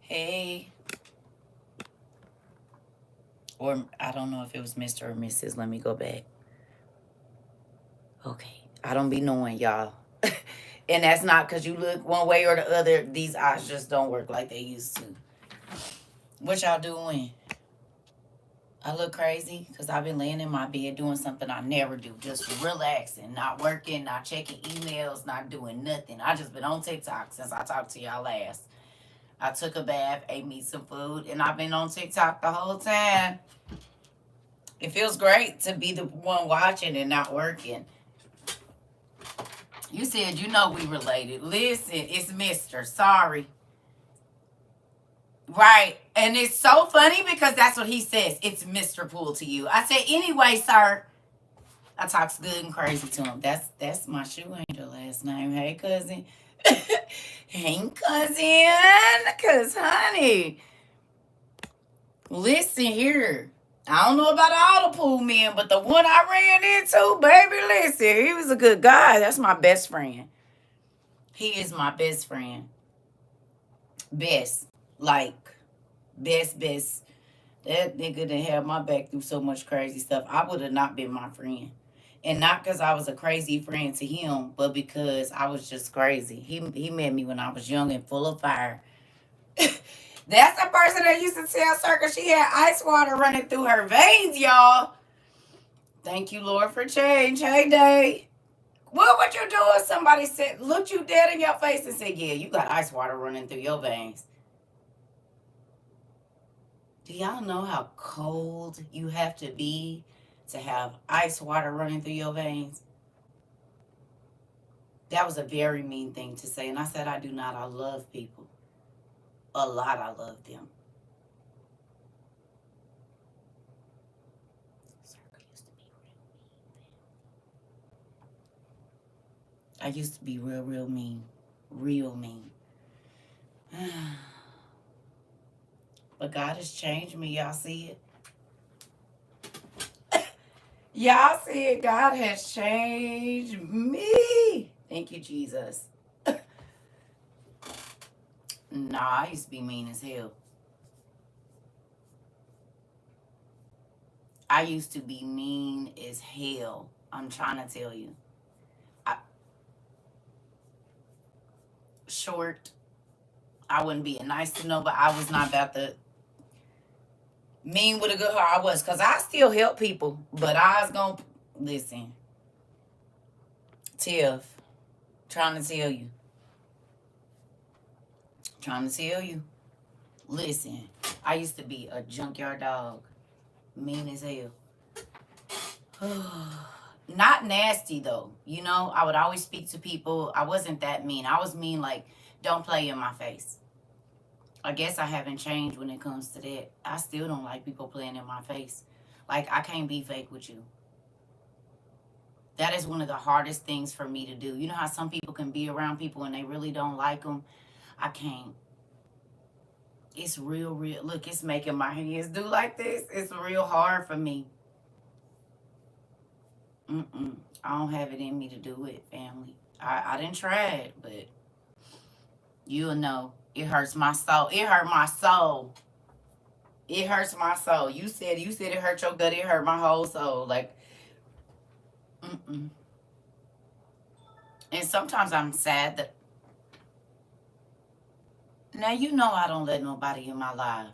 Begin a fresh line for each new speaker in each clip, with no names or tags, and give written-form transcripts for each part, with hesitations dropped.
Hey. Or I don't know if it was Mr. or Mrs. Let me go back. Okay. I don't be knowing, y'all. And that's not because you look one way or the other. These eyes just don't work like they used to. What y'all doing? I look crazy because I've been laying in my bed doing something I never do. Just relaxing, not working, not checking emails, not doing nothing. I just been on TikTok since I talked to y'all last. I took a bath, ate me some food, and I've been on TikTok the whole time. It feels great to be the one watching and not working. You said you know we related. Listen, it's Mr. Sorry. Right. And it's so funny because that's what he says. It's Mr. Pool to you. I said, anyway, sir. I talks good and crazy to him. That's my shoe angel last name. Hey, cousin. Hey, cousin. Cause honey. Listen here. I don't know about all the pool men, but the one I ran into, baby, listen, he was a good guy. That's my best friend. He is my best friend. Best. Like, best. That nigga done had my back through so much crazy stuff. I would have not been my friend. And not because I was a crazy friend to him, but because I was just crazy. He met me when I was young and full of fire. That's the person that used to tell CERCA she had ice water running through her veins, y'all. Thank you, Lord, for change. Hey, Day. What would you do if somebody said, looked you dead in your face and said, yeah, you got ice water running through your veins? Do y'all know how cold you have to be to have ice water running through your veins? That was a very mean thing to say. And I said, I do not. I love people. A lot, I love them. I used to be real mean. Real mean. But God has changed me. Y'all see it? Y'all see it? God has changed me. Thank you, Jesus. Nah, I used to be mean as hell. I used to be mean as hell. I'm trying to tell you. Short. I wasn't being nice to nobody. I was not about to mean with a good heart. I was, because I still help people. But I was going to, listen. Tiff, trying to tell you. Trying to tell you. Listen, I used to be a junkyard dog. Mean as hell. Not nasty, though. You know, I would always speak to people. I wasn't that mean. I was mean like, don't play in my face. I guess I haven't changed when it comes to that. I still don't like people playing in my face. Like, I can't be fake with you. That is one of the hardest things for me to do. You know how some people can be around people and they really don't like them? I can't. It's real. Look, it's making my hands do like this. It's real hard for me. I don't have it in me to do it, family. I didn't try it, but you'll know. It hurts my soul. It hurt my soul. It hurts my soul. You said it hurt your gut. It hurt my whole soul. Like, and sometimes I'm sad that. Now you know I don't let nobody in my life.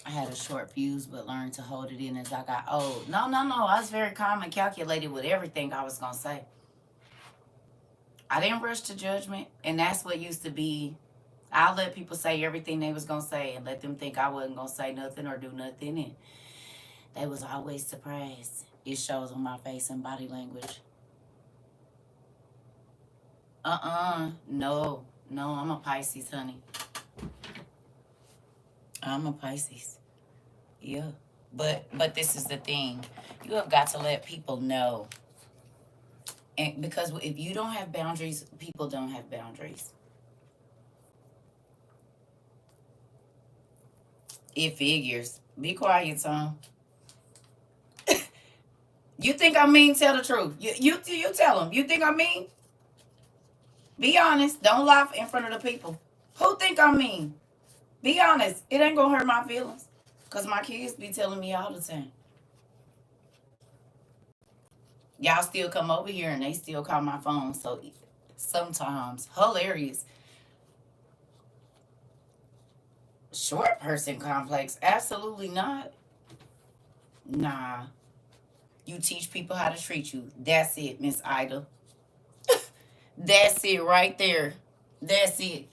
I had a short fuse, but learned to hold it in as I got old. No. I was very calm and calculated with everything I was going to say. I didn't rush to judgment, and that's what used to be. I'll let people say everything they was going to say and let them think I wasn't going to say nothing or do nothing, and they was always surprised. It shows on my face and body language. No, I'm a Pisces, honey. I'm a Pisces. Yeah. But this is the thing. You have got to let people know. And because if you don't have boundaries, people don't have boundaries. It figures. Be quiet, son. You think I'm mean? Tell the truth. You tell them. You think I'm mean? Be honest. Don't lie in front of the people. Who think I'm mean? Be honest. It ain't gonna hurt my feelings. Cause my kids be telling me all the time. Y'all still come over here and they still call my phone. So sometimes hilarious. Short person complex? Absolutely not. Nah. You teach people how to treat you. That's it, Miss Ida. That's it right there. That's it.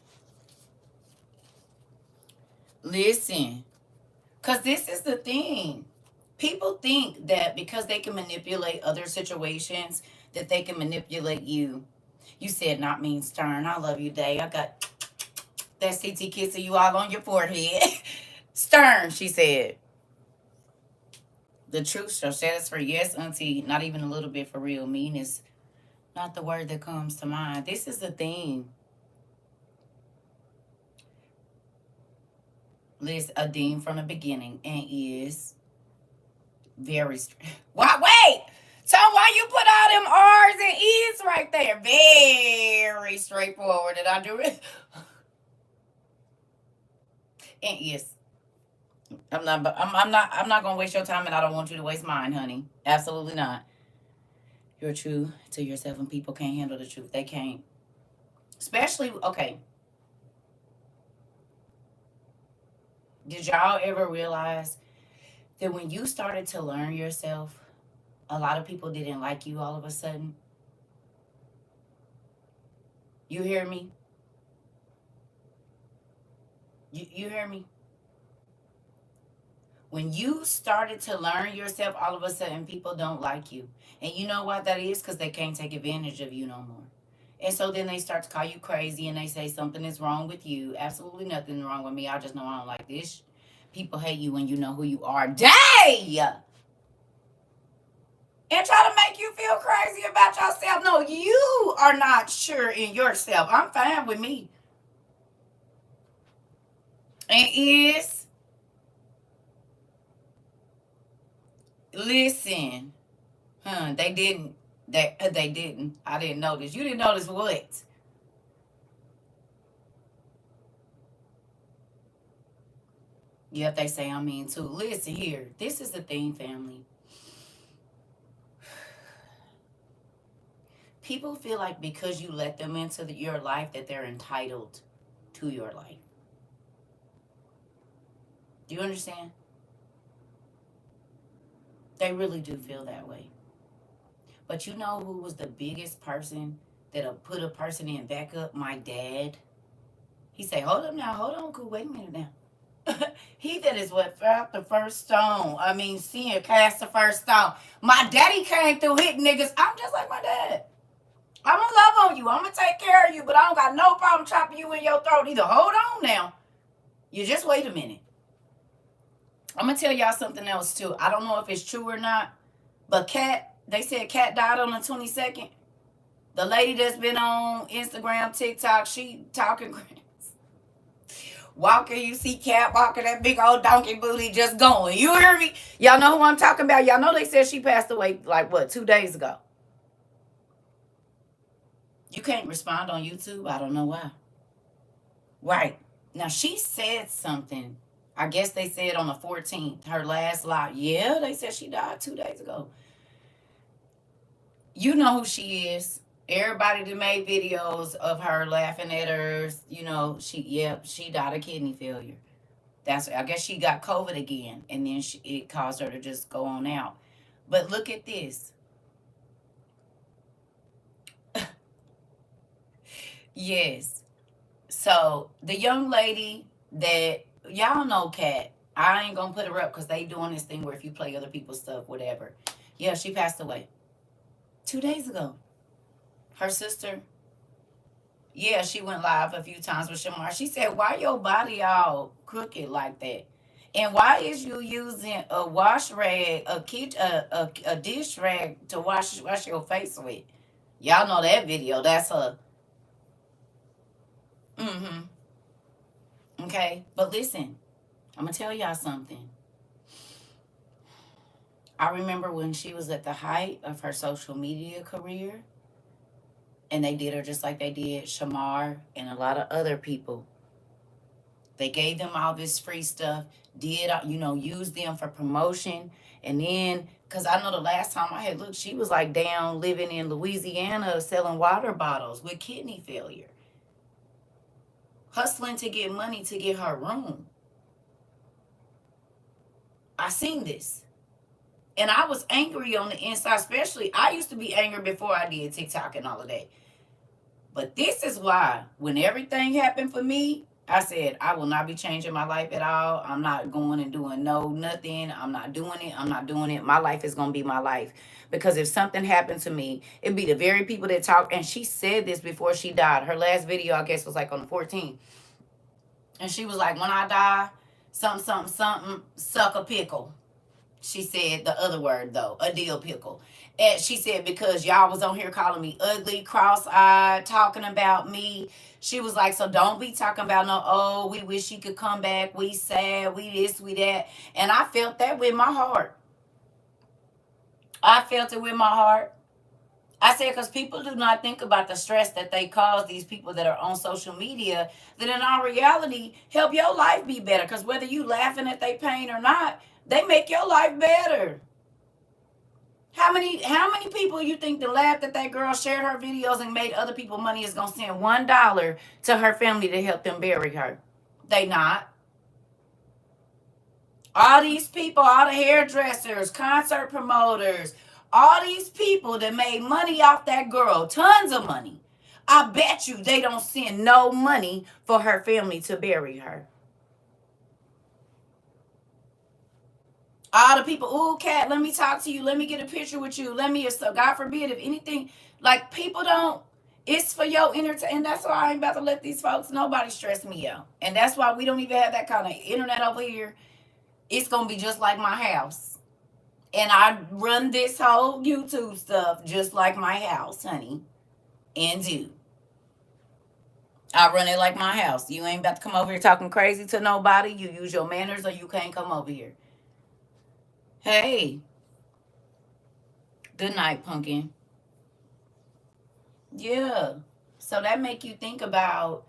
Listen, because this is the thing. People think that because they can manipulate other situations, that they can manipulate you. You said not mean stern. I love you, Day. I got that CT kissing you all on your forehead. Stern, she said. The truth shall set us free. Yes, Auntie, not even a little bit for real. Mean is not the word that comes to mind. This is the thing. Liz Adim from the beginning and is very why wait Tom, why you put all them R's and E's right there? Very straightforward. Did I do it? And yes, I'm not gonna waste your time, and I don't want you to waste mine, honey. Absolutely not. You're true to yourself, and people can't handle the truth. They can't. Especially, okay. Did y'all ever realize that when you started to learn yourself, a lot of people didn't like you all of a sudden? You hear me? You hear me? When you started to learn yourself, all of a sudden people don't like you. And you know why that is? Because they can't take advantage of you no more. And so then they start to call you crazy and they say something is wrong with you. Absolutely nothing wrong with me. I just know I don't like this. People hate you when you know who you are. Day! And try to make you feel crazy about yourself. No, you are not sure in yourself. I'm fine with me. And is, listen, they didn't. They didn't. I didn't notice. You didn't notice what? Yep, they say I'm mean too. Listen here. This is the thing, family. People feel like because you let them into your life that they're entitled to your life. Do you understand? They really do feel that way. But you know who was the biggest person that'll put a person in backup? My dad. He say, hold up now, hold on, cool, wait a minute now. He that is what fell the first stone. I mean, sin cast the first stone. My daddy came through hitting niggas. I'm just like my dad. I'm gonna love on you. I'm gonna take care of you, but I don't got no problem chopping you in your throat either. Hold on now. You just wait a minute. I'm gonna tell y'all something else too. I don't know if it's true or not, but they said Cat died on the 22nd. The lady that's been on Instagram, TikTok, she talking walking, you see Cat walking that big old donkey booty just going. You hear me? Y'all know who I'm talking about. Y'all know they said she passed away like what, 2 days ago. You can't respond on YouTube. I don't know why. Right. Now she said something. I guess they said on the 14th, her last live. Yeah, they said she died 2 days ago. You know who she is. Everybody that made videos of her laughing at her, she died of kidney failure. I guess she got COVID again, and then it caused her to just go on out. But look at this. Yes. So the young lady that y'all know, Kat, I ain't gonna put her up because they doing this thing where if you play other people's stuff, whatever. Yeah, she passed away 2 days ago. Her sister, yeah, she went live a few times with Shamar. She said, "Why your body all crooked like that? And why is you using a wash rag, a dish rag to wash your face with?" Y'all know that video. That's her. Mm-hmm. Okay, but listen, I'm gonna tell y'all something. I remember when she was at the height of her social media career, And they did her just like they did Shamar and a lot of other people. They gave them all this free stuff, did, use them for promotion. And then, because I know the last time I had looked, she was like down living in Louisiana selling water bottles with kidney failure, hustling to get money to get her room. I seen this. And I was angry on the inside, especially I used to be angry before I did TikTok and all of that. But this is why when everything happened for me, I said, I will not be changing my life at all. I'm not going and doing nothing. I'm not doing it. I'm not doing it. My life is going to be my life. Because if something happened to me, it'd be the very people that talk. And she said this before she died. Her last video, I guess, was like on the 14th. And she was like, when I die, something, suck a pickle. She said the other word, though, a dill pickle. And she said, because y'all was on here calling me ugly, cross-eyed, talking about me. She was like, so don't be talking about no, oh, we wish she could come back. We sad, we this, we that. And I felt that with my heart. I felt it with my heart. I said, because people do not think about the stress that they cause these people that are on social media, that in all reality, help your life be better. Because whether you laughing at their pain or not, they make your life better. How many people you think that laughed at that girl, shared her videos, and made other people money is going to send $1 to her family to help them bury her? They not. All these people, all the hairdressers, concert promoters, all these people that made money off that girl, tons of money. I bet you they don't send no money for her family to bury her. All the people, ooh, Cat, let me talk to you. Let me get a picture with you. Let me, so God forbid, if anything, like people don't, it's for your entertainment. And that's why I ain't about to let these folks, nobody stress me out. And that's why we don't even have that kind of internet over here. It's going to be just like my house. And I run this whole YouTube stuff just like my house, honey. And do. I run it like my house. You ain't about to come over here talking crazy to nobody. You use your manners or you can't come over here. Hey. Good night, pumpkin. Yeah. So that make you think about,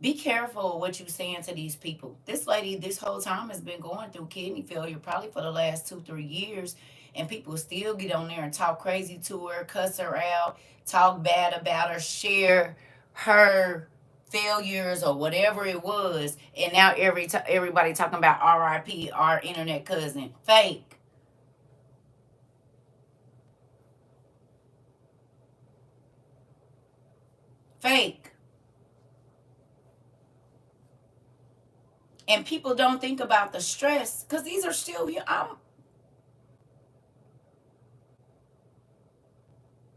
be careful what you saying to these people. This lady, this whole time, has been going through kidney failure probably for the last 2-3 years. And people still get on there and talk crazy to her, cuss her out, talk bad about her, share her failures or whatever it was. And now everybody talking about RIP, our internet cousin. Fake. Fake. And people don't think about the stress because these are still,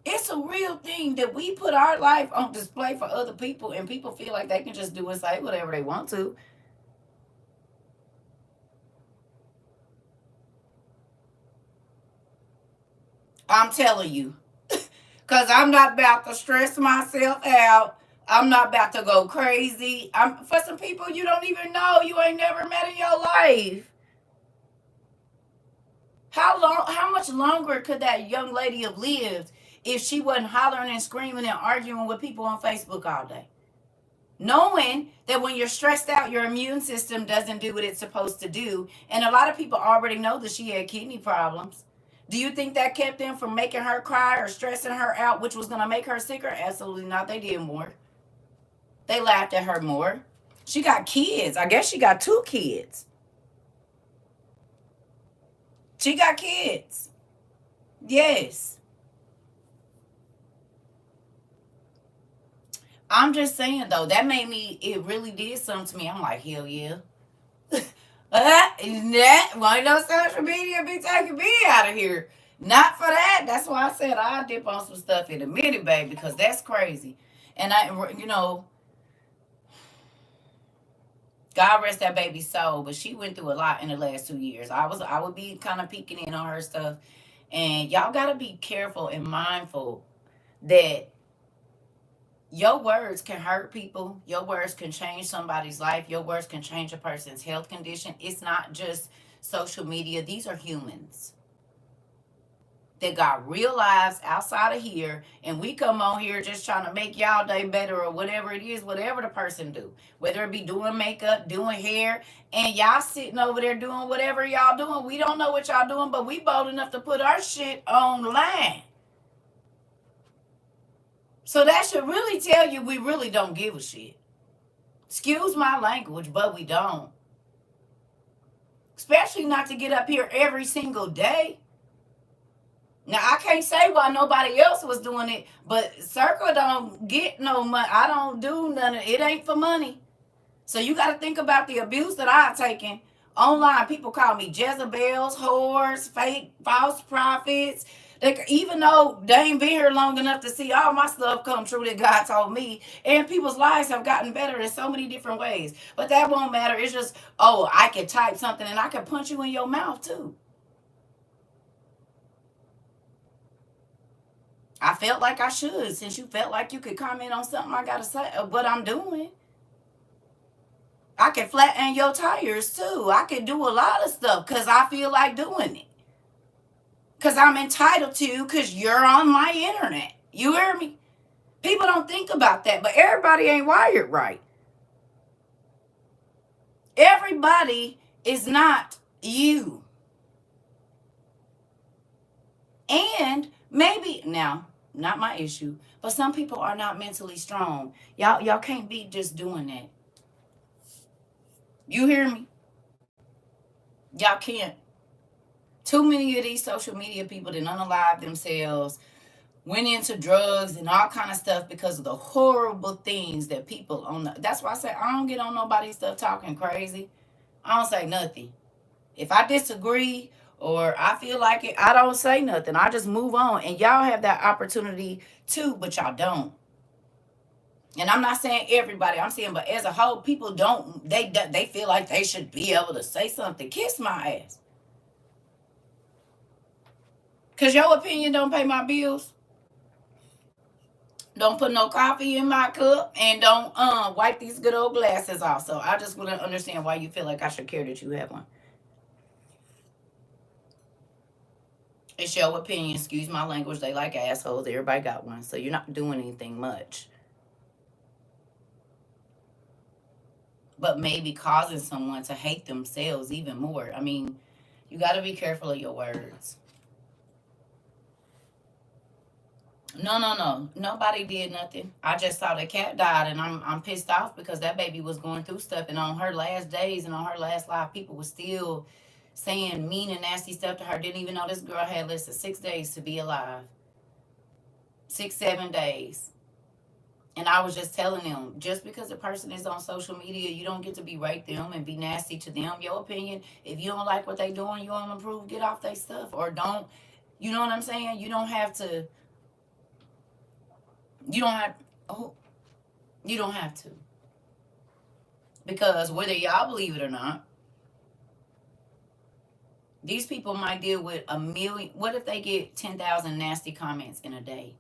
it's a real thing that we put our life on display for other people, and people feel like they can just do and say whatever they want to. I'm telling you. Because I'm not about to stress myself out. I'm not about to go crazy. I'm for some people you don't even know, you ain't never met in your life. How much longer could that young lady have lived if she wasn't hollering and screaming and arguing with people on Facebook all day? Knowing that when you're stressed out, your immune system doesn't do what it's supposed to do. And a lot of people already know that she had kidney problems. Do you think that kept them from making her cry or stressing her out, which was going to make her sicker? Absolutely not. They did more. They laughed at her more. She got kids. I guess she got 2 kids. She got kids. Yes. I'm just saying, though, that made me, it really did something to me. I'm like, hell yeah. Why no social media be taking me out of here? Not for that. That's why I said I'll dip on some stuff in a minute, baby, because that's crazy. And God rest that baby's soul, but she went through a lot in the last 2 years. I would be kind of peeking in on her stuff. And y'all gotta be careful and mindful that your words can hurt people. Your words can change somebody's life. Your words can change a person's health condition. It's not just social media. These are humans. that got real lives outside of here, and we come on here just trying to make y'all day better or whatever it is, whatever the person do, whether it be doing makeup, doing hair, and y'all sitting over there doing whatever y'all doing. We don't know what y'all doing, but we bold enough to put our shit online. So that should really tell you we really don't give a shit. Excuse my language, but we don't. Especially not to get up here every single day. Now, I can't say why nobody else was doing it, but CERCA don't get no money. I don't do none of it. It ain't for money. So you got to think about the abuse that I've taken online. People call me Jezebels, whores, fake, false prophets. Even though they ain't been here long enough to see all my stuff come true that God told me, and people's lives have gotten better in so many different ways. But that won't matter. It's just, oh, I can type something and I can punch you in your mouth too. I felt like I should, since you felt like you could comment on something I gotta say what I'm doing. I can flatten your tires too. I can do a lot of stuff because I feel like doing it. Because I'm entitled to, because you're on my internet. You hear me? People don't think about that, but everybody ain't wired right. Everybody is not you. And maybe, now, not my issue, but some people are not mentally strong. Y'all can't be just doing that. You hear me? Y'all can't. Too many of these social media people that unalive themselves, went into drugs and all kind of stuff because of the horrible things that people on the, that's why I say I don't get on nobody's stuff talking crazy. I don't say nothing. If I disagree or I feel like it, I don't say nothing. I just move on. And y'all have that opportunity too, but y'all don't. And I'm not saying everybody, I'm saying, but as a whole, people don't, they feel like they should be able to say something. Kiss my ass. Because your opinion don't pay my bills. Don't put no coffee in my cup, and don't wipe these good old glasses off. So I just want to understand why you feel like I should care that you have one. It's your opinion. Excuse my language. They like assholes. Everybody got one. So you're not doing anything much. But maybe causing someone to hate themselves even more. I mean, you got to be careful of your words. No. Nobody did nothing. I just saw the cat died, and I'm pissed off because that baby was going through stuff, and on her last days and on her last life, people were still saying mean and nasty stuff to her. Didn't even know this girl had less than 6 days to be alive. 6, 7 days. And I was just telling them, just because a person is on social media, you don't get to berate them and be nasty to them. Your opinion, if you don't like what they doing, you don't approve, get off their stuff. Or don't, you know what I'm saying? You don't have to. You don't have. Oh, you don't have to. Because whether y'all believe it or not, these people might deal with a million. What if they get 10,000 nasty comments in a day?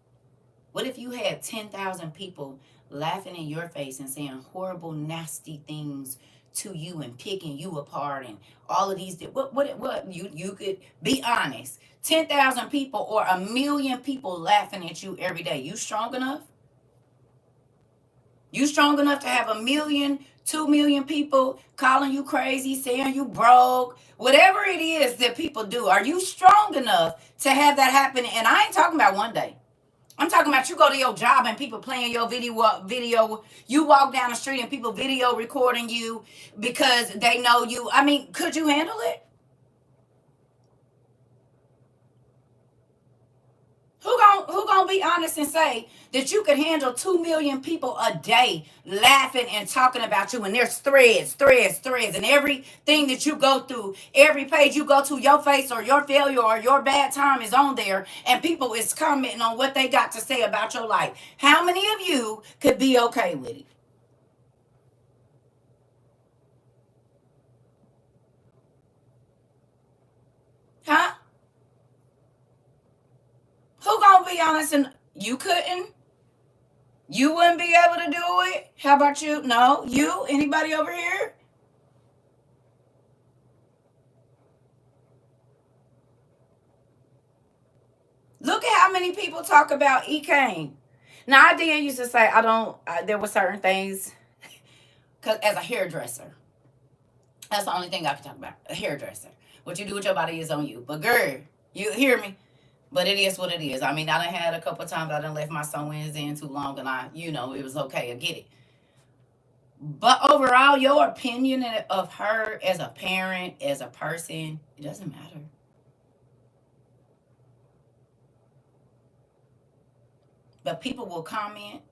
What if you had 10,000 people laughing in your face and saying horrible, nasty things to you and picking you apart and all of these? What you could be honest. 10,000 people or a million people laughing at you every day. You strong enough? You strong enough to have 1 million, 2 million people calling you crazy, saying you broke, whatever it is that people do? Are you strong enough to have that happen? And I ain't talking about one day. I'm talking about you go to your job and people playing your video. You walk down the street and people video recording you because they know you. I mean, could you handle it? Who gonna be honest and say that you could handle 2 million people a day laughing and talking about you? And there's threads, and everything that you go through, every page you go to, your face or your failure or your bad time is on there, and people is commenting on what they got to say about your life. How many of you could be okay with it? Huh? Who gonna be honest and you couldn't? You wouldn't be able to do it? How about you? No? You? Anybody over here? Look at how many people talk about E. Kane. Now, I did used to say I don't. There were certain things, cause as a hairdresser, that's the only thing I can talk about. A hairdresser. What you do with your body is on you. But girl, you hear me? But it is what it is. I mean, I done had a couple of times I done left my sew-ins in too long, and it was okay. I get it. But overall, your opinion of her as a parent, as a person, it doesn't matter. But people will comment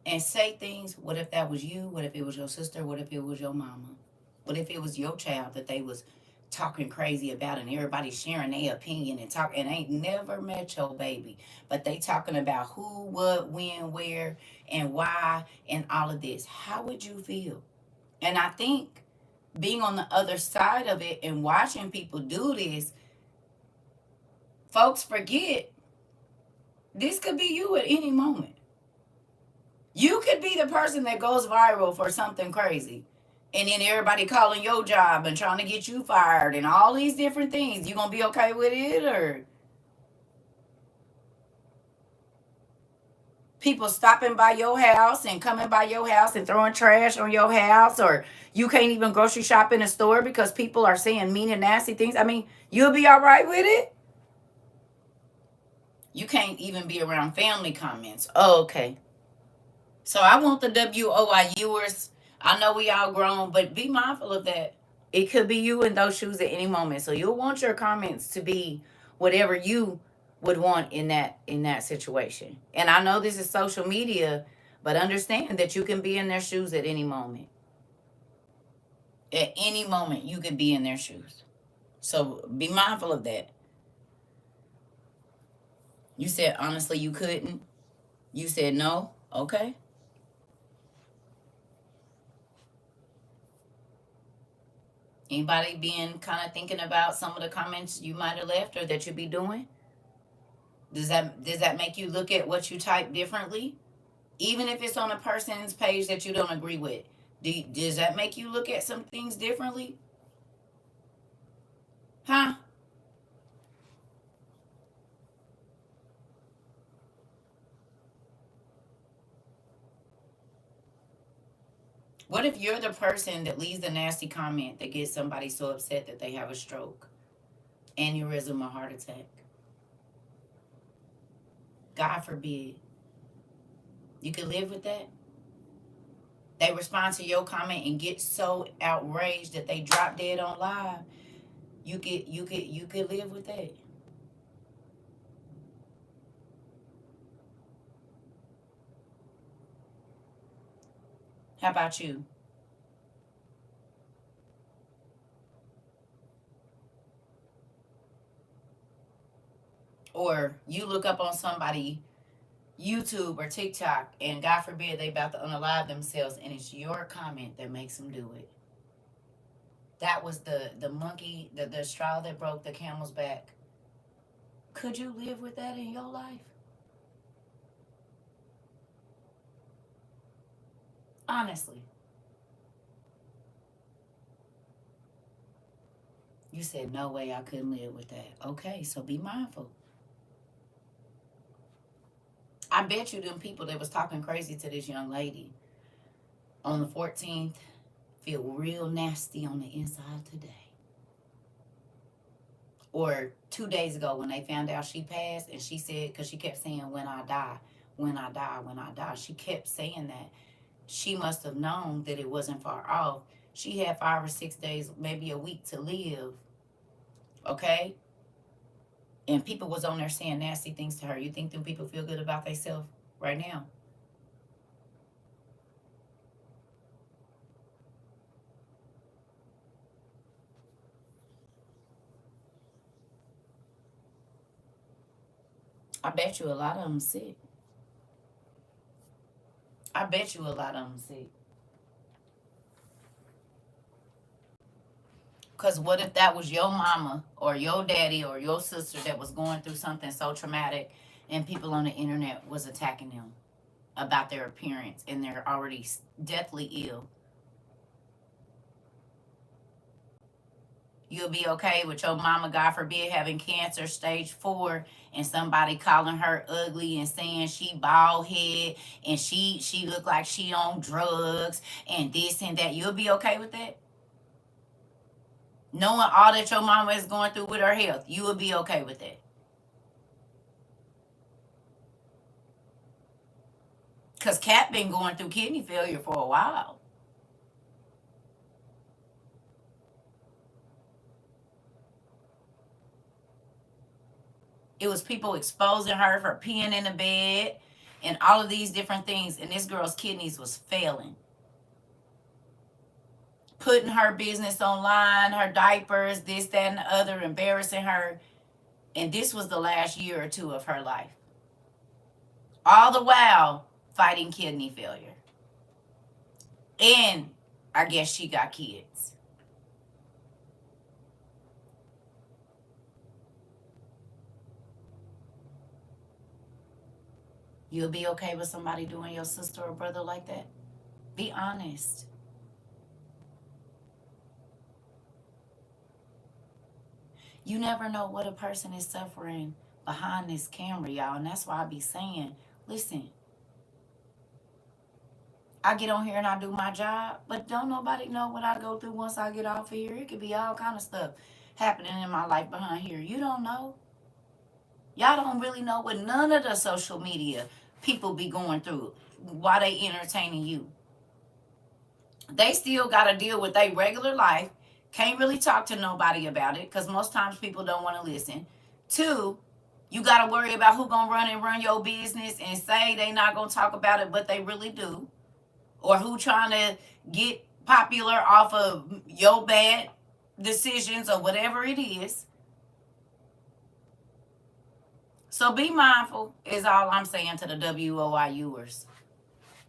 and say things. What if that was you? What if it was your sister? What if it was your mama? What if it was your child that they was talking crazy about, and everybody sharing their opinion and talk, and ain't never met your baby, but they talking about who, what, when, where, and why, and all of this? How would you feel? And I think being on the other side of it and watching people do this, folks forget this could be you at any moment. You could be the person that goes viral for something crazy. And then everybody calling your job and trying to get you fired and all these different things. You gonna be okay with it? Or people stopping by your house and coming by your house and throwing trash on your house, or you can't even grocery shop in a store because people are saying mean and nasty things. I mean, you'll be all right with it? You can't even be around family comments. Oh, okay. So I want the WOIUers. I know we all grown, but be mindful of that. It could be you in those shoes at any moment. So you'll want your comments to be whatever you would want in that situation. And I know this is social media, but understand that you can be in their shoes at any moment. At any moment you could be in their shoes. So be mindful of that. You said honestly you couldn't. You said no. Okay. Anybody being kind of thinking about some of the comments you might have left or that you be doing? Does that make you look at what you type differently? Even if it's on a person's page that you don't agree with. Does that make you look at some things differently? Huh? What if you're the person that leaves the nasty comment that gets somebody so upset that they have a stroke, aneurysm, or heart attack? God forbid. You can live with that? They respond to your comment and get so outraged that they drop dead on live. You could live with that. How about you? Or you look up on somebody YouTube or TikTok, and God forbid they about to unalive themselves, and it's your comment that makes them do it. That was the monkey, the straw that broke the camel's back. Could you live with that in your life? Honestly, you said no way I couldn't live with that. Okay, so be mindful. I bet you them people that was talking crazy to this young lady on the 14th feel real nasty on the inside today. Or 2 days ago when they found out she passed, and she said, because she kept saying, when I die, when I die, when I die. She kept saying that. She must have known that it wasn't far off. She had 5 or 6 days, maybe a week to live. Okay? And people was on there saying nasty things to her. You think them people feel good about themselves right now? I bet you a lot of them sick. I bet you a lot of them sick. Because what if that was your mama or your daddy or your sister that was going through something so traumatic, and people on the internet was attacking them about their appearance, and they're already deathly ill? You'll be okay with your mama, God forbid, having cancer stage 4 and somebody calling her ugly and saying she bald head and she look like she on drugs and this and that. You'll be okay with that? Knowing all that your mama is going through with her health, you will be okay with that? Because Kat been going through kidney failure for a while. It was people exposing her for peeing in the bed and all of these different things. And this girl's kidneys was failing. Putting her business online, her diapers, this, that, and the other, embarrassing her. And this was the last year or two of her life. All the while fighting kidney failure. And I guess she got kids. You'll be okay with somebody doing your sister or brother like that? Be honest. You never know what a person is suffering behind this camera, y'all. And that's why I be saying, listen, I get on here and I do my job, but don't nobody know what I go through once I get off of here. It could be all kind of stuff happening in my life behind here. You don't know. Y'all don't really know what none of the social media people be going through while they entertaining you. They still got to deal with their regular life. Can't really talk to nobody about it because most times people don't want to listen. 2, you got to worry about who going to run your business and say they not going to talk about it, but they really do. Or who trying to get popular off of your bad decisions or whatever it is. So be mindful is all I'm saying to the WOIUers.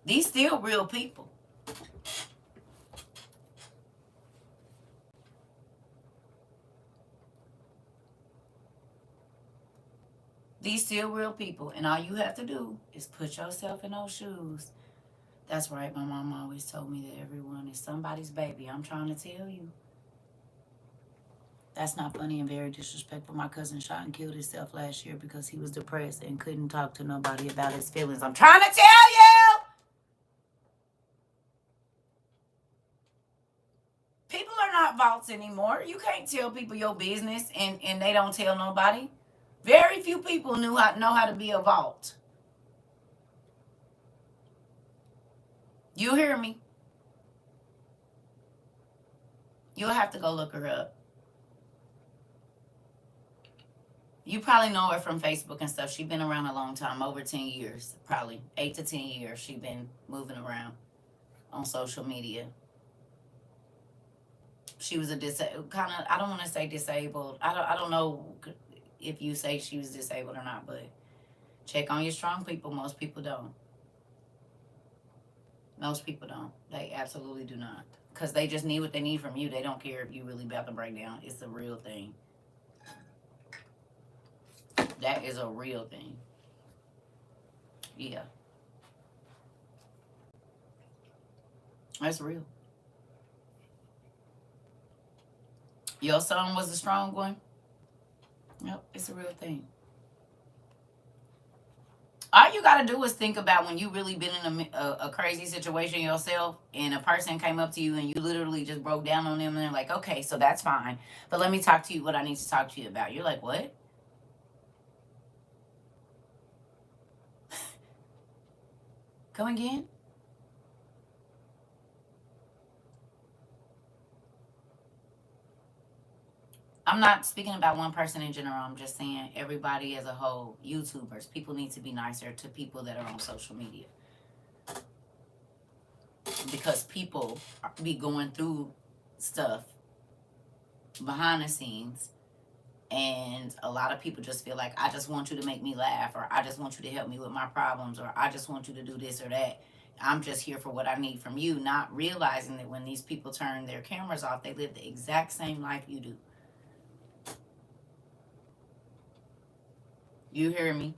These still real people. These still real people. And all you have to do is put yourself in those shoes. That's right. My mom always told me that everyone is somebody's baby. I'm trying to tell you. That's not funny and very disrespectful. My cousin shot and killed himself last year because he was depressed and couldn't talk to nobody about his feelings. I'm trying to tell you. People are not vaults anymore. You can't tell people your business and they don't tell nobody. Very few people know how to be a vault. You hear me? You'll have to go look her up. You probably know her from Facebook and stuff. She's been around a long time, over 10 years, probably 8 to 10 years. She's been moving around on social media. She was a kind of, I don't want to say disabled. I don't know if you say she was disabled or not, but check on your strong people. Most people don't. Most people don't. They absolutely do not. Because they just need what they need from you. They don't care if you really about to break down. It's a real thing. That is a real thing. Yeah. That's real. Your son was a strong one? Yep, it's a real thing. All you got to do is think about when you really been in a crazy situation yourself and a person came up to you and you literally just broke down on them and they're like, okay, so that's fine. But let me talk to you what I need to talk to you about. You're like, what? Come again? I'm not speaking about one person in general. I'm just saying everybody as a whole, YouTubers, people need to be nicer to people that are on social media. Because people be going through stuff behind the scenes. And a lot of people just feel like, I just want you to make me laugh, or I just want you to help me with my problems, or I just want you to do this or that. I'm just here for what I need from you, not realizing that when these people turn their cameras off, they live the exact same life you do. You hear me?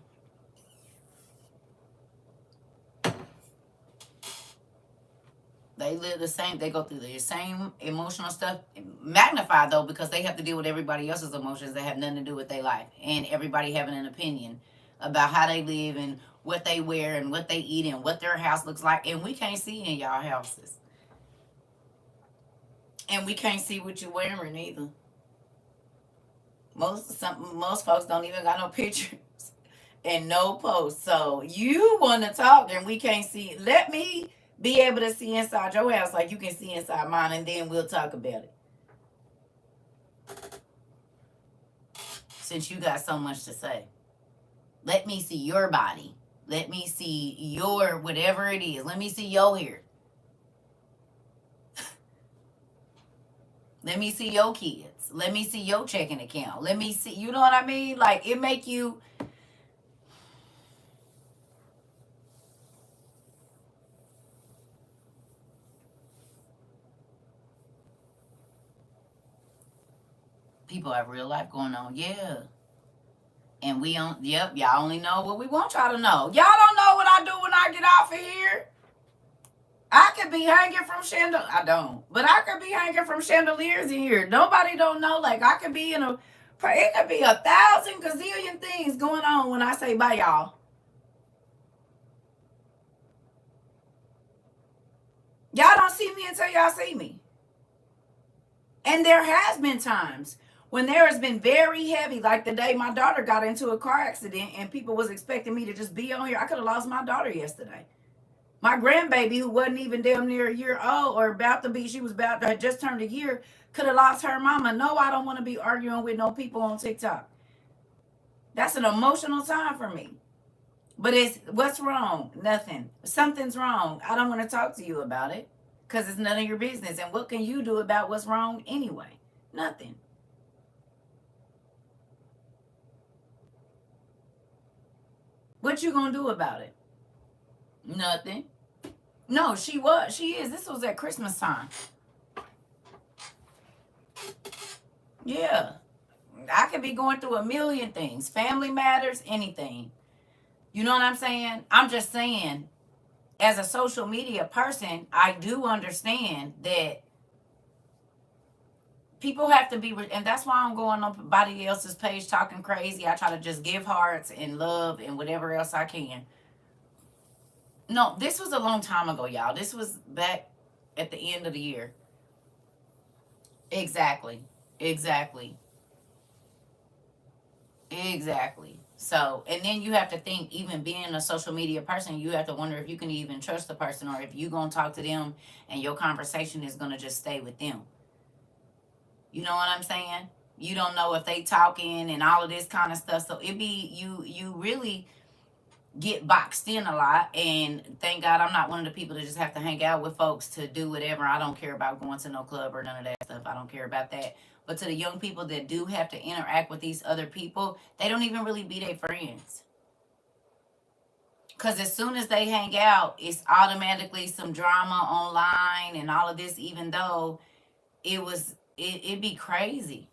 They live the same. They go through the same emotional stuff, magnified though, because they have to deal with everybody else's emotions that have nothing to do with their life, and everybody having an opinion about how they live and what they wear and what they eat and what their house looks like, and we can't see in y'all houses, and we can't see what you're wearing either. Most folks don't even got no pictures and no posts. So you want to talk and we can't see. Let me be able to see inside your house like you can see inside mine, and then we'll talk about it. Since you got so much to say, let me see your body. Let me see your whatever it is. Let me see your hair. Let me see your kids. Let me see your checking account. Let me see, you know what I mean? Like, it make you, people have real life going on. Yeah. And we don't, yep, y'all only know what we want y'all to know. Y'all don't know what I do when I get off of here. I could be hanging from I don't, but I could be hanging from chandeliers in here. Nobody don't know. Like, I could be it could be 1,000 gazillion things going on when I say bye, y'all. Y'all don't see me until y'all see me. And there has been times when there has been very heavy, like the day my daughter got into a car accident and people was expecting me to just be on here. I could have lost my daughter yesterday. My grandbaby, who wasn't even damn near a year old or about to be, she was about to had just turned a year, could have lost her mama. No, I don't want to be arguing with no people on TikTok. That's an emotional time for me. But it's, what's wrong? Nothing. Something's wrong. I don't want to talk to you about it because it's none of your business. And what can you do about what's wrong anyway? Nothing. What you gonna do about it? Nothing. No, she is. This was at Christmas time. Yeah. I could be going through a million things. Family matters, anything. You know what I'm saying? I'm just saying, as a social media person, I do understand that people have to be, and that's why I'm going on somebody else's page talking crazy. I try to just give hearts and love and whatever else I can. No, this was a long time ago, y'all. This was back at the end of the year. Exactly. Exactly. Exactly. So, and then you have to think, even being a social media person, you have to wonder if you can even trust the person or if you're going to talk to them and your conversation is going to just stay with them. You know what I'm saying? You don't know if they talking and all of this kind of stuff. So it be, you really get boxed in a lot. And thank God I'm not one of the people that just have to hang out with folks to do whatever. I don't care about going to no club or none of that stuff. I don't care about that. But to the young people that do have to interact with these other people, they don't even really be their friends. Because as soon as they hang out, it's automatically some drama online and all of this, even though it'd be crazy.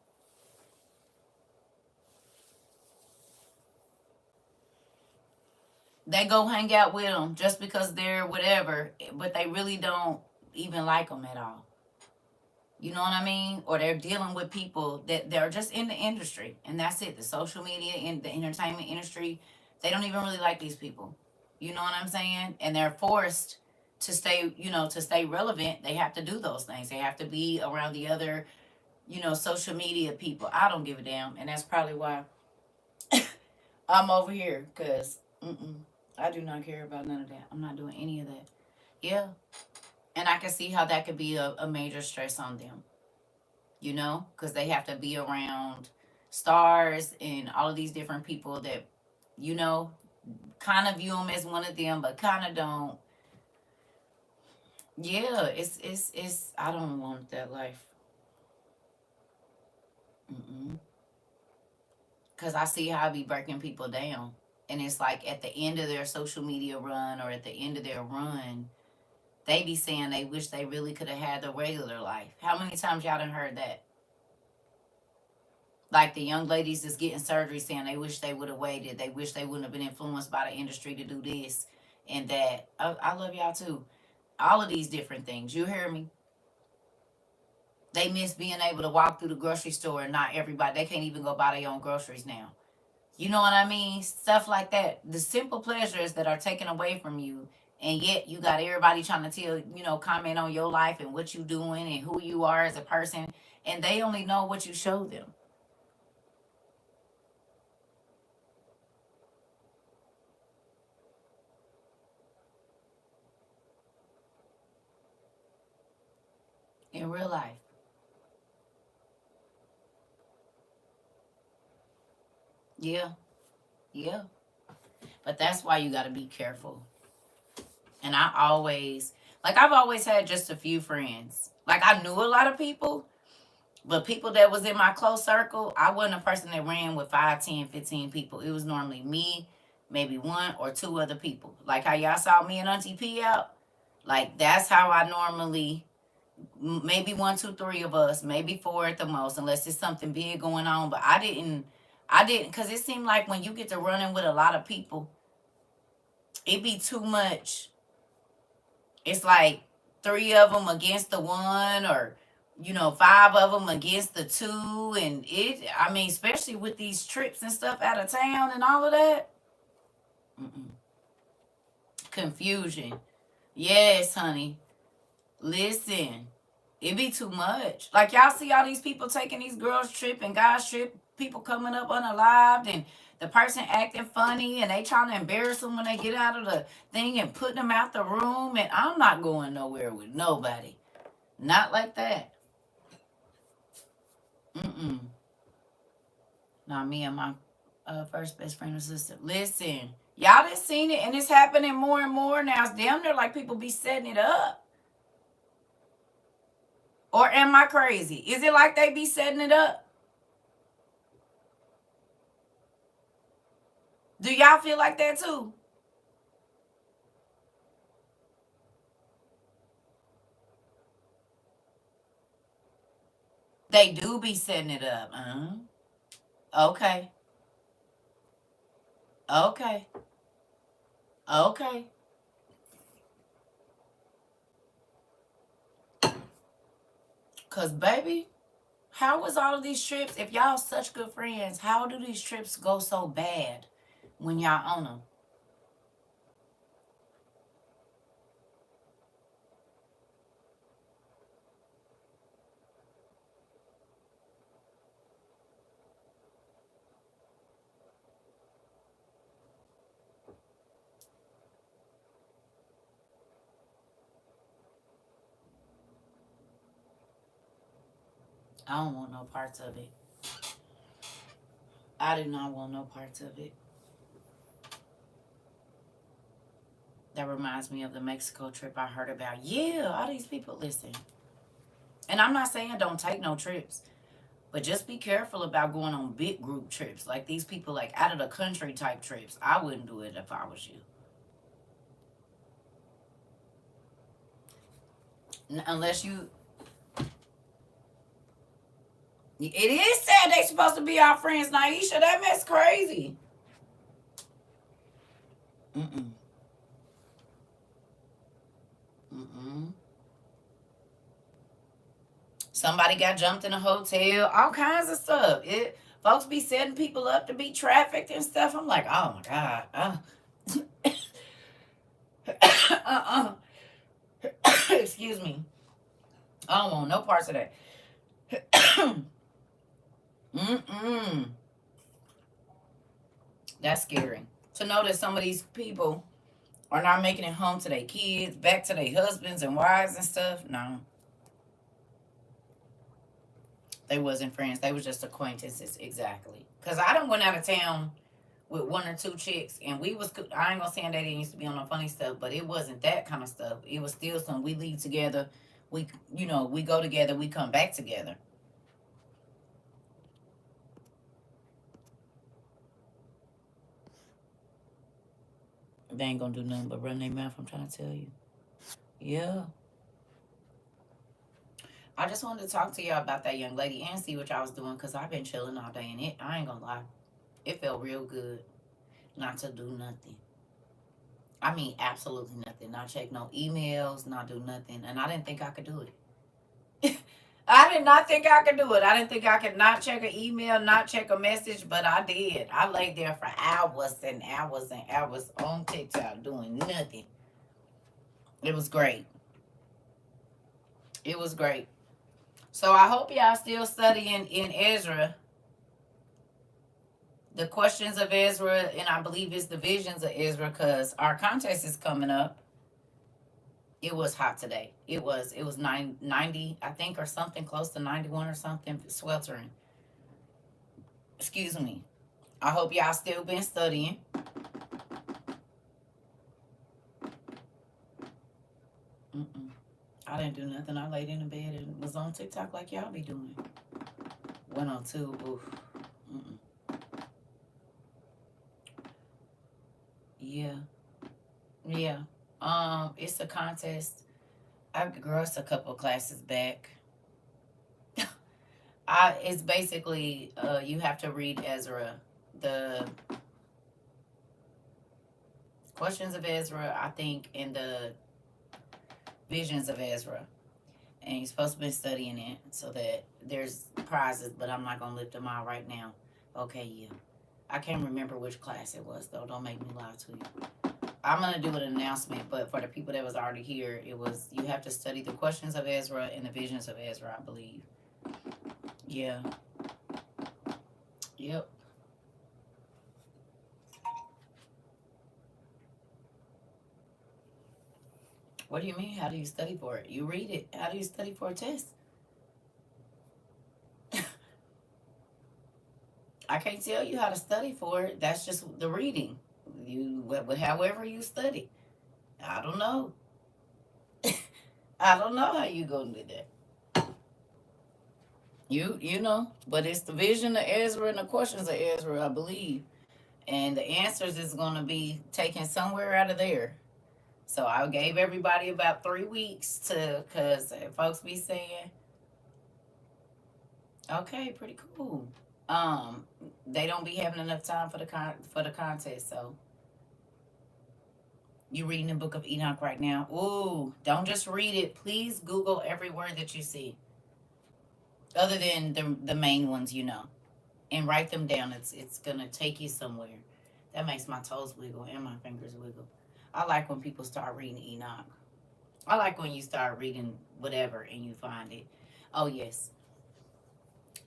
They go hang out with them just because they're whatever, but they really don't even like them at all. You know what I mean? Or they're dealing with people that they're just in the industry, and that's it. The social media and the entertainment industry, they don't even really like these people. You know what I'm saying? And they're forced to stay, to stay relevant. They have to do those things. They have to be around the other, social media people. I don't give a damn, and that's probably why I'm over here, because I do not care about none of that. I'm not doing any of that. Yeah. And I can see how that could be a major stress on them, because they have to be around stars and all of these different people that, kind of view them as one of them, but kind of don't. Yeah, it's, I don't want that life. Because I see how I be breaking people down. And it's like at the end of their social media run or at the end of their run, they be saying they wish they really could have had the regular life. How many times y'all done heard that? Like the young ladies that's getting surgery saying they wish they would have waited. They wish they wouldn't have been influenced by the industry to do this and that. I love y'all too. All of these different things. You hear me? They miss being able to walk through the grocery store and not everybody, they can't even go buy their own groceries now. You know what I mean? Stuff like that. The simple pleasures that are taken away from you, and yet you got everybody trying to tell, comment on your life and what you doing and who you are as a person, and they only know what you show them. In real life. Yeah, yeah. But that's why you got to be careful. And I've always had just a few friends. Like, I knew a lot of people, but people that was in my close circle, I wasn't a person that ran with 5, 10, 15 people. It was normally me, maybe one or two other people. Like how y'all saw me and Auntie P out. Like, that's how I normally, maybe one, two, three of us, maybe four at the most, unless it's something big going on. But I didn't, because it seemed like when you get to running with a lot of people, it be too much. It's like three of them against the one, or five of them against the two, and especially with these trips and stuff out of town and all of that. Mm-mm. Confusion. Yes, honey. Listen, it be too much. Like, y'all see all these people taking these girls trip and guys trip, people coming up unalived, and the person acting funny, and they trying to embarrass them when they get out of the thing and putting them out the room. And I'm not going nowhere with nobody. Not like that. Mm-mm. Not me and my first best friend or sister. Listen, y'all done seen it, and it's happening more and more now. It's damn near like people be setting it up. Or am I crazy? Is it like they be setting it up? Do y'all feel like that too? They do be setting it up. Okay. Okay. Okay. Cause baby, how was all of these trips? If y'all such good friends, how do these trips go so bad when y'all on them? I don't want no parts of it. I do not want no parts of it. That reminds me of the Mexico trip I heard about. Yeah, all these people, listen. And I'm not saying don't take no trips, but just be careful about going on big group trips. Like these people, like out of the country type trips. I wouldn't do it if I was you. Unless you. It is sad they supposed to be our friends, Naisha. That mess crazy. Mm-mm. Mm-mm. Somebody got jumped in a hotel. All kinds of stuff. Folks be setting people up to be trafficked and stuff. I'm like, oh my God. Uh-uh. Excuse me. I don't want no parts of that. Mm-mm. That's scary. To know that some of these people are not making it home to their kids, back to their husbands and wives and stuff. No. They wasn't friends. They was just acquaintances. Exactly. Because I done went out of town with one or two chicks, and we was, I ain't gonna say that they used to be on the funny stuff, but it wasn't that kind of stuff. It was still some, we leave together, we go together, we come back together. They ain't gonna do nothing but run their mouth, I'm trying to tell you. Yeah. I just wanted to talk to y'all about that young lady and see what y'all was doing, because I've been chilling all day, and I ain't gonna lie, it felt real good not to do nothing. I mean, absolutely nothing. Not check no emails, not do nothing. And I didn't think I could do it. I did not think I could do it. I didn't think I could not check an email, not check a message, but I did. I laid there for hours and hours and hours on TikTok doing nothing. It was great. It was great. So I hope y'all still studying in Ezra, the questions of Ezra, and I believe it's the visions of Ezra, because our contest is coming up. It was hot today. It was 90, I think, or something close to 91 or something, sweltering. Excuse me. I hope y'all still been studying. Mm-mm. I didn't do nothing. I laid in the bed and was on TikTok like y'all be doing. 102. Oof. Mm-mm. Yeah. Yeah. It's a contest. Girl, it's a couple classes back. It's basically you have to read Ezra, the questions of Ezra, I think, and the visions of Ezra, and you're supposed to be studying it so that there's prizes. But I'm not gonna lift them out right now. Okay, yeah. I can't remember which class it was though. Don't make me lie to you. I'm gonna do an announcement, but for the people that was already here, it was you have to study the questions of Ezra and the visions of Ezra, I believe. Yeah. Yep. What do you mean? How do you study for it? You read it. How do you study for a test? I can't tell you how to study for it. That's just the reading. However you study. I don't know. I don't know how you gonna do that. You know, but it's the vision of Ezra and the questions of Ezra, I believe, and the answers is gonna be taken somewhere out of there. So I gave everybody about 3 weeks to, cause folks be saying, okay, pretty cool. Um, they don't be having enough time for the contest, so you reading the book of Enoch right now. Ooh, don't just read it. Please Google every word that you see, other than the main ones, and write them down. It's gonna take you somewhere. That makes my toes wiggle and my fingers wiggle. I like when people start reading Enoch. I like when you start reading whatever and you find it. Oh yes.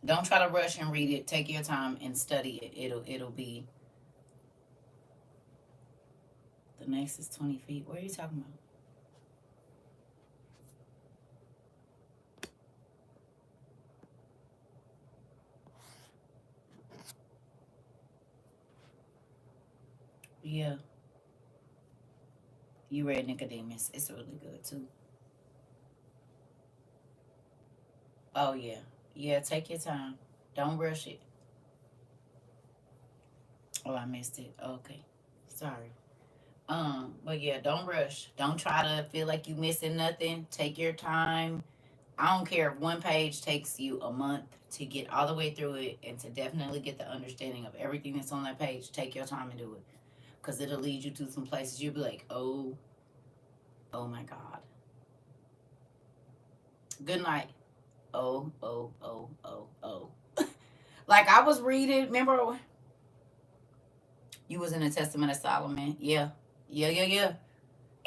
Don't try to rush and read it. Take your time and study it. It'll be the next is 20 feet. What are you talking about? Yeah. You read Nicodemus. It's really good too. Oh yeah. Yeah, take your time. Don't rush it. Oh, I missed it. Okay. Sorry. But yeah, don't rush. Don't try to feel like you missing nothing. Take your time. I don't care if one page takes you a month to get all the way through it and to definitely get the understanding of everything that's on that page. Take your time and do it. Because it'll lead you to some places you'll be like, oh my God. Good night. Oh. Like I was reading, remember you was in the Testament of Solomon? Yeah. Yeah.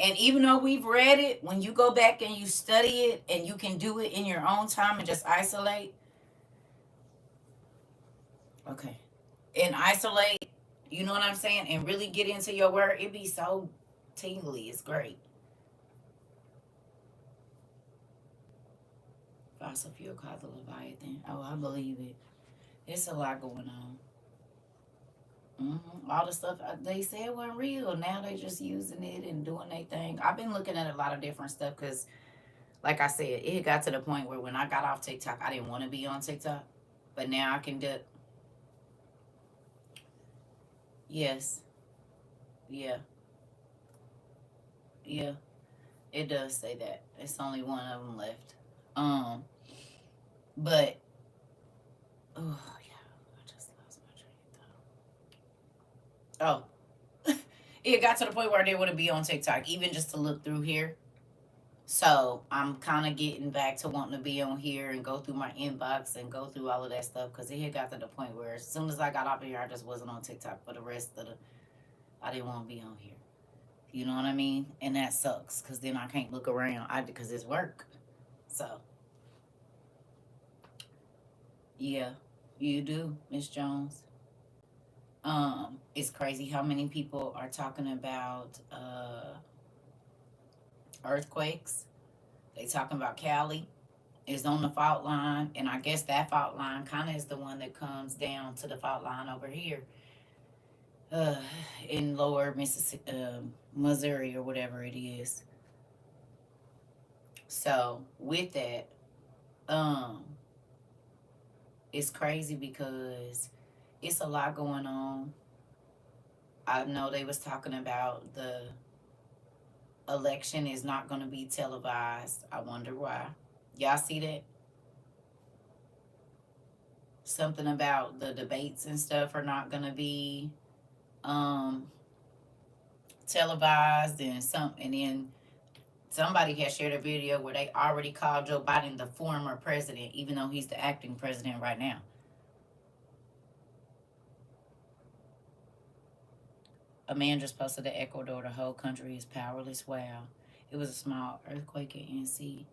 And even though we've read it, when you go back and you study it and you can do it in your own time and just isolate, okay, and isolate, you know what I'm saying, and really get into your word, it be so tingly. It's great. Fossil fuel called the Leviathan. Oh, I believe it. It's a lot going on. All the stuff they said wasn't real. Now they just using it and doing their thing. I've been looking at a lot of different stuff because, like I said, it got to the point where when I got off TikTok, I didn't want to be on TikTok, but now I can do. Yes, yeah, yeah. It does say that. It's only one of them left. Um, but oh yeah, I just lost my train of thought. Oh, It got to the point where I didn't want to be on TikTok, even just to look through here. So I'm kind of getting back to wanting to be on here and go through my inbox and go through all of that stuff, because it had got to the point where as soon as I got off of here, I just wasn't on TikTok for the rest of the. I didn't want to be on here. You know what I mean? And that sucks, because then I can't look around. Because it's work. So yeah, you do, Miss Jones. It's crazy how many people are talking about earthquakes. They talking about Cali is on the fault line, and I guess that fault line kind of is the one that comes down to the fault line over here, uh, in lower Mississippi, Missouri, or whatever it is. So with that, it's crazy because it's a lot going on. I know they was talking about the election is not going to be televised. I wonder why. Y'all see that? Something about the debates and stuff are not going to be televised, and then somebody has shared a video where they already called Joe Biden the former president, even though he's the acting president right now. A man just posted that Ecuador, the whole country is powerless. Wow. It was a small earthquake in NC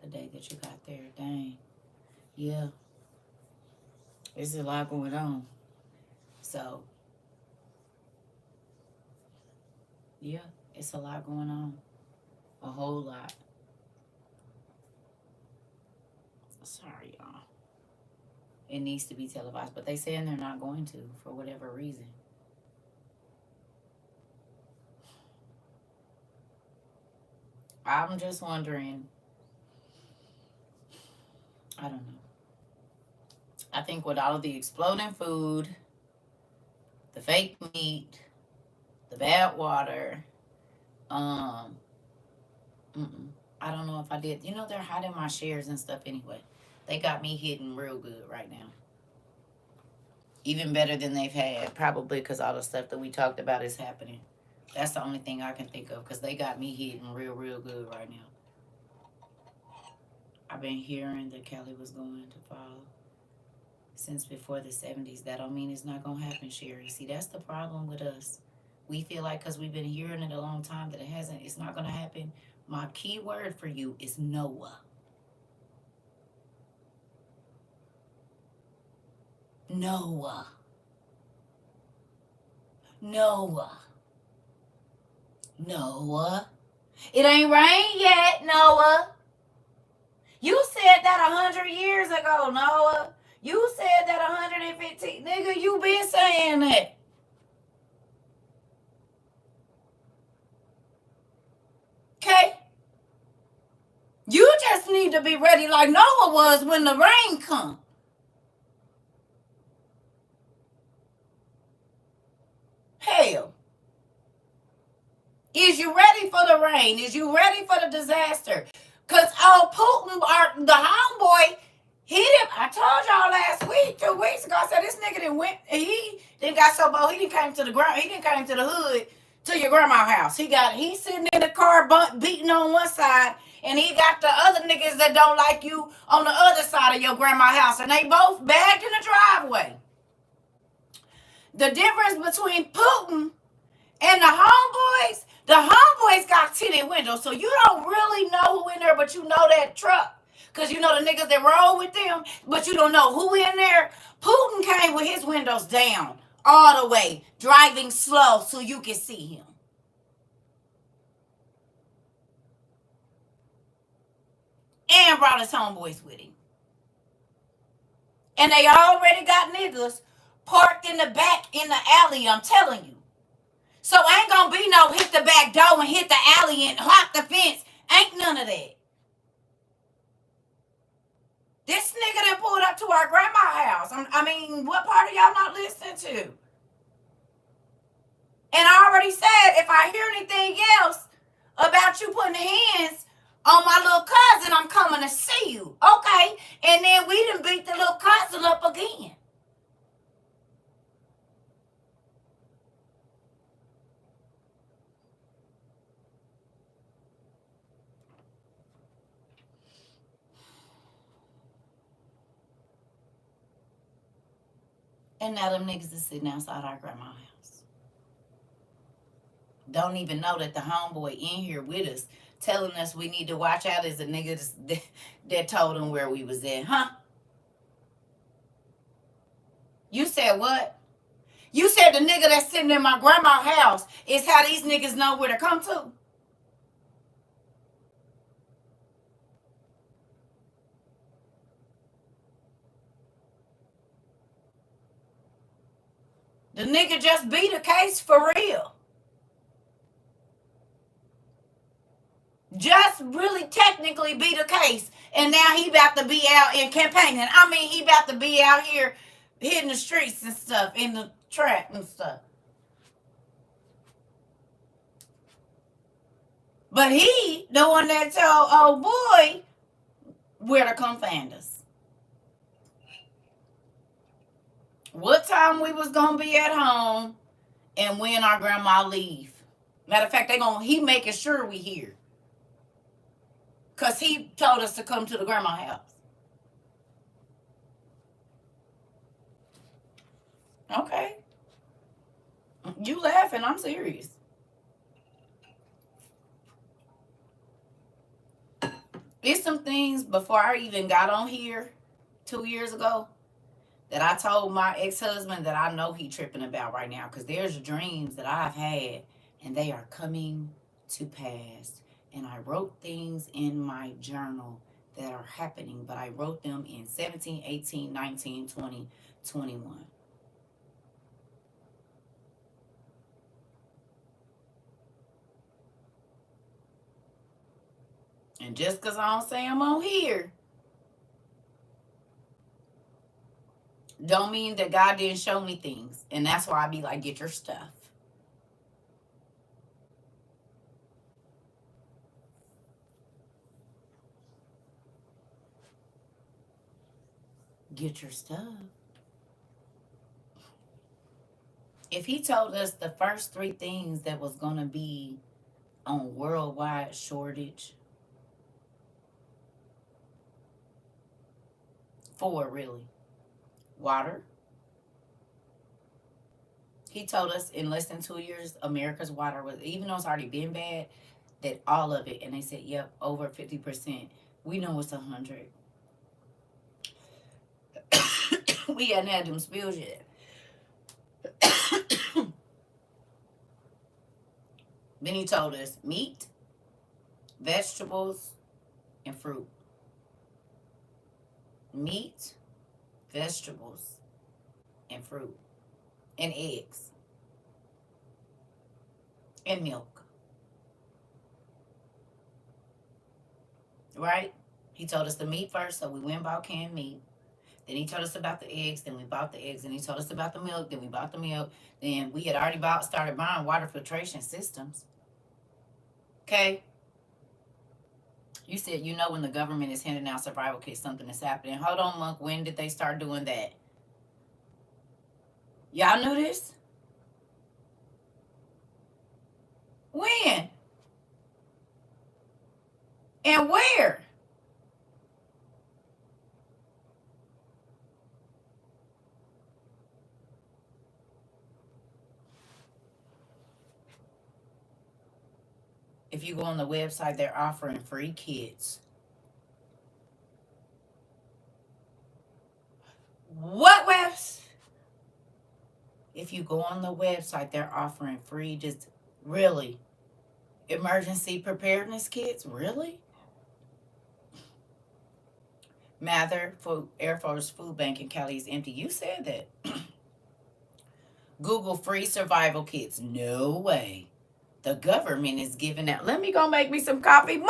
the day that you got there. Dang. Yeah. There's a lot going on. So, yeah, it's a lot going on. A whole lot. Sorry, y'all. It needs to be televised, but they saying they're not going to for whatever reason. I'm just wondering. I don't know. I think with all of the exploding food, the fake meat, the bad water, I don't know if I did. You know, they're hiding my shares and stuff anyway. They got me hitting real good right now. Even better than they've had, probably because all the stuff that we talked about is happening. That's the only thing I can think of, because they got me hitting real good right now. I've been hearing that Cali was going to fall since before the 70s. That don't mean it's not going to happen, Sherry. See, that's the problem with us. We feel like because we've been hearing it a long time that it's not going to happen. My key word for you is Noah. Noah. Noah. Noah. It ain't rained yet, Noah. You said that 100 years ago, Noah. You said that 150. Nigga, you been saying that. Okay? You just need to be ready like Noah was when the rain come. Hell. Is you ready for the rain? Is you ready for the disaster? Because Putin, the homeboy, I told y'all last week, 2 weeks ago, I said this nigga he didn't got so bold, he didn't came to the ground, he didn't came to the hood, to your grandma's house. He's sitting in the car beating on one side, and he got the other niggas that don't like you on the other side of your grandma's house, and they both bagged in the driveway. The difference between Putin and the homeboys got tinted windows, so you don't really know who in there, but you know that truck. Because you know the niggas that roll with them, but you don't know who in there. Putin came with his windows down all the way, driving slow so you can see him. And brought his homeboys with him. And they already got niggas parked in the back in the alley, I'm telling you. So ain't gonna be no hit the back door and hit the alley and hop the fence. Ain't none of that. This nigga that pulled up to our grandma's house. I mean, what part of y'all not listening to? And I already said, if I hear anything else about you putting hands on my little cousin, I'm coming to see you. Okay. And then we done beat the little cousin up again. And now them niggas is sitting outside our grandma's house. Don't even know that the homeboy in here with us telling us we need to watch out is a nigga that told him where we was at, huh? You said what? You said the nigga that's sitting in my grandma's house is how these niggas know where to come to. The nigga just beat a case for real. Just really technically beat a case. And now he about to be out in campaigning. I mean, he about to be out here hitting the streets and stuff, in the trap and stuff. But he, the one that told old boy where to come find us. What time we was gonna be at home and when our grandma leave. Matter of fact, he making sure we here. Cause he told us to come to the grandma house. Okay. You laughing, I'm serious. It's some things before I even got on here 2 years ago that I told my ex-husband that I know he tripping about right now, because there's dreams that I've had and they are coming to pass. And I wrote things in my journal that are happening, but I wrote them in 17, 18, 19, 20, 21. And just because I don't say I'm on here, don't mean that God didn't show me things. And that's why I be like, get your stuff. Get your stuff. If he told us the first 3 things that was going to be on worldwide shortage, 4 really. Water. He told us in less than 2 years, America's water was, even though it's already been bad, that all of it, and they said, yep, over 50%. We know it's 100. We hadn't had them spills yet. Then he told us meat, vegetables, and fruit. Meat, vegetables, and fruit, and eggs, and milk. Right? He told us the meat first, so we went and bought canned meat. Then he told us about the eggs, then we bought the eggs. Then he told us about the milk, then we bought the milk. Then we had already started buying water filtration systems. Okay? You said, you know, when the government is handing out survival kits, something is happening. Hold on, Monk. When did they start doing that? Y'all knew this? When? And where? If you go on the website, they're offering free kits. What website? If you go on the website, they're offering free, just really, emergency preparedness kits. Really? Mather Air Force Food Bank in Cali is empty. You said that. Google free survival kits. No way. The government is giving out. Let me go make me some coffee. Mom!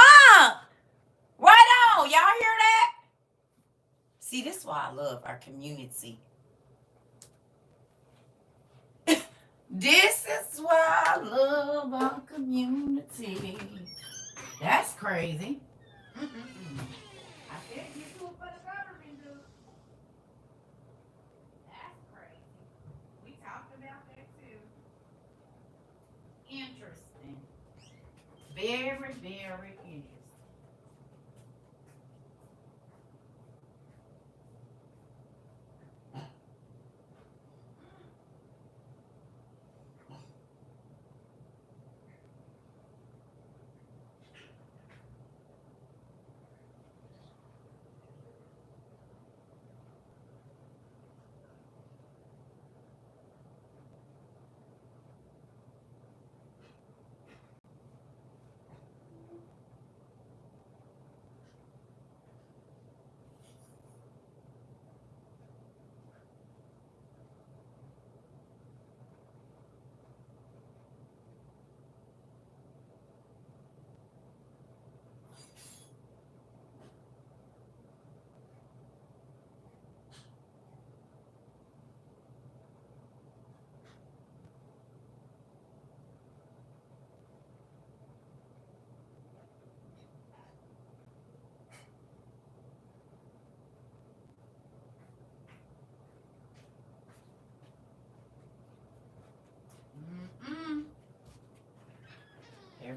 Right on. Y'all hear that? See, this is why I love our community. This is why I love our community. That's crazy. I said you do it for the government, dude. That's crazy. We talked about that too. Interesting. Very, very interesting.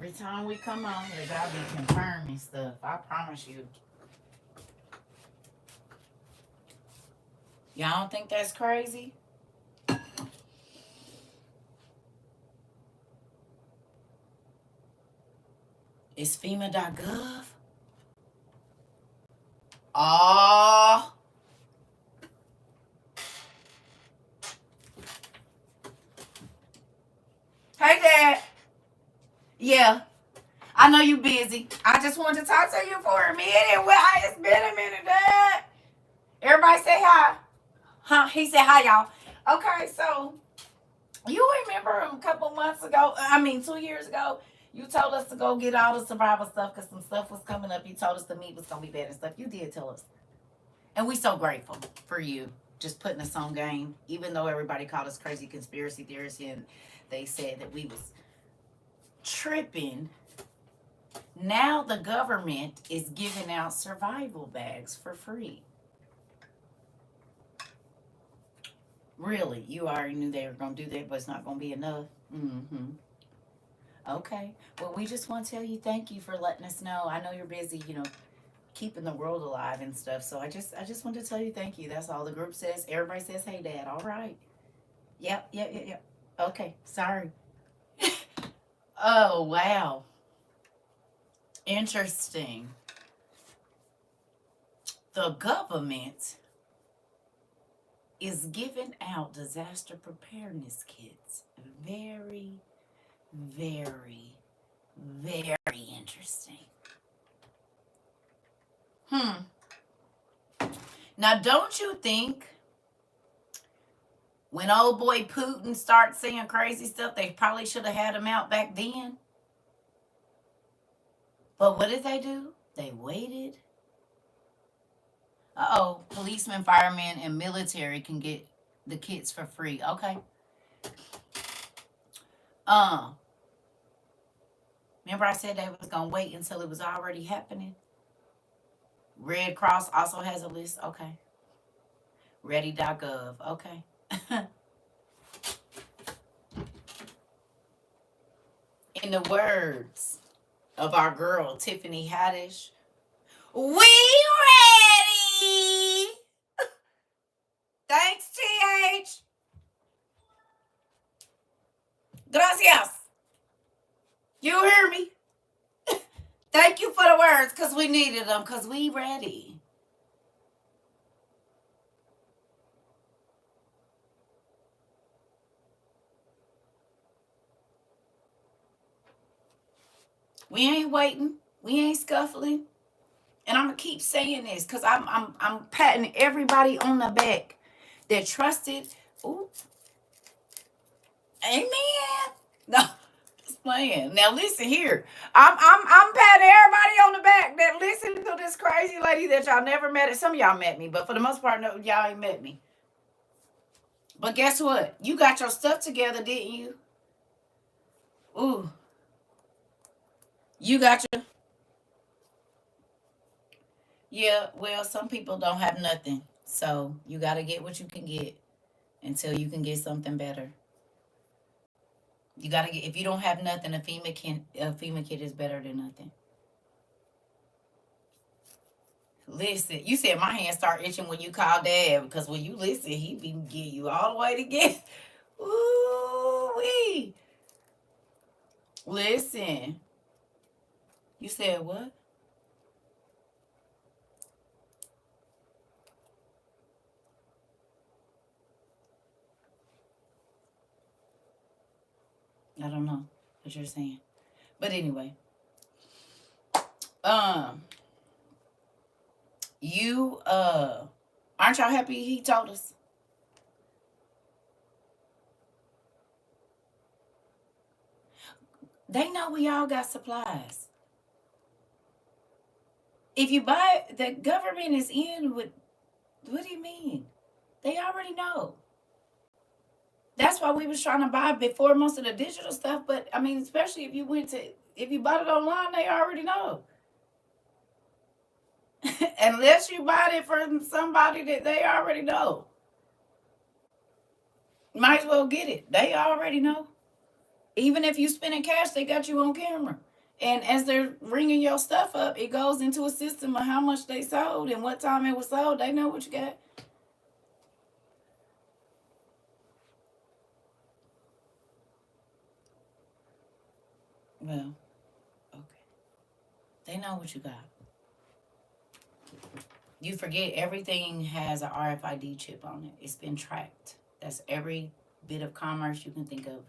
Every time we come on here, gotta be confirming stuff. I promise you. Y'all don't think that's crazy? It's FEMA.gov. Oh. Hey, Dad. Yeah. I know you busy. I just wanted to talk to you for a minute. Well, it's been a minute, Dad. Everybody say hi. Huh? He said hi, y'all. Okay, so you remember a couple months ago, 2 years ago, you told us to go get all the survival stuff because some stuff was coming up. You told us the meat was going to be bad and stuff. You did tell us. And we so grateful for you just putting us on game, even though everybody called us crazy conspiracy theorists and they said that we was tripping. Now the government is giving out survival bags for free. Really? You already knew they were going to do that, but it's not going to be enough? Mm-hmm. Okay. Well, we just want to tell you thank you for letting us know. I know you're busy, keeping the world alive and stuff. So I just want to tell you thank you. That's all the group says. Everybody says, hey, Dad. All right. Yep. Okay. Sorry. Oh, wow. Interesting. The government is giving out disaster preparedness kits. Very, very, very interesting. Now, don't you think when old boy Putin starts saying crazy stuff, they probably should have had him out back then? But what did they do? They waited. Policemen, firemen, and military can get the kits for free. Okay. Remember I said they was gonna wait until it was already happening? Red Cross also has a list. Okay. Ready.gov. Okay. In the words of our girl Tiffany Haddish, we ready. Thanks, TH. Gracias. You hear me? Thank you for the words, because we needed them, because we ready. We ain't waiting. We ain't scuffling. And I'm gonna keep saying this because I'm patting everybody on the back that trusted. Ooh, amen. No, just playing. Now listen here. I'm patting everybody on the back that listened to this crazy lady that y'all never met. Some of y'all met me, but for the most part, no, y'all ain't met me. But guess what? You got your stuff together, didn't you? Ooh. You got your. Yeah, well, some people don't have nothing. So you got to get what you can get until you can get something better. You got to get, if you don't have nothing, a FEMA kit is better than nothing. Listen, you said my hands start itching when you call Dad because when you listen, he be get you all the way to get. Ooh wee. Listen. You said what? I don't know what you're saying. But anyway. You aren't y'all happy he told us? They know we all got supplies. If you buy, the government is in with, what do you mean? They already know. That's why we was trying to buy before most of the digital stuff. But I mean, especially if you bought it online, they already know. Unless you bought it from somebody that they already know. Might as well get it. They already know. Even if you spending cash, they got you on camera. And as they're ringing your stuff up, it goes into a system of how much they sold and what time it was sold. They know what you got. Well, okay. They know what you got. You forget everything has an RFID chip on it. It's been tracked. That's every bit of commerce you can think of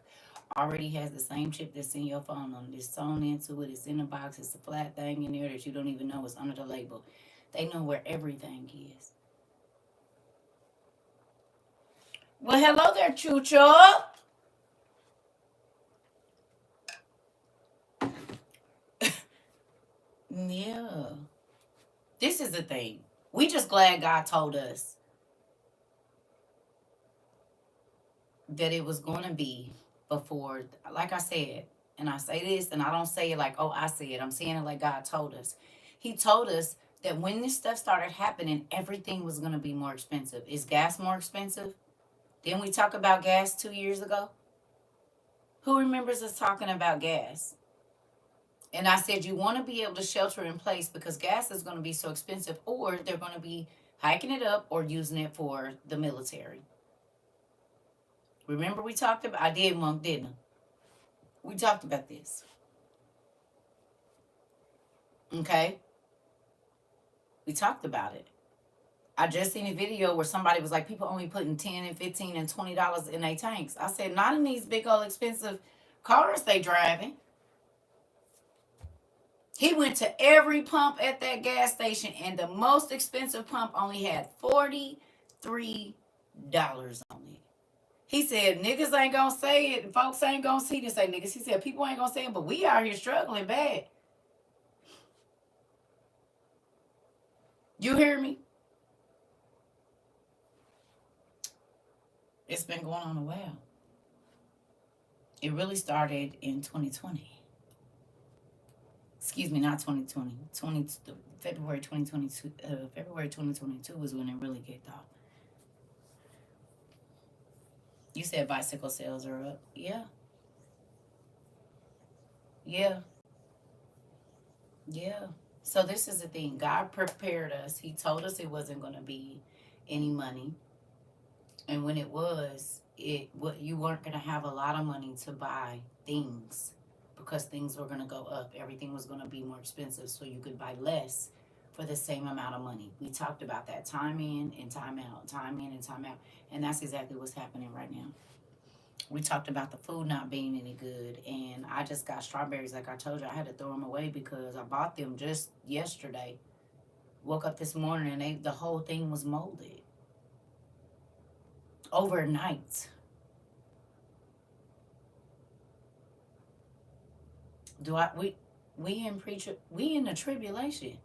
already has the same chip that's in your phone on it. It's sewn into it. It's in the box. It's a flat thing in there that you don't even know is under the label. They know where everything is. Well, hello there, Chucho. Yeah. This is the thing. We just glad God told us that it was going to be before, like I said, and I say this and I don't say it like, oh, I say it. I'm saying it like God told us. He told us that when this stuff started happening, everything was going to be more expensive. Is gas more expensive? Didn't we talk about gas 2 years ago? Who remembers us talking about gas? And I said, you want to be able to shelter in place because gas is going to be so expensive, or they're going to be hiking it up or using it for the military. Remember we talked about, I did, Monk, didn't I? We talked about this. Okay? We talked about it. I just seen a video where somebody was like, people only putting 10 and 15 and $20 in their tanks. I said, not in these big old expensive cars they driving. He went to every pump at that gas station, and the most expensive pump only had $43 on it. He said, niggas ain't gonna say it, folks ain't gonna see this. Say niggas. He said, people ain't gonna say it, but we out here struggling bad. You hear me? It's been going on a while. It really started in 2020. Excuse me, not 2020. February 2022. February 2022 was when it really kicked off. You said bicycle sales are up. Yeah. Yeah. Yeah. So this is the thing. God prepared us. He told us it wasn't going to be any money. And when it was, you weren't going to have a lot of money to buy things because things were going to go up. Everything was going to be more expensive, so you could buy less for the same amount of money. We talked about that time in and time out, time in and time out. And that's exactly what's happening right now. We talked about the food not being any good, and I just got strawberries. Like I told you, I had to throw them away because I bought them just yesterday. Woke up this morning and the whole thing was molded overnight. Do I we in the tribulation.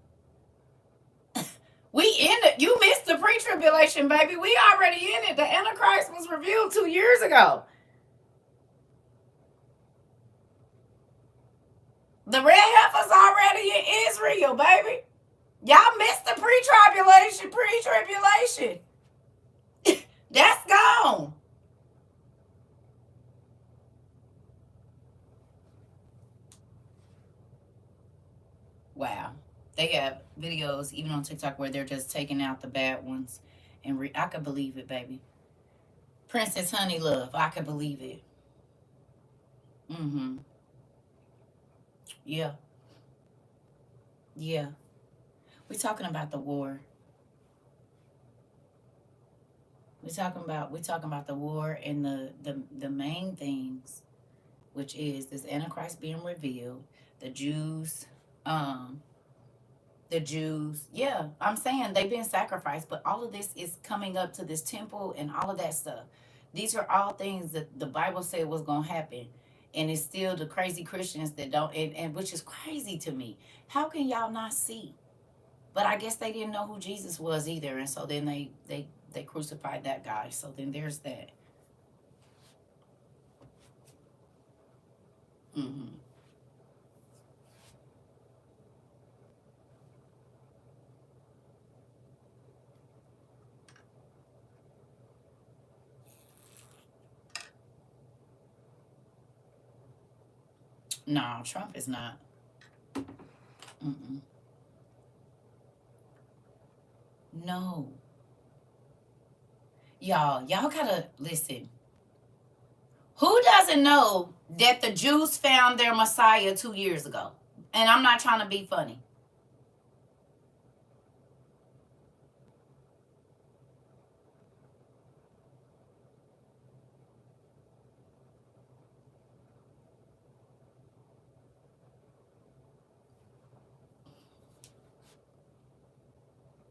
We in it. You missed the pre-tribulation, baby. We already in it. The Antichrist was revealed 2 years ago. The red heifer's already in Israel, baby. Y'all missed the pre-tribulation. That's gone. Wow. They have videos even on TikTok where they're just taking out the bad ones. And I could believe it, baby. Princess Honey Love, I could believe it. Mm-hmm. Yeah. Yeah. We're talking about the war. We're talking about the war and the main things, which is this Antichrist being revealed, the Jews, um, yeah, I'm saying they've been sacrificed, but all of this is coming up to this temple and all of that stuff. These are all things that the Bible said was gonna happen. And it's still the crazy Christians that don't, and which is crazy to me. How can y'all not see? But I guess they didn't know who Jesus was either, and so then they crucified that guy. So then there's that. Mm-hmm. No, Trump is not. Mm-mm. No. Y'all gotta listen. Who doesn't know that the Jews found their Messiah 2 years ago? And I'm not trying to be funny.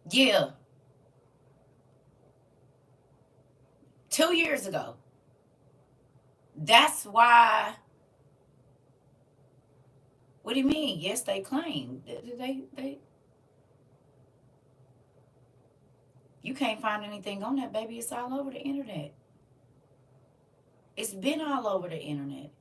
Yeah, 2 years ago. That's why. What do you mean? Yes, they claim. You can't find anything on that, baby. It's all over the internet. It's been all over the internet.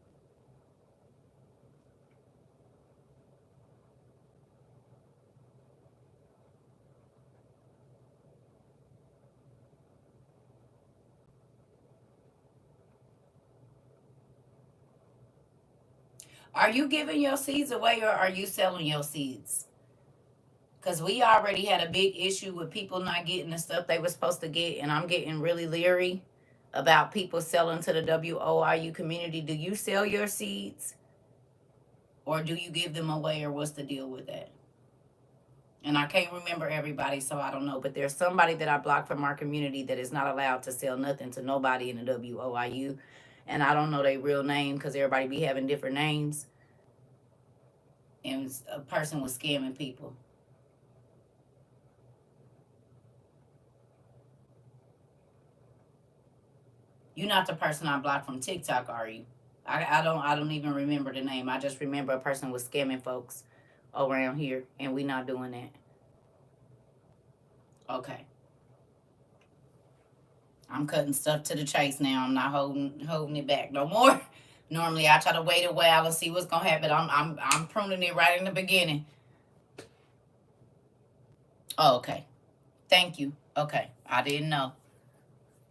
Are you giving your seeds away or are you selling your seeds? Because we already had a big issue with people not getting the stuff they were supposed to get, and I'm getting really leery about people selling to the WOIU community. Do you sell your seeds or do you give them away, or what's the deal with that? And I can't remember everybody, so I don't know. But there's somebody that I blocked from our community that is not allowed to sell nothing to nobody in the WOIU. And I don't know their real name because everybody be having different names. And a person was scamming people. You're not the person I blocked from TikTok, are you? I don't even remember the name. I just remember a person was scamming folks around here, and we not doing that. Okay. I'm cutting stuff to the chase now. I'm not holding it back no more. Normally I try to wait a while and see what's gonna happen. I'm pruning it right in the beginning. Oh, okay. Thank you. Okay. I didn't know.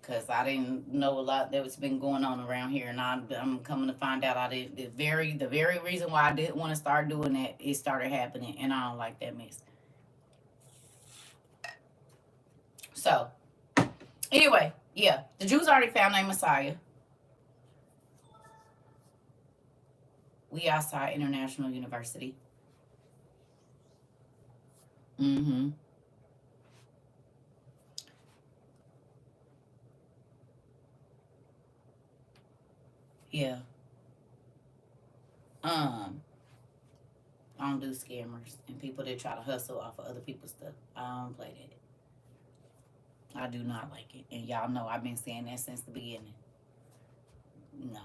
Because I didn't know a lot that was been going on around here, and I'm coming to find out I did the very reason why I didn't want to start doing that, it started happening, and I don't like that mess. So anyway, yeah, the Jews already found their Messiah. We outside International University. Mm-hmm. Yeah. Um, I don't do scammers and people that try to hustle off of other people's stuff. I don't play that. I do not like it, and y'all know I've been saying that since the beginning. No,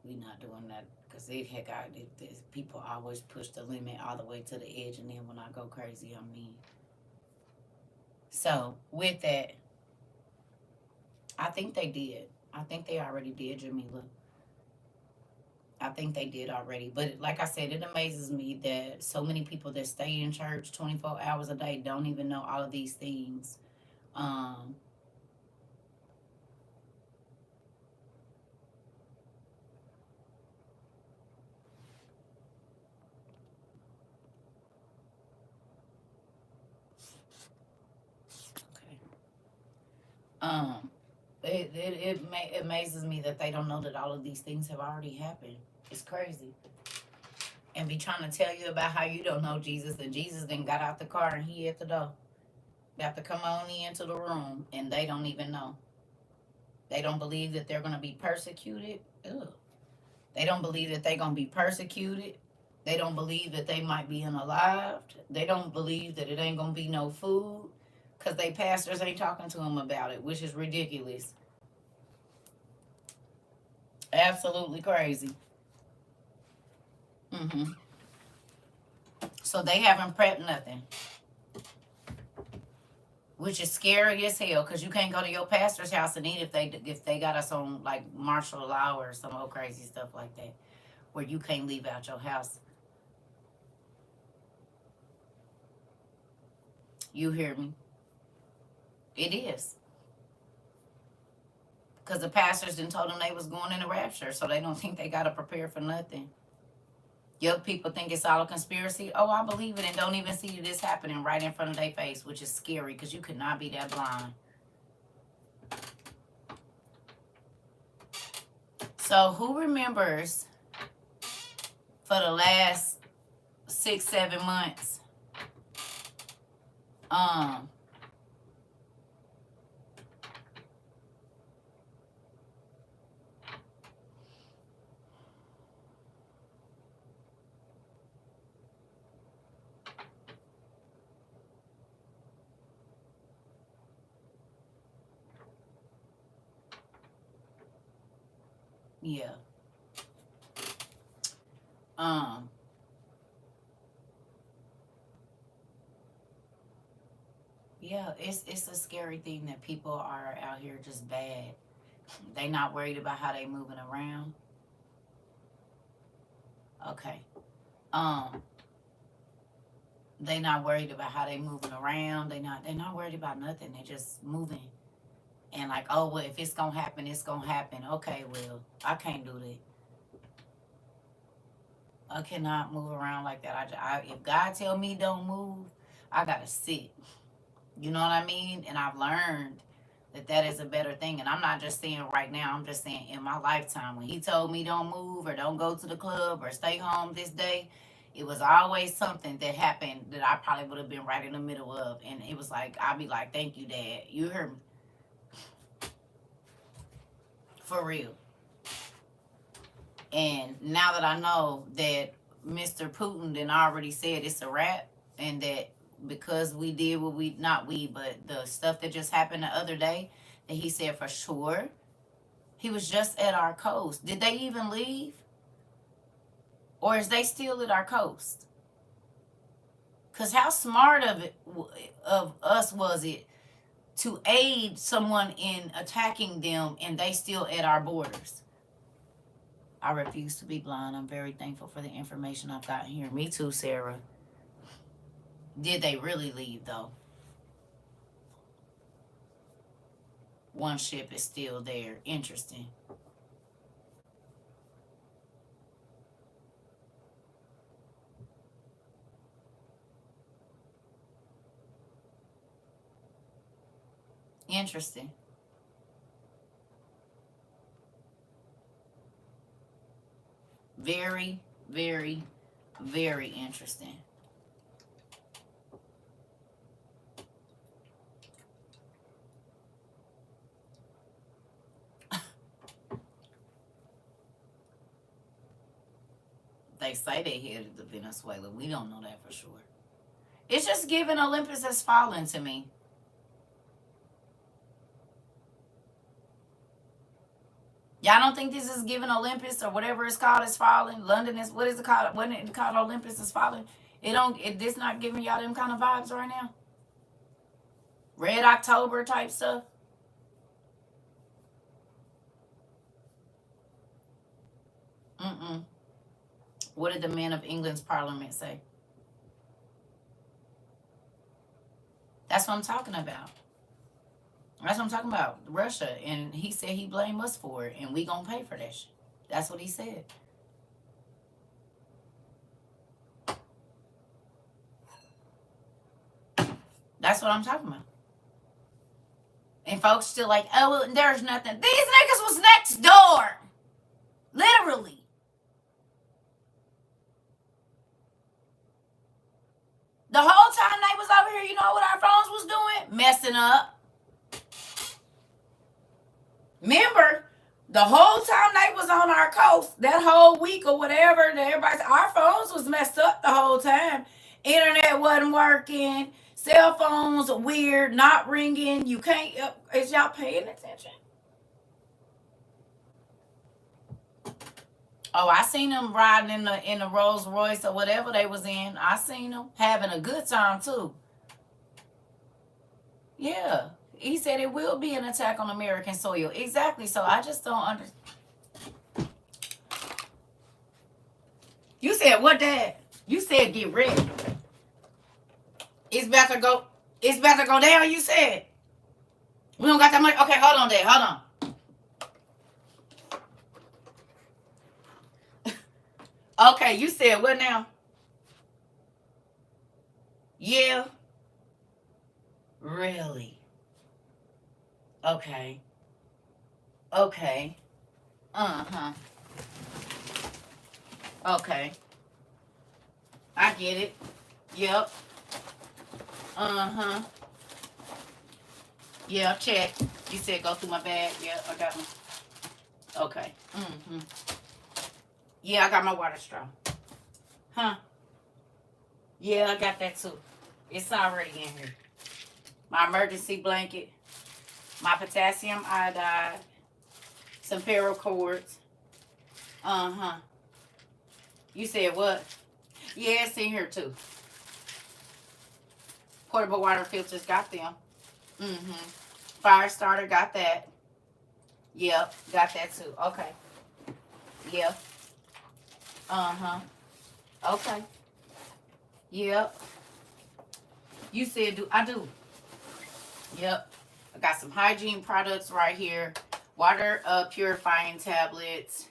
we not doing that because it had got it, people always push the limit all the way to the edge, and then when I go crazy, I mean. So with that, I think they did. I think they already did, Jamila. I think they did already. But like I said, it amazes me that so many people that stay in church 24 hours a day don't even know all of these things. Um, okay. Um, it amazes me that they don't know that all of these things have already happened. It's crazy. And be trying to tell you about how you don't know Jesus, and Jesus then got out the car and he at the door. Got to come on into the room, and they don't even know. They don't believe that they're going to be persecuted. Ugh. They don't believe that they're going to be persecuted. They don't believe that they might be unalived. They don't believe that it ain't going to be no food because they pastors ain't talking to them about it, which is ridiculous. Absolutely crazy. Hmm. So they haven't prepped nothing, which is scary as hell because you can't go to your pastor's house and eat if they got us on like martial law or some old crazy stuff like that, where you can't leave out your house. You hear me? It is. Because the pastors didn't told them they was going in the rapture, so they don't think they got to prepare for nothing. Your people think it's all a conspiracy. Oh, I believe it and don't even see this happening right in front of their face, which is scary because you could not be that blind. So who remembers for the last 6-7 months, yeah. Yeah, it's a scary thing that people are out here just bad. They not worried about how they moving around. Okay. They not worried about how they moving around. They're not worried about nothing. They just moving. And like, oh well, if it's gonna happen, it's gonna happen. Okay, well, I can't do that. I cannot move around like that. If God tell me don't move, I gotta sit. You know what I mean? And I've learned that is a better thing. And I'm not just saying right now. I'm just saying in my lifetime, when He told me don't move or don't go to the club or stay home this day, it was always something that happened that I probably would have been right in the middle of. And it was like, I'd be like, thank you, Dad. You heard me. For real. And now that I know that Mr. Putin then already said it's a wrap, and that because we did what we, not we, but the stuff that just happened the other day, that he said for sure, he was just at our coast. Did they even leave? Or is they still at our coast? Because how smart of us was it to aid someone in attacking them and they still at our borders? I refuse to be blind. I'm very thankful for the information I've gotten here. Me too, Sarah. Did they really leave, though? One ship is still there. Interesting. Interesting. Very, very, very interesting. They say they headed to Venezuela. We don't know that for sure. It's just giving Olympus has fallen to me. Y'all don't think this is giving Olympus or whatever it's called is falling? London is, what is it called? When it called Olympus is falling? This not giving y'all them kind of vibes right now? Red October type stuff? Mm-mm. What did the men of England's parliament say? That's what I'm talking about. That's what I'm talking about. Russia. And he said he blamed us for it. And we gonna pay for that shit. That's what he said. That's what I'm talking about. And folks still like, oh, well, there's nothing. These niggas was next door. Literally. The whole time they was over here, you know what our phones was doing? Messing up. Remember, the whole time they was on our coast, that whole week or whatever, our phones was messed up the whole time. Internet wasn't working. Cell phones are weird, not ringing. You can't. Is y'all paying attention? Oh, I seen them riding in the Rolls Royce or whatever they was in. I seen them having a good time too. Yeah, he said it will be an attack on American soil. Exactly. So I just don't understand. You said what, Dad? You said get ready. It's about to go. It's about to go down. You said we don't got that much. Okay, hold on, Dad. Hold on. Okay, you said what now? Yeah. Really? Okay. Okay. Uh-huh. Okay. I get it. Yep. Uh-huh. Yeah, check. You said go through my bag. Yep, I got one. Okay. Mm-hmm. Yeah, I got my water straw. Huh? Yeah, I got that too. It's already in here. My emergency blanket, my potassium iodide, some paracords. Uh-huh. You said what? Yeah, it's in here too. Portable water filters, got them. Mm-hmm. Fire starter, got that. Yep, got that too. Okay. Yep. Uh-huh. Okay. Yep. You said do I do. Yep. I got some hygiene products right here. Water purifying tablets,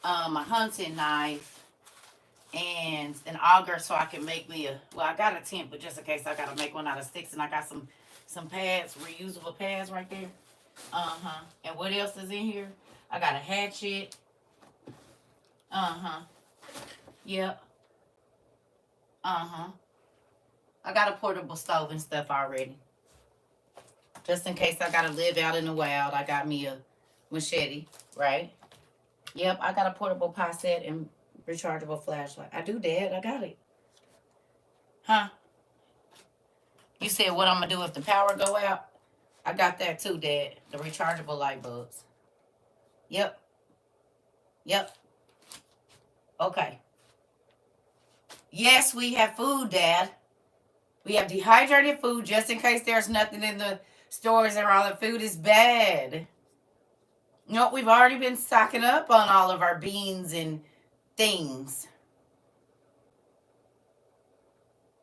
a hunting knife, and an auger so I can make me a, well, I got a tent, but just in case I gotta make one out of sticks, and I got some pads, reusable pads right there. Uh-huh. And what else is in here? I got a hatchet. Uh-huh. Yep. Uh-huh. I got a portable stove and stuff already. Just in case I gotta live out in the wild, I got me a machete, right? Yep, I got a portable pie set and rechargeable flashlight. I do, Dad. I got it. Huh? You said what I'm gonna do if the power go out? I got that too, Dad. The rechargeable light bulbs. Yep. Yep. Okay. Yes, we have food, Dad. We have dehydrated food just in case there's nothing in the stores and all the food is bad. No, we've already been stocking up on all of our beans and things.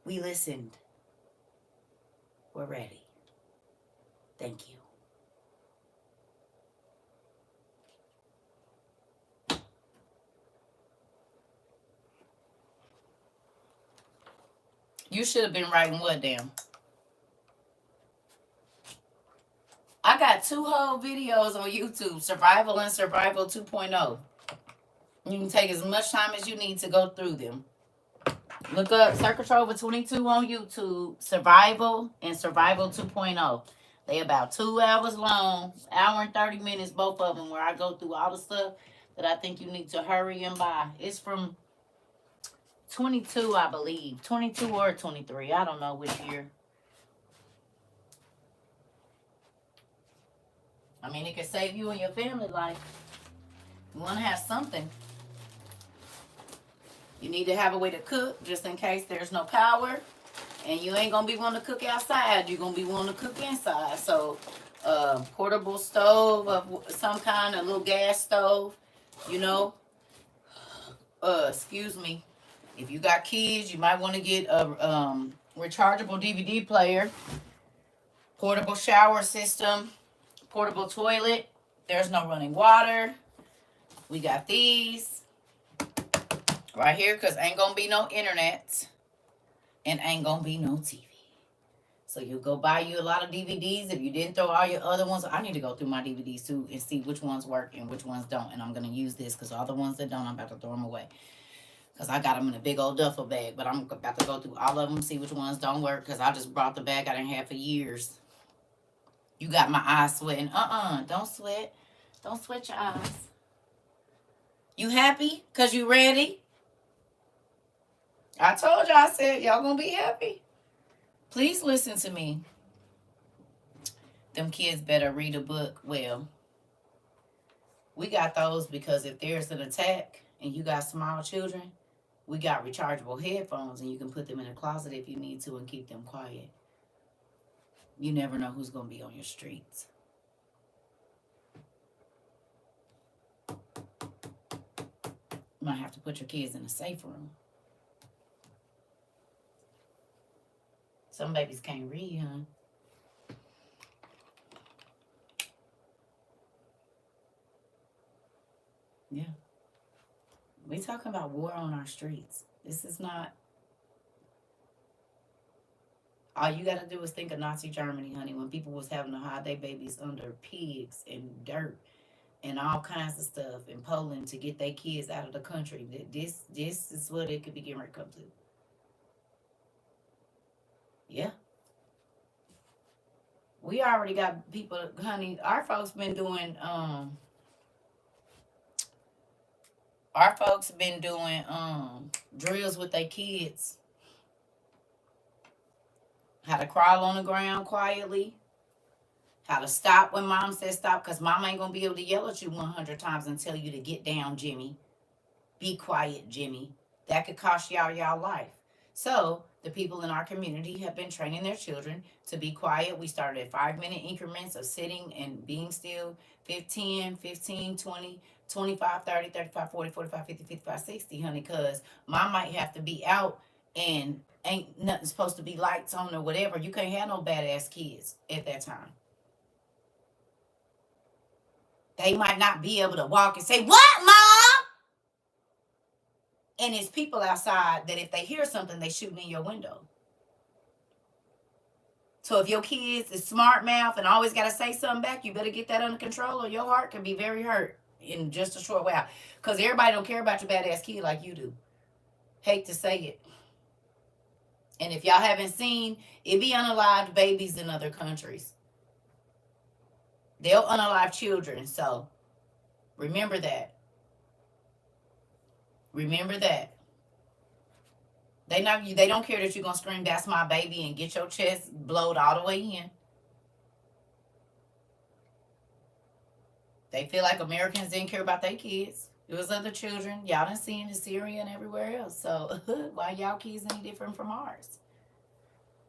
We listened. We're ready. Thank you. You should have been writing what down? I got 2 whole videos on YouTube, Survival and Survival 2.0. You can take as much time as you need to go through them. Look up CERCA TROVA 22 on YouTube, Survival and Survival 2.0. They about 2 hours long, hour and 30 minutes, both of them, where I go through all the stuff that I think you need to hurry and buy. It's from 22, I believe. 22 or 23. I don't know which year. I mean, it can save you and your family life. You want to have something. You need to have a way to cook just in case there's no power. And you ain't going to be wanting to cook outside. You're going to be wanting to cook inside. So, portable stove of some kind, a little gas stove, you know. Excuse me. If you got kids, you might want to get a rechargeable DVD player, portable shower system, portable toilet. There's no running water. We got these right here because ain't going to be no internet and ain't going to be no TV. So you go buy you a lot of DVDs. If you didn't throw all your other ones, I need to go through my DVDs too and see which ones work and which ones don't. And I'm going to use this because all the ones that don't, I'm about to throw them away. Because I got them in a big old duffel bag. But I'm about to go through all of them, see which ones don't work. Because I just brought the bag I didn't have for years. You got my eyes sweating. Don't sweat. Don't sweat your eyes. You happy? Because you ready? I told y'all, I said, y'all going to be happy. Please listen to me. Them kids better read a book. Well, we got those because if there's an attack and you got small children, we got rechargeable headphones and you can put them in a closet if you need to and keep them quiet. You never know who's going to be on your streets. You might have to put your kids in a safe room. Some babies can't read, huh? Yeah. We talking about war on our streets. This is not. All you got to do is think of Nazi Germany, honey, when people was having to hide their babies under pigs and dirt and all kinds of stuff in Poland to get their kids out of the country. This is what it could be getting ready to come to. Yeah. We already got people, honey. Our folks been doing drills with their kids. How to crawl on the ground quietly. How to stop when mom says stop, because mom ain't gonna be able to yell at you 100 times and tell you to get down, Jimmy. Be quiet, Jimmy. That could cost y'all life. So the people in our community have been training their children to be quiet. We started at 5-minute increments of sitting and being still. 15, 15, 20, 25, 30, 35, 40, 45, 50, 55, 60, honey, because mom might have to be out and ain't nothing supposed to be lights on or whatever. You can't have no badass kids at that time. They might not be able to walk and say, "What, Mom?" And it's people outside that if they hear something, they shooting in your window. So if your kids is smart mouth and always got to say something back, you better get that under control or your heart can be very hurt in just a short while. Because everybody don't care about your badass kid like you do. Hate to say it. And if y'all haven't seen, it be unalived babies in other countries. They'll unalive children. So remember that. Remember that. They don't care that you're gonna scream, "That's my baby," and get your chest blowed all the way in. They feel like Americans didn't care about their kids. It was other children. Y'all done seen in Syria and everywhere else. So why y'all kids any different from ours?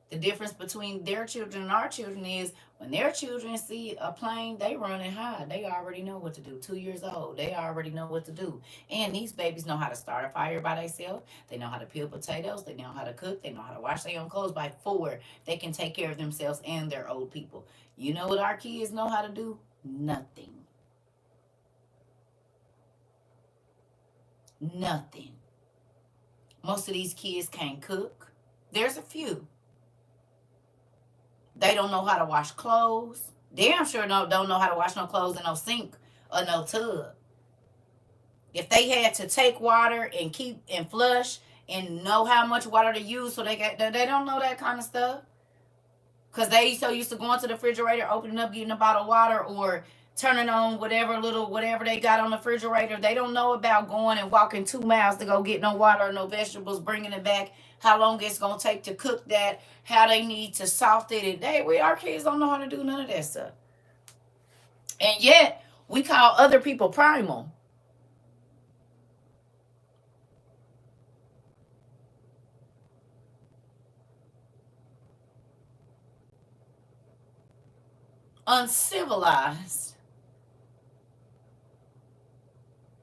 The difference between their children and our children is when their children see a plane, they run and hide. They already know what to do. 2 years old, they already know what to do. And these babies know how to start a fire by themselves. They know how to peel potatoes. They know how to cook. They know how to wash their own clothes. By 4, they can take care of themselves and their old people. You know what our kids know how to do? Nothing. Nothing. Most of these kids can't cook. There's a few. They don't know how to wash clothes. Damn sure don't know how to wash no clothes in no sink or no tub. If they had to take water and keep and flush and know how much water to use, so they don't know that kind of stuff. Because they so used to going to the refrigerator, opening up, getting a bottle of water, or turning on whatever they got on the refrigerator. They don't know about going and walking 2 miles to go get no water or no vegetables, bringing it back, how long it's going to take to cook that, how they need to salt it. And our kids don't know how to do none of that stuff. And yet, we call other people primal. Uncivilized.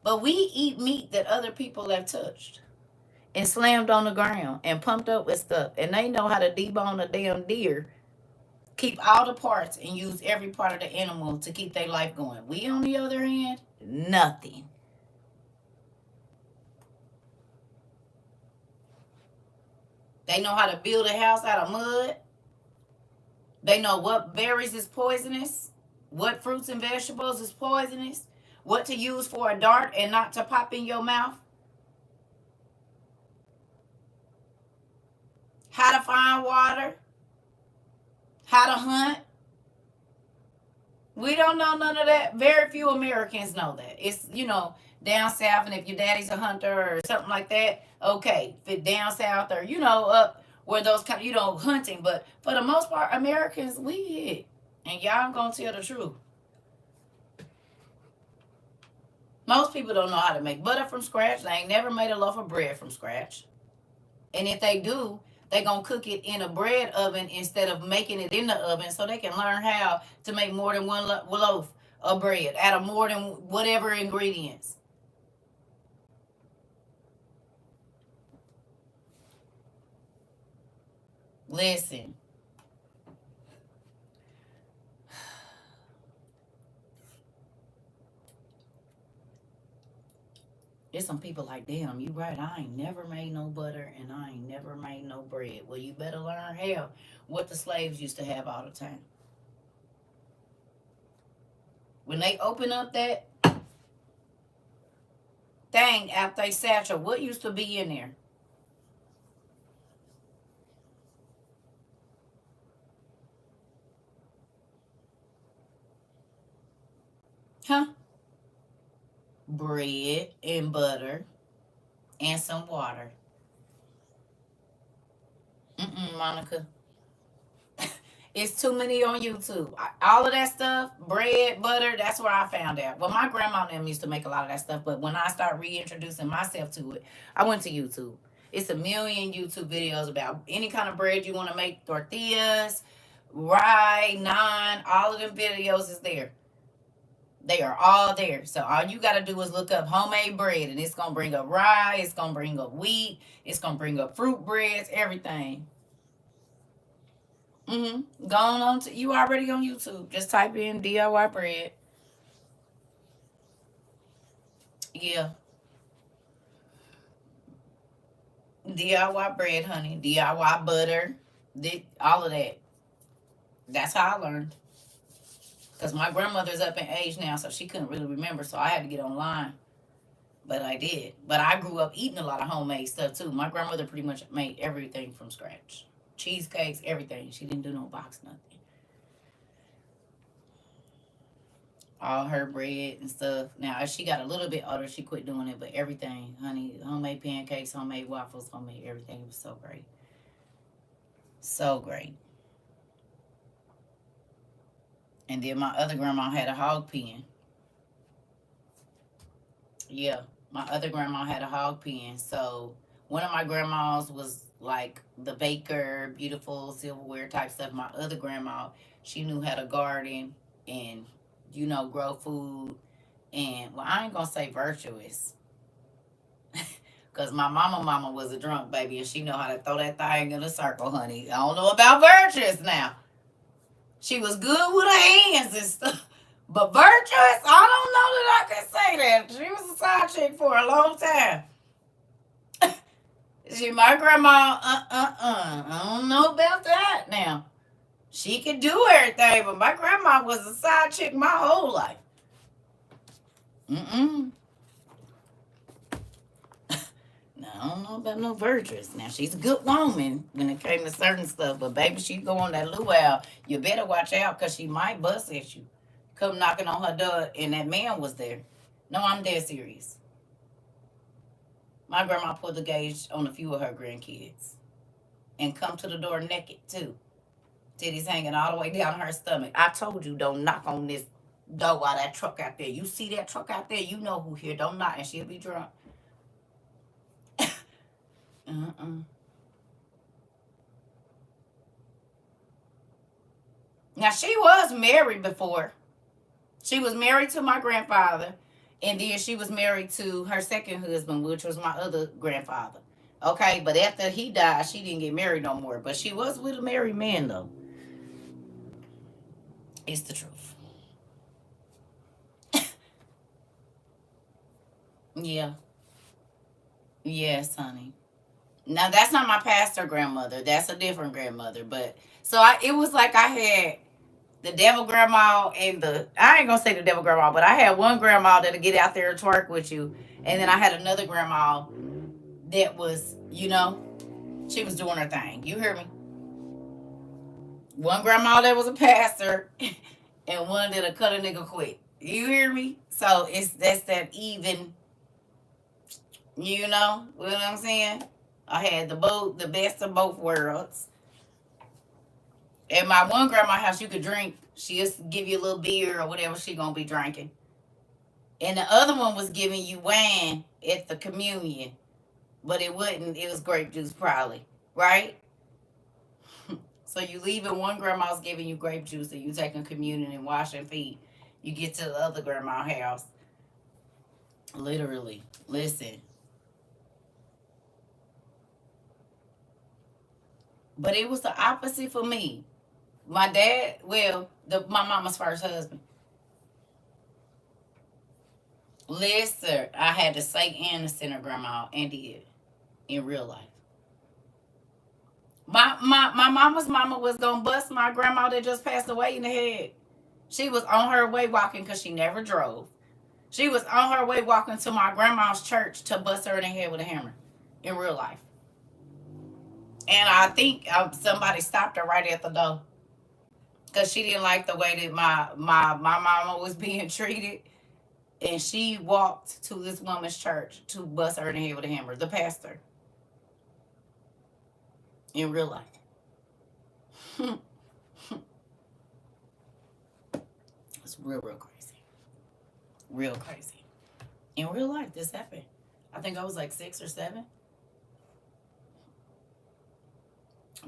But we eat meat that other people have touched and slammed on the ground and pumped up with stuff. And they know how to debone a damn deer, keep all the parts, and use every part of the animal to keep their life going. We, on the other hand, nothing. They know how to build a house out of mud. They know what berries is poisonous, what fruits and vegetables is poisonous, what to use for a dart and not to pop in your mouth, how to find water, how to hunt. We don't know none of that. Very few Americans know that. It's, down south, and if your daddy's a hunter or something like that, okay. If it's down south or, up where those kind of, hunting. But for the most part, Americans, we hit. And y'all gonna tell the truth. Most people don't know how to make butter from scratch. They ain't never made a loaf of bread from scratch. And if they do, they gonna cook it in a bread oven instead of making it in the oven, so they can learn how to make more than one loaf of bread out of more than whatever ingredients. Listen. There's some people like, damn, you right. I ain't never made no butter and I ain't never made no bread. Well, you better learn hell what the slaves used to have all the time. When they open up that thing out they satchel, what used to be in there? Huh? Bread and butter and some water. Monica. It's too many on YouTube. All of that stuff, bread, butter, that's where I found out. Well, my grandma and them used to make a lot of that stuff, but when I started reintroducing myself to it, I went to YouTube. It's a million YouTube videos about any kind of bread you want to make, tortillas, rye, naan, all of them videos is there. They are all there. So all you got to do is look up homemade bread, and it's going to bring up rye, it's going to bring up wheat, it's going to bring up fruit breads, everything. Going on to you already on YouTube. Just type in DIY bread. Yeah. DIY bread, honey. DIY butter. All of that. That's how I learned. Because my grandmother's up in age now, so she couldn't really remember. So I had to get online. But I did. But I grew up eating a lot of homemade stuff too. My grandmother pretty much made everything from scratch. Cheesecakes, everything. She didn't do no box nothing. All her bread and stuff. Now, as she got a little bit older, she quit doing it, but everything, honey, homemade pancakes, homemade waffles, homemade everything. It was so great. So great. And then my other grandma had a hog pen. Yeah, my other grandma had a hog pen. So one of my grandmas was like the baker, beautiful silverware type stuff. My other grandma, she knew how to garden and, grow food. And, well, I ain't going to say virtuous. Because my mama was a drunk baby, and she know how to throw that thing in a circle, honey. I don't know about virtuous now. She was good with her hands and stuff. But virtuous, I don't know that I can say that. She was a side chick for a long time. My grandma, I don't know about that now. She could do everything, but my grandma was a side chick my whole life. Mm-mm. Now, I don't know about no virtuous. Now, she's a good woman when it came to certain stuff, but baby, she go on that luau. You better watch out because she might bust at you. Come knocking on her door, and that man was there. No, I'm dead serious. My grandma pulled the gauge on a few of her grandkids and come to the door naked, too. Titties hanging all the way down her stomach. I told you, don't knock on this door while that truck out there. You see that truck out there, you know who here. Don't knock, and she'll be drunk. Now, she was married before. She was married to my grandfather, and then she was married to her second husband, which was my other grandfather. Okay, but after he died, she didn't get married no more. But she was with a married man, though. It's the truth. Yeah. Yes, honey. Now, that's not my pastor grandmother. That's a different grandmother. But so it was like I had the devil grandma and I ain't gonna say the devil grandma, but I had one grandma that'll get out there and twerk with you, and then I had another grandma that was, she was doing her thing. You hear me? One grandma that was a pastor, and one that'll cut a nigga quick. You hear me? So that's that even. You know what I'm saying? I had the best of both worlds. At my one grandma house, you could drink. She just give you a little beer or whatever she gonna be drinking. And the other one was giving you wine at the communion, but it wasn't. It was grape juice probably, right? So you leaving one grandma's giving you grape juice, and you taking communion and washing feet. You get to the other grandma's house. Literally, listen. But it was the opposite for me. My dad, well, my mama's first husband. Listen, I had to say and to send her grandma and did in real life. My mama's mama was gonna bust my grandma that just passed away in the head. She was on her way walking because she never drove. She was on her way walking to my grandma's church to bust her in the head with a hammer in real life. And I think somebody stopped her right at the door because she didn't like the way that my mama was being treated. And she walked to this woman's church to bust her in the head with a hammer. The pastor. In real life. It's real crazy. Real crazy. In real life, this happened. I think I was like 6 or 7.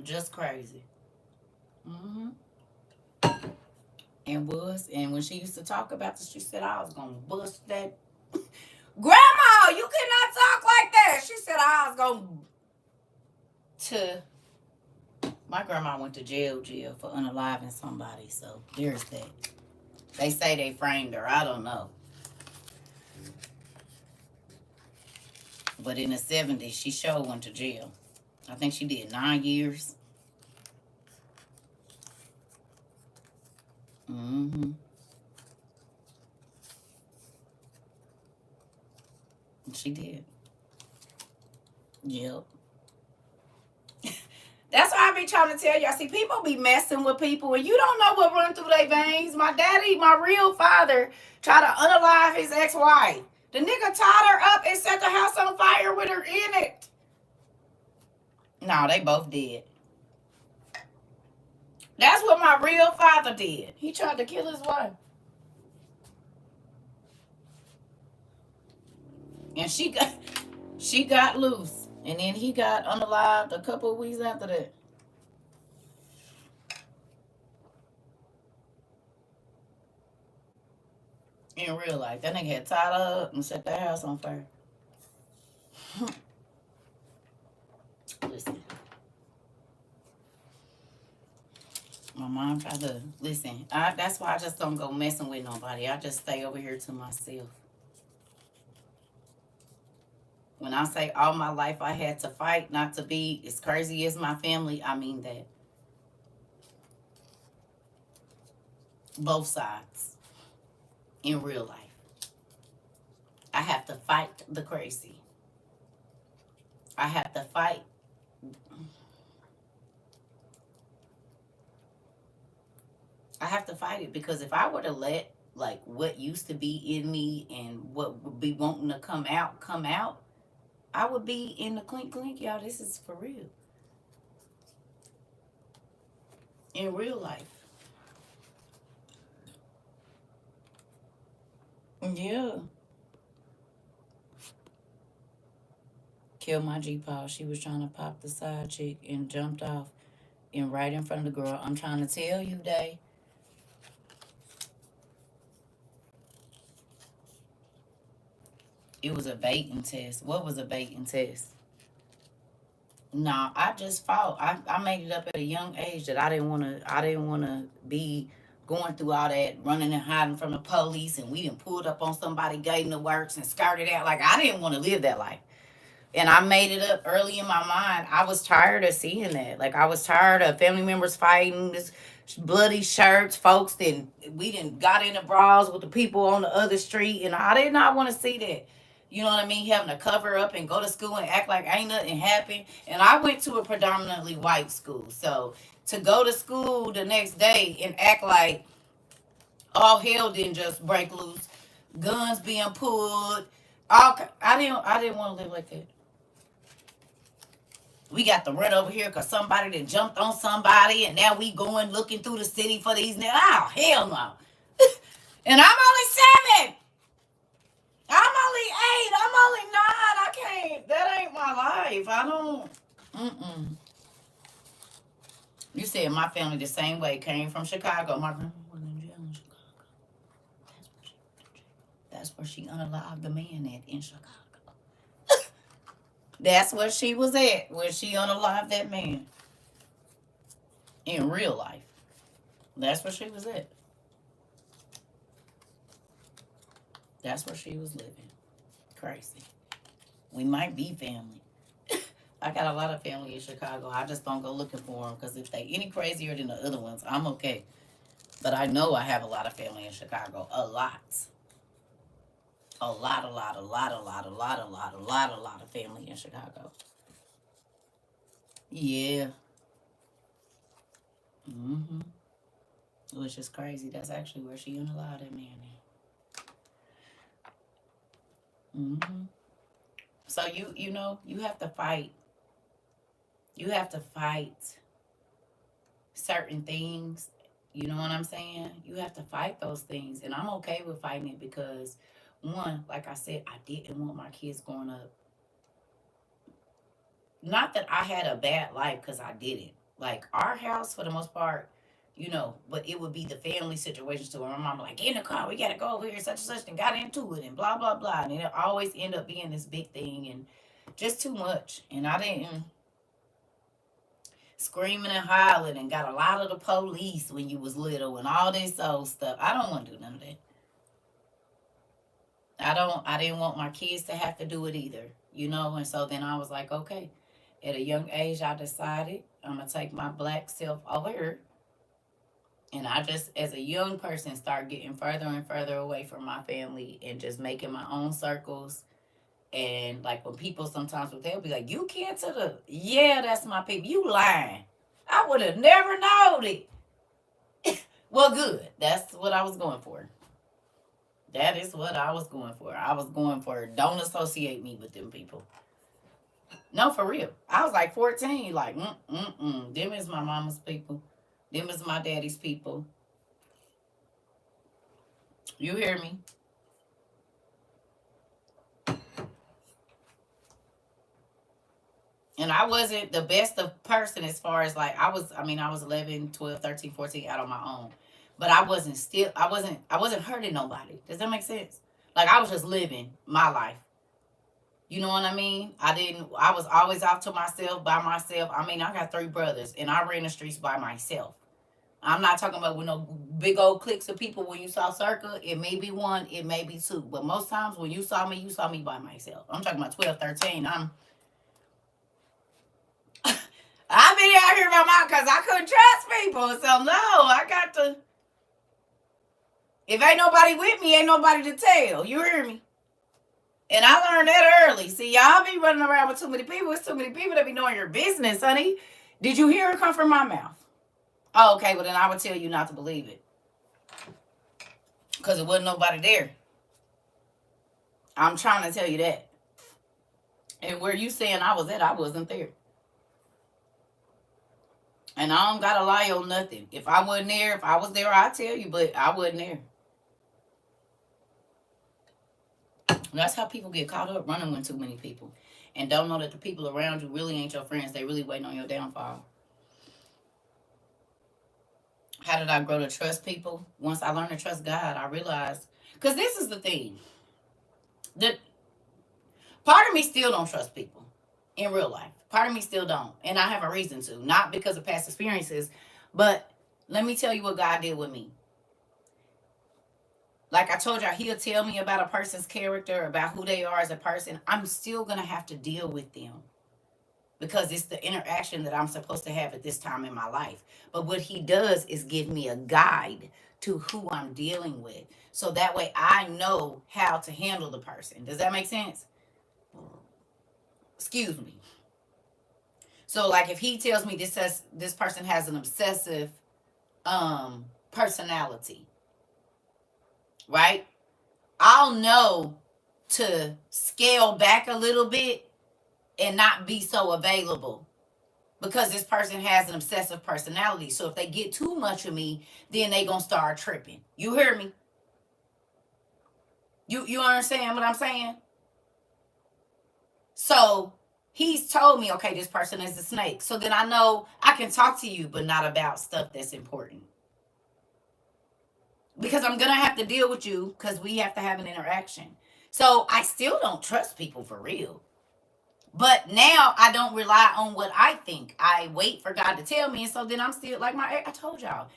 Just crazy. Mm-hmm. And when she used to talk about this, she said, I was going to bust that. Grandma, you cannot talk like that. She said, I was going to. My grandma went to jail for unaliving somebody. So there's that. They say they framed her. I don't know. But in the 70s, she sure went to jail. I think she did 9 years. Mm-hmm. She did. Yep. That's why I be trying to tell y'all. See, people be messing with people, and you don't know what run through their veins. My daddy, my real father, tried to unalive his ex-wife. The nigga tied her up and set the house on fire with her in it. No, they both did. That's what my real father did. He tried to kill his wife. And she got loose. And then he got unalived a couple of weeks after that. In real life. That nigga had tied her up and set that house on fire. Listen. My mom tried to listen. That's why I just don't go messing with nobody. I just stay over here to myself. When I say all my life I had to fight not to be as crazy as my family, I mean that. Both sides. In real life. I have to fight the crazy. I have to fight. I have to fight it because if I were to let like what used to be in me and what would be wanting to come out, I would be in the clink clink, y'all. This is for real. In real life. Yeah. Killed my G-Paw. She was trying to pop the side chick and jumped off and right in front of the girl. I'm trying to tell you, Day. It was a baiting test. What was a baiting test? No, I just fought. I made it up at a young age that I didn't wanna be going through all that running and hiding from the police and we didn't pulled up on somebody getting the works and skirted out. Like I didn't want to live that life. And I made it up early in my mind. I was tired of seeing that. Like I was tired of family members fighting, this bloody shirts, folks. Then we didn't got in the brawls with the people on the other street, and I did not want to see that. You know what I mean? Having to cover up and go to school and act like ain't nothing happened. And I went to a predominantly white school, so to go to school the next day and act like all hell didn't just break loose, guns being pulled. I didn't want to live like that. We got to run over here because somebody that jumped on somebody, and now we going looking through the city for these. Oh, hell no. And I'm only 7. I'm only 8. I'm only 9. I can't. That ain't my life. I don't. Mm-mm. You said my family the same way. Came from Chicago. My grandma was in jail in Chicago. That's where she unalived the man at in Chicago. That's where she was at, where she unalived that man. In real life. That's where she was at. That's where she was living. Crazy. We might be family. I got a lot of family in Chicago. I just don't go looking for them because if they any crazier than the other ones, I'm okay. But I know I have a lot of family in Chicago. A lot. A lot, a lot, a lot, a lot, a lot, a lot, a lot, a lot of family in Chicago. Yeah. Mm-hmm. Which is crazy. That's actually where she unalived that man in. Mm-hmm. So you know, you have to fight. You have to fight certain things. You know what I'm saying? You have to fight those things. And I'm okay with fighting it because one, like I said, I didn't want my kids growing up. Not that I had a bad life because I didn't. Like our house for the most part, you know, but it would be the family situations to where my mom like, get in the car, we gotta go over here, such and such, and got into it and blah blah blah. And it always end up being this big thing and just too much. And I didn't screaming and hollering and got a lot of the police when you was little and all this old stuff. I don't want to do none of that. I didn't want my kids to have to do it either, you know, and so then I was like, okay. At a young age I decided I'm gonna take my black self over here. And I just as a young person start getting further and further away from my family and just making my own circles. And like when people sometimes they'll be like, you can't to the yeah, that's my people. You lying. I would have never known it. Well, good. That's what I was going for. That is what I was going for. I was going for don't associate me with them people. No, for real. I was like 14, like, them is my mama's people. Them is my daddy's people. You hear me? And I wasn't the best of person as far as like I was 11, 12, 13, 14 out on my own. But I wasn't hurting nobody. Does that make sense? Like I was just living my life. You know what I mean? I was always off to myself by myself. I mean, I got 3 brothers and I ran the streets by myself. I'm not talking about with no big old cliques of people. When you saw CERCA, it may be one, it may be 2. But most times when you saw me by myself. I'm talking about 12, 13. I've been out here by my because I couldn't trust people. So no, I got to. If ain't nobody with me, ain't nobody to tell. You hear me? And I learned that early. See, y'all be running around with too many people. It's too many people that be knowing your business, honey. Did you hear it come from my mouth? Oh, okay. Well, then I would tell you not to believe it. Because it wasn't nobody there. I'm trying to tell you that. And where you saying I was at, I wasn't there. And I don't got to lie on nothing. If I wasn't there, if I was there, I'd tell you. But I wasn't there. That's how people get caught up running with too many people. And don't know that the people around you really ain't your friends. They really waiting on your downfall. How did I grow to trust people? Once I learned to trust God, I realized, because this is the thing, that part of me still don't trust people in real life. Part of me still don't. And I have a reason to. Not because of past experiences, but let me tell you what God did with me. Like I told y'all, he'll tell me about a person's character, about who they are as a person. I'm still going to have to deal with them because it's the interaction that I'm supposed to have at this time in my life. But what he does is give me a guide to who I'm dealing with. So that way I know how to handle the person. Does that make sense? Excuse me. So like if he tells me this person has an obsessive personality, right? I'll know to scale back a little bit and not be so available because this person has an obsessive personality. So if they get too much of me, then they gonna start tripping. You hear me? You understand what I'm saying? So he's told me, okay, this person is a snake. So then I know I can talk to you, but not about stuff that's important. Because I'm going to have to deal with you because we have to have an interaction. So I still don't trust people for real. But now I don't rely on what I think. I wait for God to tell me. And so then I'm still, like I told y'all,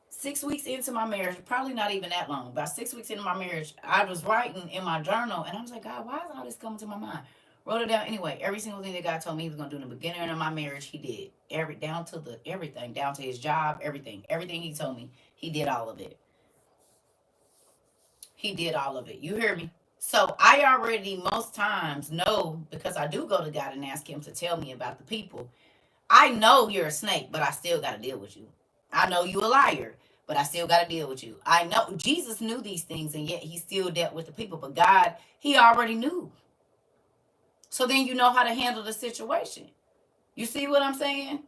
6 weeks into my marriage, probably not even that long, about 6 weeks into my marriage, I was writing in my journal, and I was like, God, why is all this coming to my mind? Wrote it down anyway. Every single thing that God told me He was gonna do in the beginning of my marriage, He did. Down to the everything, down to His job, everything He told me, He did all of it. He did all of it. You hear me? So I already most times know, because I do go to God and ask Him to tell me about the people. I know you're a snake, but I still got to deal with you. I know you a liar, but I still got to deal with you. I know Jesus knew these things, and yet He still dealt with the people. But God, He already knew. So then you know how to handle the situation. You see what I'm saying?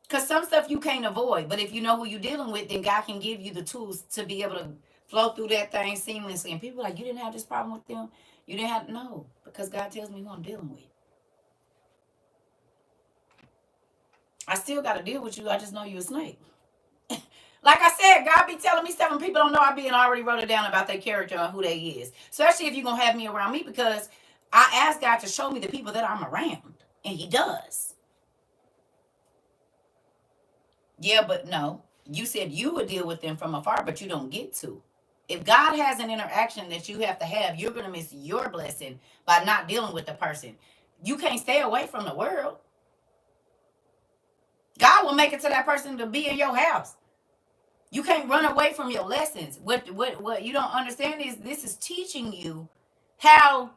Because some stuff you can't avoid, but if you know who you're dealing with, then God can give you the tools to be able to flow through that thing seamlessly. And people are like, you didn't have this problem with them? You didn't have, no, because God tells me who I'm dealing with. I still got to deal with you. I just know you're a snake. Like I said, God be telling me stuff and people don't know I be and already wrote it down about their character and who they is. Especially if you're going to have me around me, because I ask God to show me the people that I'm around. And He does. Yeah, but no. You said you would deal with them from afar, but you don't get to. If God has an interaction that you have to have, you're going to miss your blessing by not dealing with the person. You can't stay away from the world. God will make it to that person to be in your house. You can't run away from your lessons. What you don't understand is this is teaching you how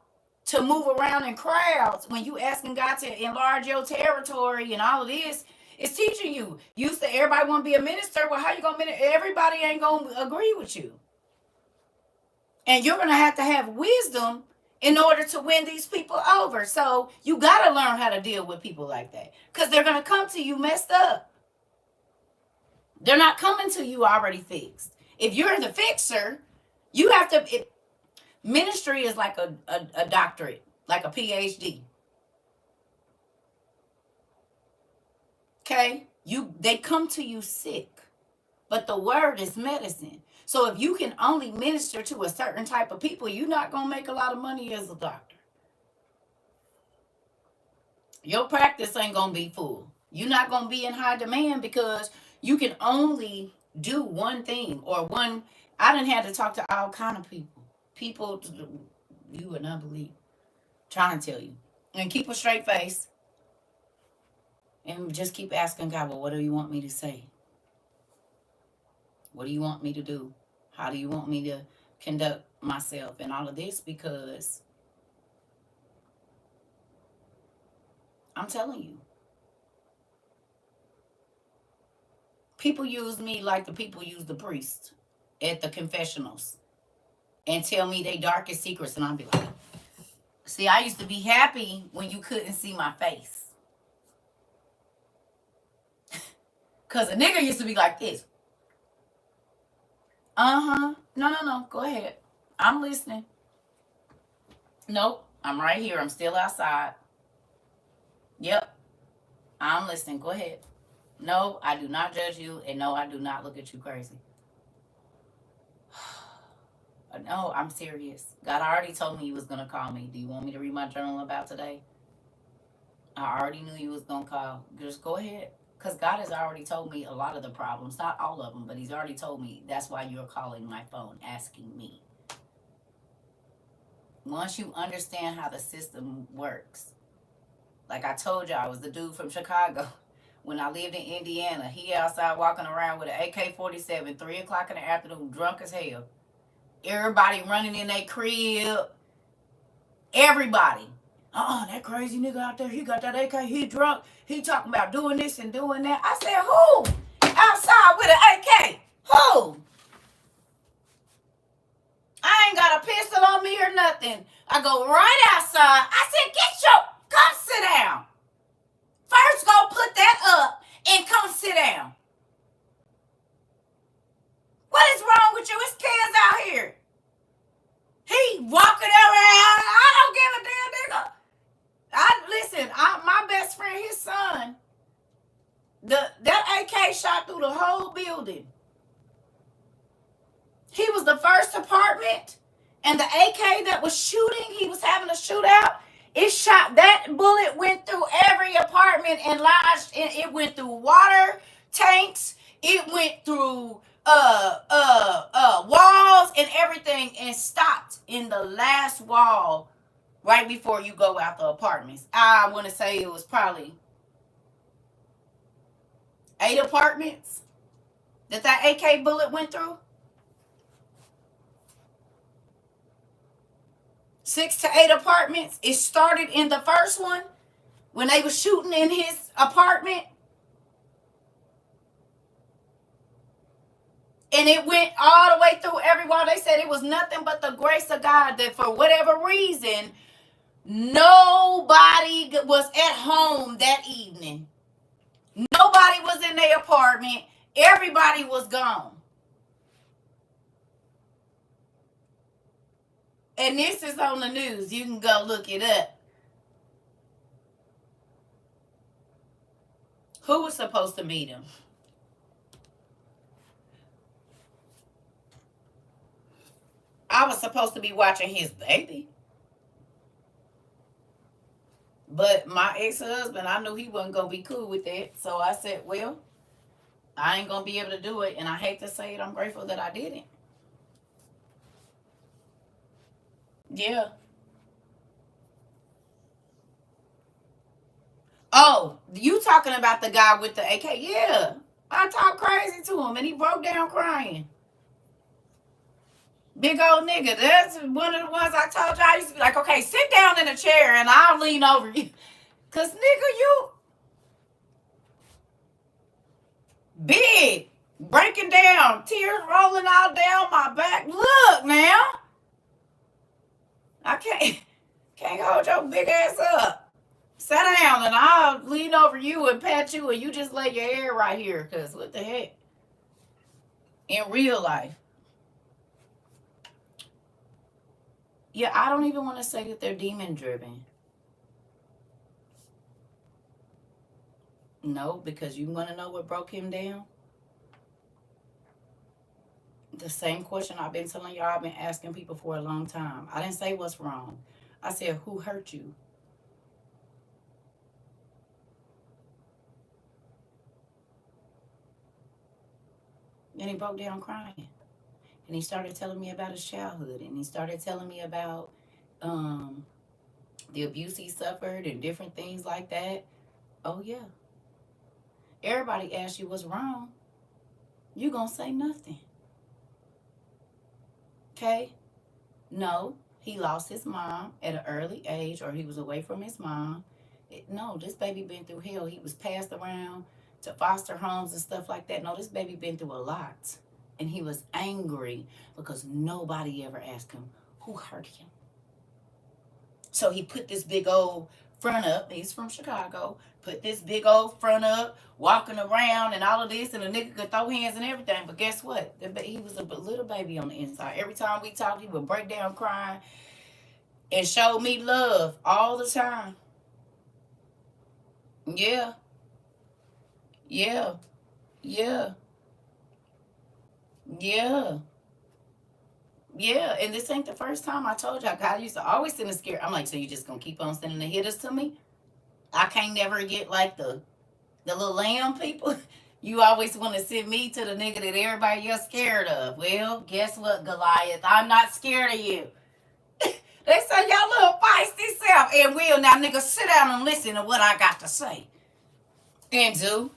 to move around in crowds when you asking God to enlarge your territory and all of this. It's teaching you. Used to everybody want to be a minister. Well, how you gonna minister? Everybody ain't gonna agree with you, and you're gonna have to have wisdom in order to win these people over. So you gotta learn how to deal with people like that, because they're gonna come to you messed up. They're not coming to you already fixed. If you're the fixer, you have to. Ministry is like a doctorate, like a PhD. Okay? They come to you sick, but the word is medicine. So if you can only minister to a certain type of people, you're not going to make a lot of money as a doctor. Your practice ain't going to be full. You're not going to be in high demand because you can only do one thing or one. I done had to talk to all kind of people. People you would not believe. Trying to tell you. And keep a straight face. And just keep asking God, well, what do you want me to say? What do you want me to do? How do you want me to conduct myself and all of this? Because I'm telling you, people use me like the people use the priest at the confessionals and tell me their darkest secrets. And I'll be like, see, I used to be happy when you couldn't see my face. Because a nigga used to be like this. No. Go ahead. I'm listening. Nope. I'm right here. I'm still outside. Yep. I'm listening. Go ahead. No, I do not judge you. And no, I do not look at you crazy. No, I'm serious. God already told me He was going to call me. Do you want me to read my journal about today? I already knew you was going to call. Just go ahead. Because God has already told me a lot of the problems. Not all of them, but He's already told me that's why you're calling my phone, asking me. Once you understand how the system works. Like I told you, I was the dude from Chicago. When I lived in Indiana, he outside walking around with an AK-47, 3 o'clock in the afternoon, drunk as hell. Everybody running in their crib. Everybody. That crazy nigga out there, he got that AK, he drunk, he talking about doing this and doing that. I said, who? Outside with an AK? Who? I ain't got a pistol on me or nothing. I go right outside. I said, come sit down. First go put that up and come sit down. What is wrong with you? It's kids out here. He walking around. I don't give a damn nigga. My best friend, his son, that AK shot through the whole building. He was the first apartment, and the AK that was shooting, he was having a shootout. It shot, that bullet went through every apartment and lodged. It went through water tanks. It went through walls and everything and stopped in the last wall right before you go out the apartments. I want to say it was probably 8 apartments that AK bullet went through. 6 to 8 apartments. It started in the first one when they were shooting in his apartment. And it went all the way through every wall. They said it was nothing but the grace of God that for whatever reason, nobody was at home that evening. Nobody was in their apartment. Everybody was gone. And this is on the news. You can go look it up. Who was supposed to meet him? I was supposed to be watching his baby. But my ex-husband, I knew he wasn't going to be cool with that. So I said, well, I ain't going to be able to do it. And I hate to say it, I'm grateful that I didn't. Yeah. Oh, you talking about the guy with the AK? Yeah. I talked crazy to him and he broke down crying. Big old nigga. That's one of the ones I told you. I used to be like, okay, sit down in a chair and I'll lean over you. Because, nigga, you big. Breaking down. Tears rolling all down my back. Look, now. I can't hold your big ass up. Sit down and I'll lean over you and pat you and you just lay your hair right here. Because what the heck? In real life. Yeah, I don't even want to say that they're demon driven. No, because you want to know what broke him down? The same question I've been telling y'all, I've been asking people for a long time. I didn't say what's wrong. I said, who hurt you? And he broke down crying. And he started telling me about his childhood. And he started telling me about the abuse he suffered and different things like that. Oh, yeah. Everybody asks you what's wrong. You gonna say nothing. Okay? No, he lost his mom at an early age, or he was away from his mom. No, this baby been through hell. He was passed around to foster homes and stuff like that. No, this baby been through a lot. And he was angry because nobody ever asked him who hurt him. So he put this big old front up. He's from Chicago. Put this big old front up, walking around and all of this, and the nigga could throw hands and everything. But guess what? He was a little baby on the inside. Every time we talked, he would break down crying and show me love all the time. Yeah. Yeah. Yeah. Yeah. Yeah. And this ain't the first time I told y'all. God used to always send a scare. I'm like, so you just gonna keep on sending the hitters to me? I can't never get like the little lamb people. You always want to send me to the nigga that everybody else scared of. Well, guess what, Goliath? I'm not scared of you. They say y'all little feisty self. And will now, nigga, sit down and listen to what I got to say. And do.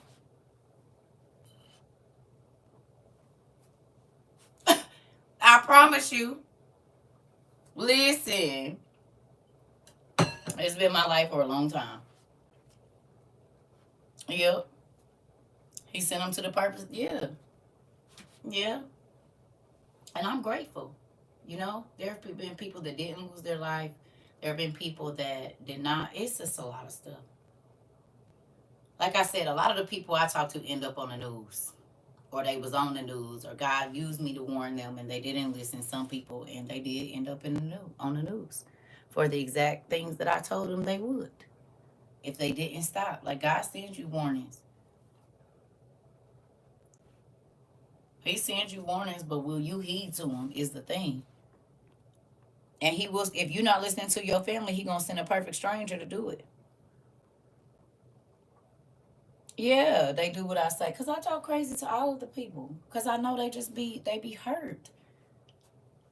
I promise you. Listen. It's been my life for a long time. Yep. He sent them to the purpose. Yeah. Yeah. And I'm grateful. You know, there have been people that didn't lose their life. There have been people that did not. It's just a lot of stuff. Like I said, a lot of the people I talk to end up on the news. Or they was on the news. Or God used me to warn them and they didn't listen. Some people, and they did end up on the news. For the exact things that I told them they would. If they didn't stop. Like God sends you warnings. He sends you warnings, but will you heed to him is the thing. And he will, if you're not listening to your family, he gonna send a perfect stranger to do it. Yeah, they do what I say. Because I talk crazy to all of the people. Because I know they be hurt.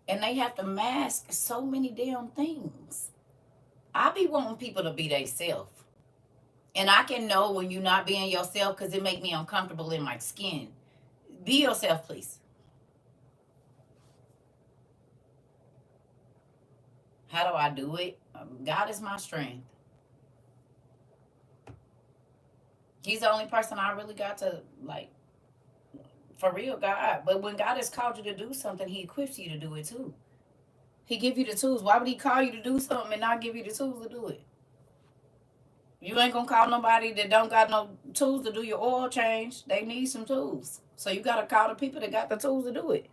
And they have to mask so many damn things. I be wanting people to be themselves. And I can know when you're not being yourself because it make me uncomfortable in my skin. Be yourself, please. How do I do it? God is my strength. He's the only person I really got to like for real, God. But when God has called you to do something, He equips you to do it too. He give you the tools. Why would He call you to do something and not give you the tools to do it? You ain't gonna call nobody that don't got no tools to do your oil change. They need some tools. So you gotta call the people that got the tools to do it.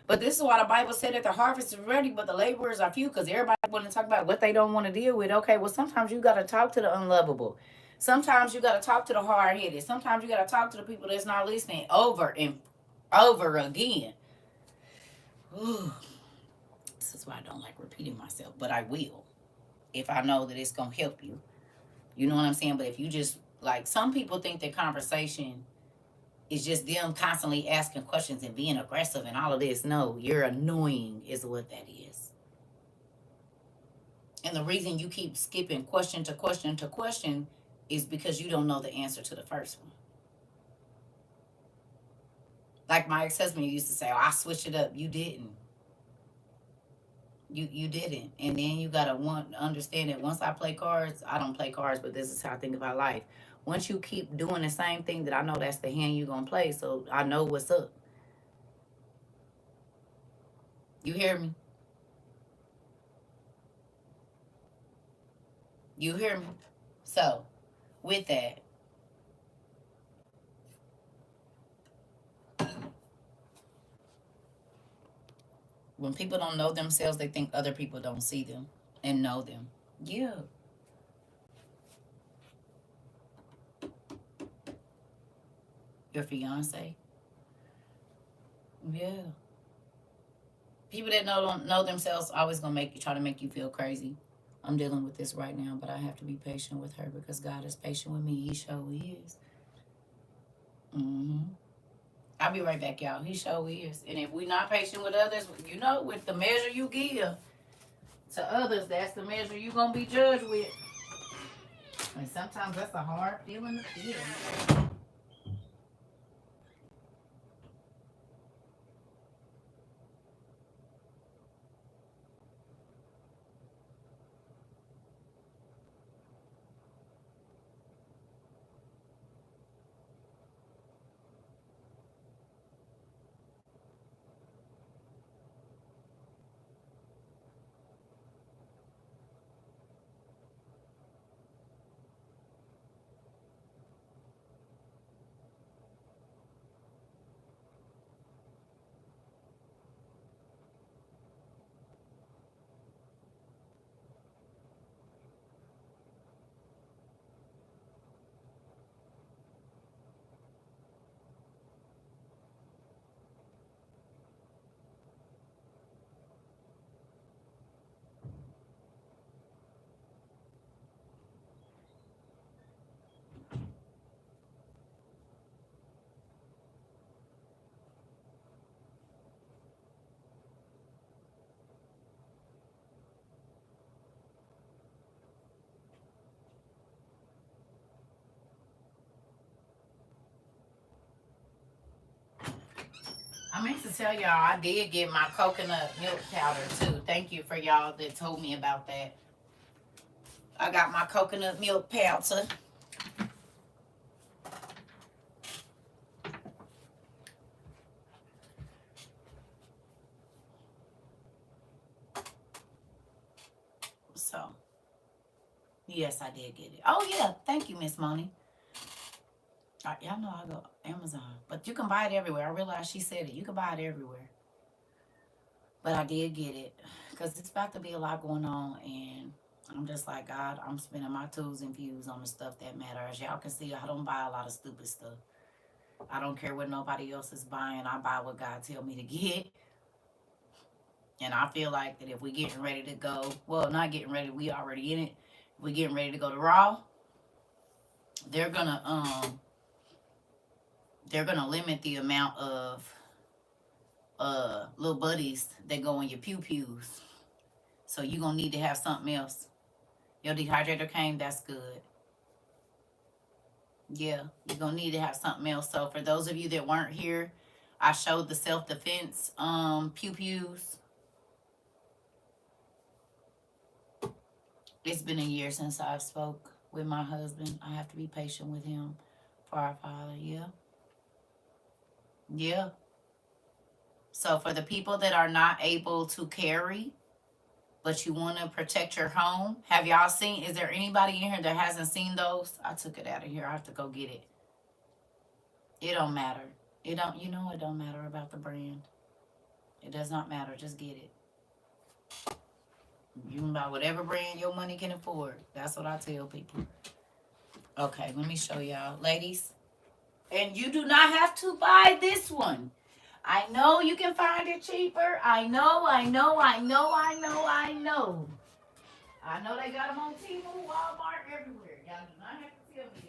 But this is why the Bible said that the harvest is ready, but the laborers are few, because everybody want to talk about what they don't want to deal with. Okay, well, sometimes you got to talk to the unlovable. Sometimes you got to talk to the hard headed. Sometimes you got to talk to the people that's not listening over and over again. Ooh, this is why I don't like repeating myself, but I will if I know that it's going to help you. You know what I'm saying? But if you just, like, some people think that conversation is just them constantly asking questions and being aggressive and all of this. No, you're annoying, is what that is. And the reason you keep skipping question to question to question is because you don't know the answer to the first one. Like my ex-husband used to say, "Oh, I switched it up." You didn't. You didn't. And then you gotta understand that once I play cards, I don't play cards, but this is how I think about life. Once you keep doing the same thing, that I know that's the hand you're gonna play, so I know what's up. You hear me? You hear me? So, with that, when people don't know themselves, they think other people don't see them and know them. Yeah. Your fiance. Yeah. People that don't know themselves always gonna try to make you feel crazy. I'm dealing with this right now, but I have to be patient with her because God is patient with me. He sure is. Mm-hmm. I'll be right back, y'all. He sure is. And if we're not patient with others, you know, with the measure you give to others, that's the measure you're gonna be judged with. And sometimes that's a hard feeling to feel. I meant to tell y'all I did get my coconut milk powder too. Thank you for y'all that told me about that. I got my coconut milk powder. So, yes, I did get it. Oh, yeah. Thank you, Miss Money. Y'all know I go Amazon. But you can buy it everywhere. I realized she said it. You can buy it everywhere. But I did get it. Because it's about to be a lot going on. And I'm just like, God, I'm spending my tools and views on the stuff that matters. Y'all can see I don't buy a lot of stupid stuff. I don't care what nobody else is buying. I buy what God tell me to get. And I feel like that if we getting ready to go, well, not getting ready, we already in it. We getting ready to go to Raw. They're gonna they're going to limit the amount of little buddies that go in your pew-pews. So you're going to need to have something else. Your dehydrator came, that's good. Yeah, you're going to need to have something else. So for those of you that weren't here, I showed the self-defense pew-pews. It's been a year since I've spoke with my husband. I have to be patient with him for our father. Yeah. Yeah. So for the people that are not able to carry, but you want to protect your home, have y'all seen, is there anybody in here that hasn't seen those? I took it out of here. I have to go get it. It don't matter. It don't, you know, it don't matter about the brand. It does not matter. Just get it. You can buy whatever brand your money can afford. That's what I tell people. Okay, let me show y'all. Ladies, and you do not have to buy this one. I know you can find it cheaper. I know. I know they got them on Temu, Walmart, everywhere. Y'all do not have to tell me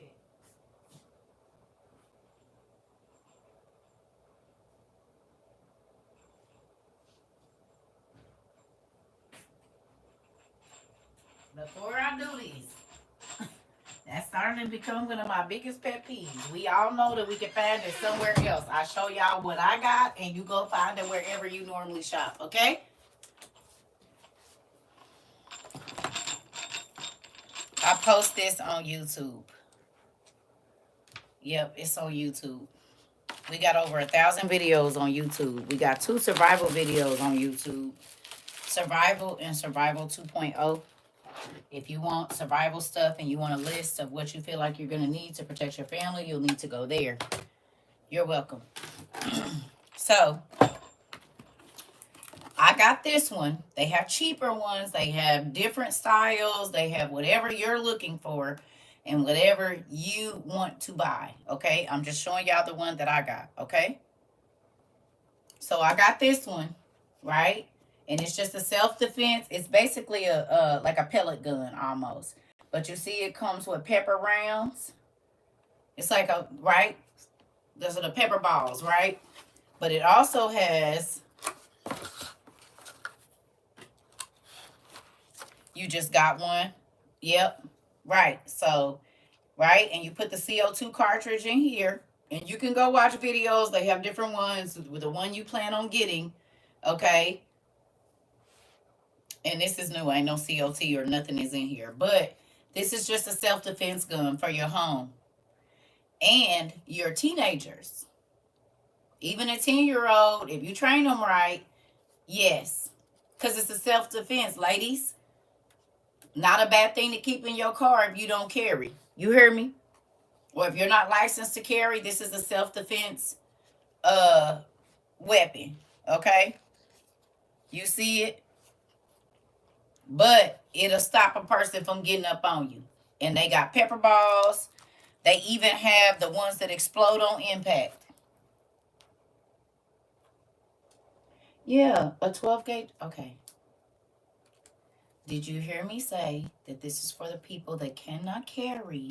that. Before I do this, that's starting to become one of my biggest pet peeves. We all know that we can find it somewhere else. I show y'all what I got, and you go find it wherever you normally shop, okay? I post this on YouTube. Yep, it's on YouTube. We got over 1,000 videos on YouTube. We got 2 survival videos on YouTube. Survival and Survival 2.0. If you want survival stuff and you want a list of what you feel like you're going to need to protect your family, you'll need to go there. You're welcome. So, I got this one. They have cheaper ones. They have different styles. They have whatever you're looking for and whatever you want to buy. Okay? I'm just showing y'all the one that I got. Okay? So, I got this one, right? And it's just a self-defense. It's basically a like a pellet gun almost. But you see it comes with pepper rounds. It's like a, right? Those are the pepper balls, right? But it also has, you just got one. Yep. Right. So, right? And you put the CO2 cartridge in here. And you can go watch videos. They have different ones with the one you plan on getting. Okay? And this is new. Ain't no COT or nothing is in here. But this is just a self-defense gun for your home. And your teenagers. Even a 10-year-old, if you train them right, yes. Because it's a self-defense, ladies. Not a bad thing to keep in your car if you don't carry. You hear me? Or if you're not licensed to carry, this is a self-defense weapon. Okay? You see it? But it'll stop a person from getting up on you. And they got pepper balls. They even have the ones that explode on impact. Yeah, a 12 gauge. Okay. Did you hear me say that this is for the people that cannot carry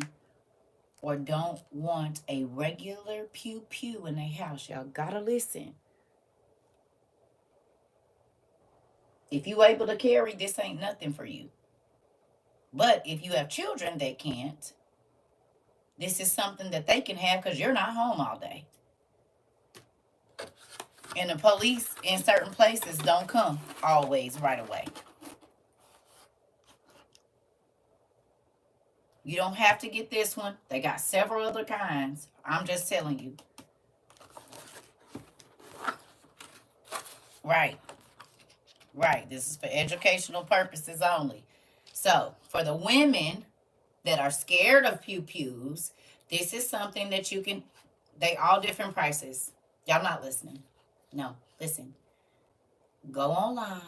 or don't want a regular pew-pew in their house? Y'all gotta listen. If you able to carry, this ain't nothing for you. But if you have children that can't, this is something that they can have because you're not home all day. And the police in certain places don't come always right away. You don't have to get this one. They got several other kinds. I'm just telling you. Right. Right. This is for educational purposes only. So, for the women that are scared of pew-pews, this is something that you can, they all different prices. Y'all not listening. No, listen. Go online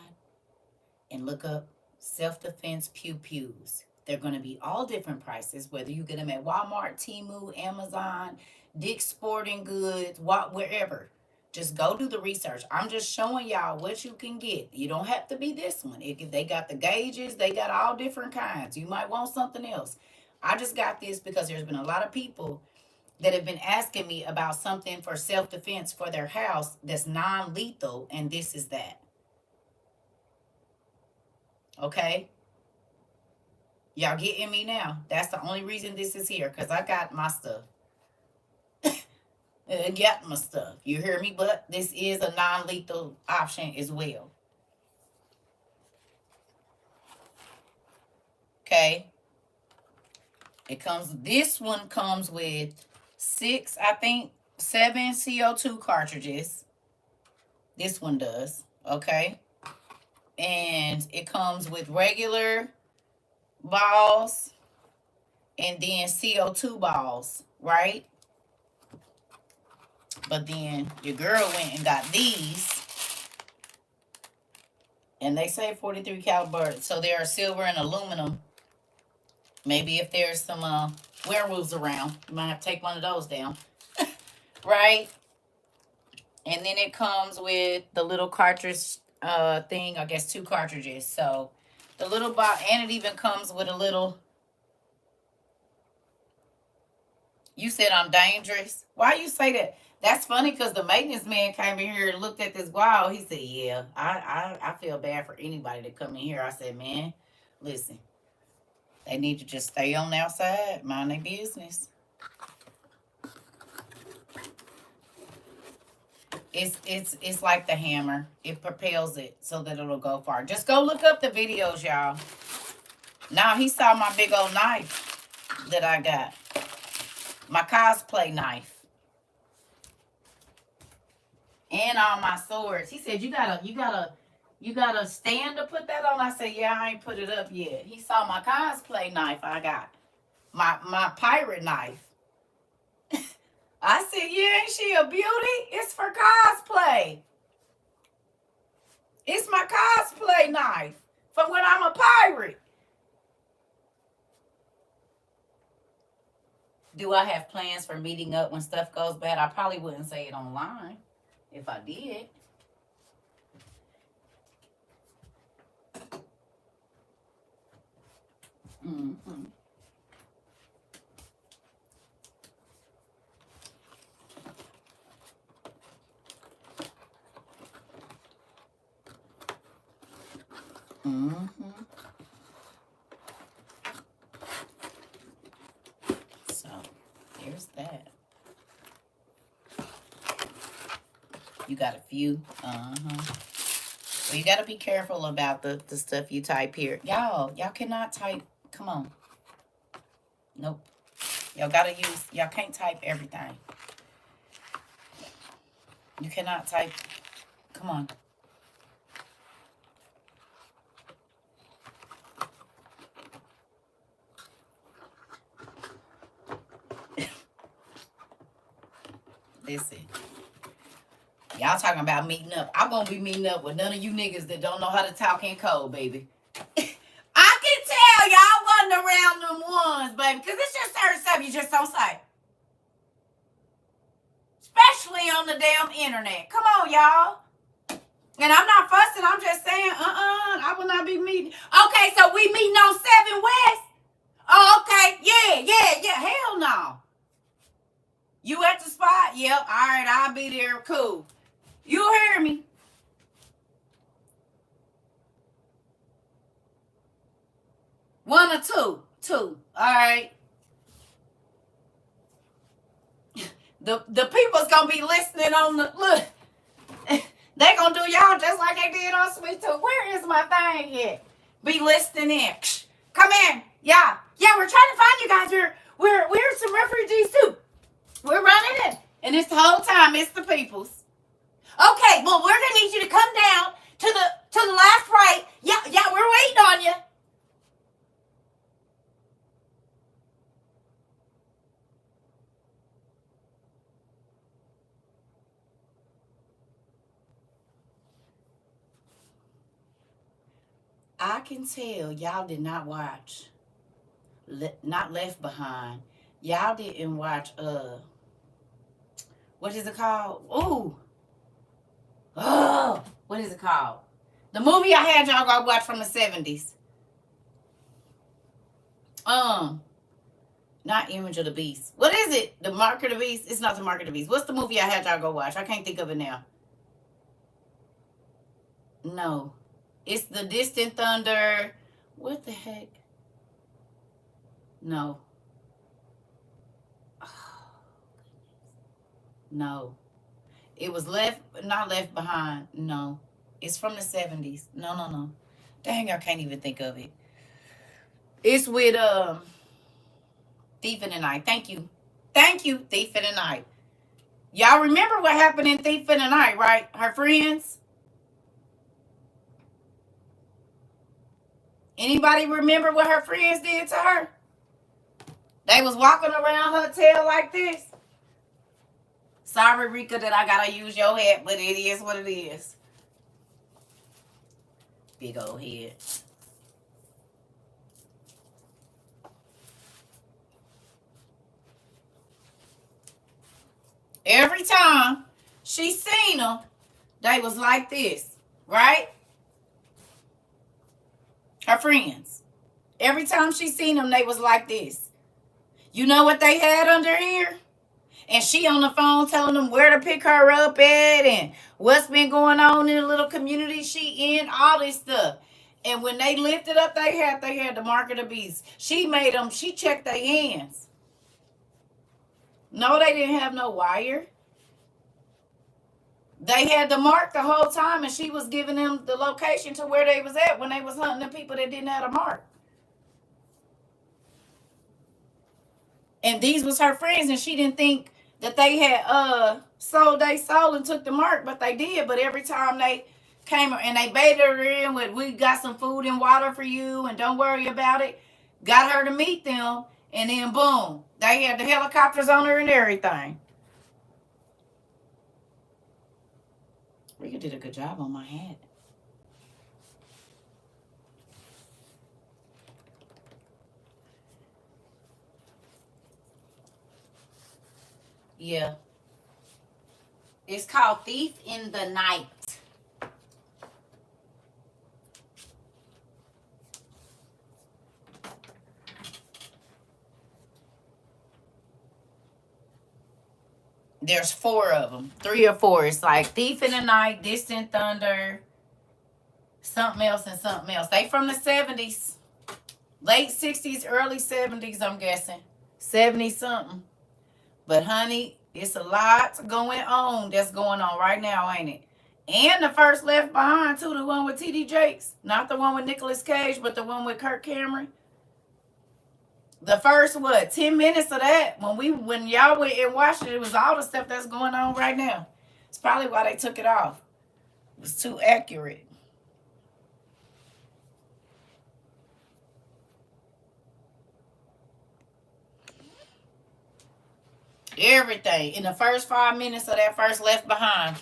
and look up self-defense pew-pews. They're going to be all different prices, whether you get them at Walmart, Temu, Amazon, Dick's Sporting Goods, wherever. Just go do the research. I'm just showing y'all what you can get. You don't have to be this one. They got the gauges. They got all different kinds. You might want something else. I just got this because there's been a lot of people that have been asking me about something for self-defense for their house that's non-lethal, and this is that. Okay? Y'all getting me now? That's the only reason this is here, because I got my stuff. Got my stuff. You hear me? But this is a non-lethal option as well. Okay? This one comes with 7 CO2 cartridges. This one does. Okay? And it comes with regular balls and then CO2 balls, right? But then your girl went and got these, and they say 43 caliber, so they are silver and aluminum. Maybe if there's some werewolves around, you might have to take one of those down. Right? And then it comes with the little cartridge thing, I guess 2 cartridges. So the little box, and it even comes with a little. You said I'm dangerous. Why you say that? That's funny, because the maintenance man came in here and looked at this wall. He said, yeah, I feel bad for anybody that come in here. I said, man, listen, they need to just stay on the outside, mind their business. It's like the hammer. It propels it so that it'll go far. Just go look up the videos, y'all. Now he saw my big old knife that I got. My cosplay knife. And all my swords. He said, you gotta stand to put that on. I said, yeah, I ain't put it up yet. He saw my cosplay knife I got. My pirate knife. I said, yeah, ain't she a beauty? It's for cosplay. It's my cosplay knife for when I'm a pirate. Do I have plans for meeting up when stuff goes bad? I probably wouldn't say it online if I did. Mm-hmm. Mm-hmm. So, there's that. You got a few. Well, you got to be careful about the stuff you type here. Y'all cannot type. Come on. Nope. Y'all can't type everything. You cannot type. Come on. Listen. Y'all talking about meeting up. I won't be meeting up with none of you niggas that don't know how to talk in code, baby. I can tell y'all wasn't around them ones, baby, because it's just certain stuff you just don't say. Especially on the damn internet. Come on, y'all. And I'm not fussing. I'm just saying, I will not be meeting. Okay, so we meeting on 7 West? Oh, okay. Yeah. Hell no. You at the spot? Yep. All right, I'll be there. Cool. You hear me? One or two? Two. All right. The people's gonna be listening on the look. They gonna do y'all just like they did on Sweet Tooth. Where is my thing at? Be listening in. Come in. Yeah, we're trying to find you guys. We're some refugees too. We're running it. And it's the whole time it's the people's. Okay, well, we're gonna need you to come down to the last right. Yeah, we're waiting on you. I can tell y'all did not watch not Left Behind. Y'all didn't watch what is it called? What is it called? The movie I had y'all go watch from the 70s. Not Image of the Beast. What is it? The Mark of the Beast? It's not the Mark of the Beast. What's the movie I had y'all go watch? I can't think of it now. No. It's the Distant Thunder. What the heck? No. Oh, no. It was not Left Behind. No. It's from the 70s. No. Dang, I can't even think of it. It's with Thief in the Night. Thank you. Thief in the Night. Y'all remember what happened in Thief in the Night, right? Her friends? Anybody remember what her friends did to her? They was walking around her tail like this. Sorry, Rika, that I gotta use your head, but it is what it is. Big old head. Every time she seen them, they was like this, right? Her friends. Every time she seen them, they was like this. You know what they had under here? And she on the phone telling them where to pick her up at and what's been going on in the little community she in, all this stuff. And when they lifted up they had the Mark of the Beast. She checked their hands. No, they didn't have no wire. They had the mark the whole time, and she was giving them the location to where they was at when they was hunting the people that didn't have a mark. And these was her friends, and she didn't think that they had sold their soul and took the mark, but they did. But every time they came and they baited her in with, we got some food and water for you, and don't worry about it, got her to meet them, and then boom, they had the helicopters on her and everything. Rika did a good job on my hat. Yeah. It's called Thief in the Night. There's 4 of them. 3 or 4. It's like Thief in the Night, Distant Thunder, something else, and something else. They from the 70s. Late 60s, early 70s, I'm guessing. 70 something. But honey, it's a lot going on that's going on right now, ain't it? And the first Left Behind too, the one with T.D. Jakes. Not the one with Nicolas Cage, but the one with Kirk Cameron. The first 10 minutes of that, when y'all went and watched it, it was all the stuff that's going on right now. It's probably why they took it off. It was too accurate. Everything in the first 5 minutes of that first Left Behind.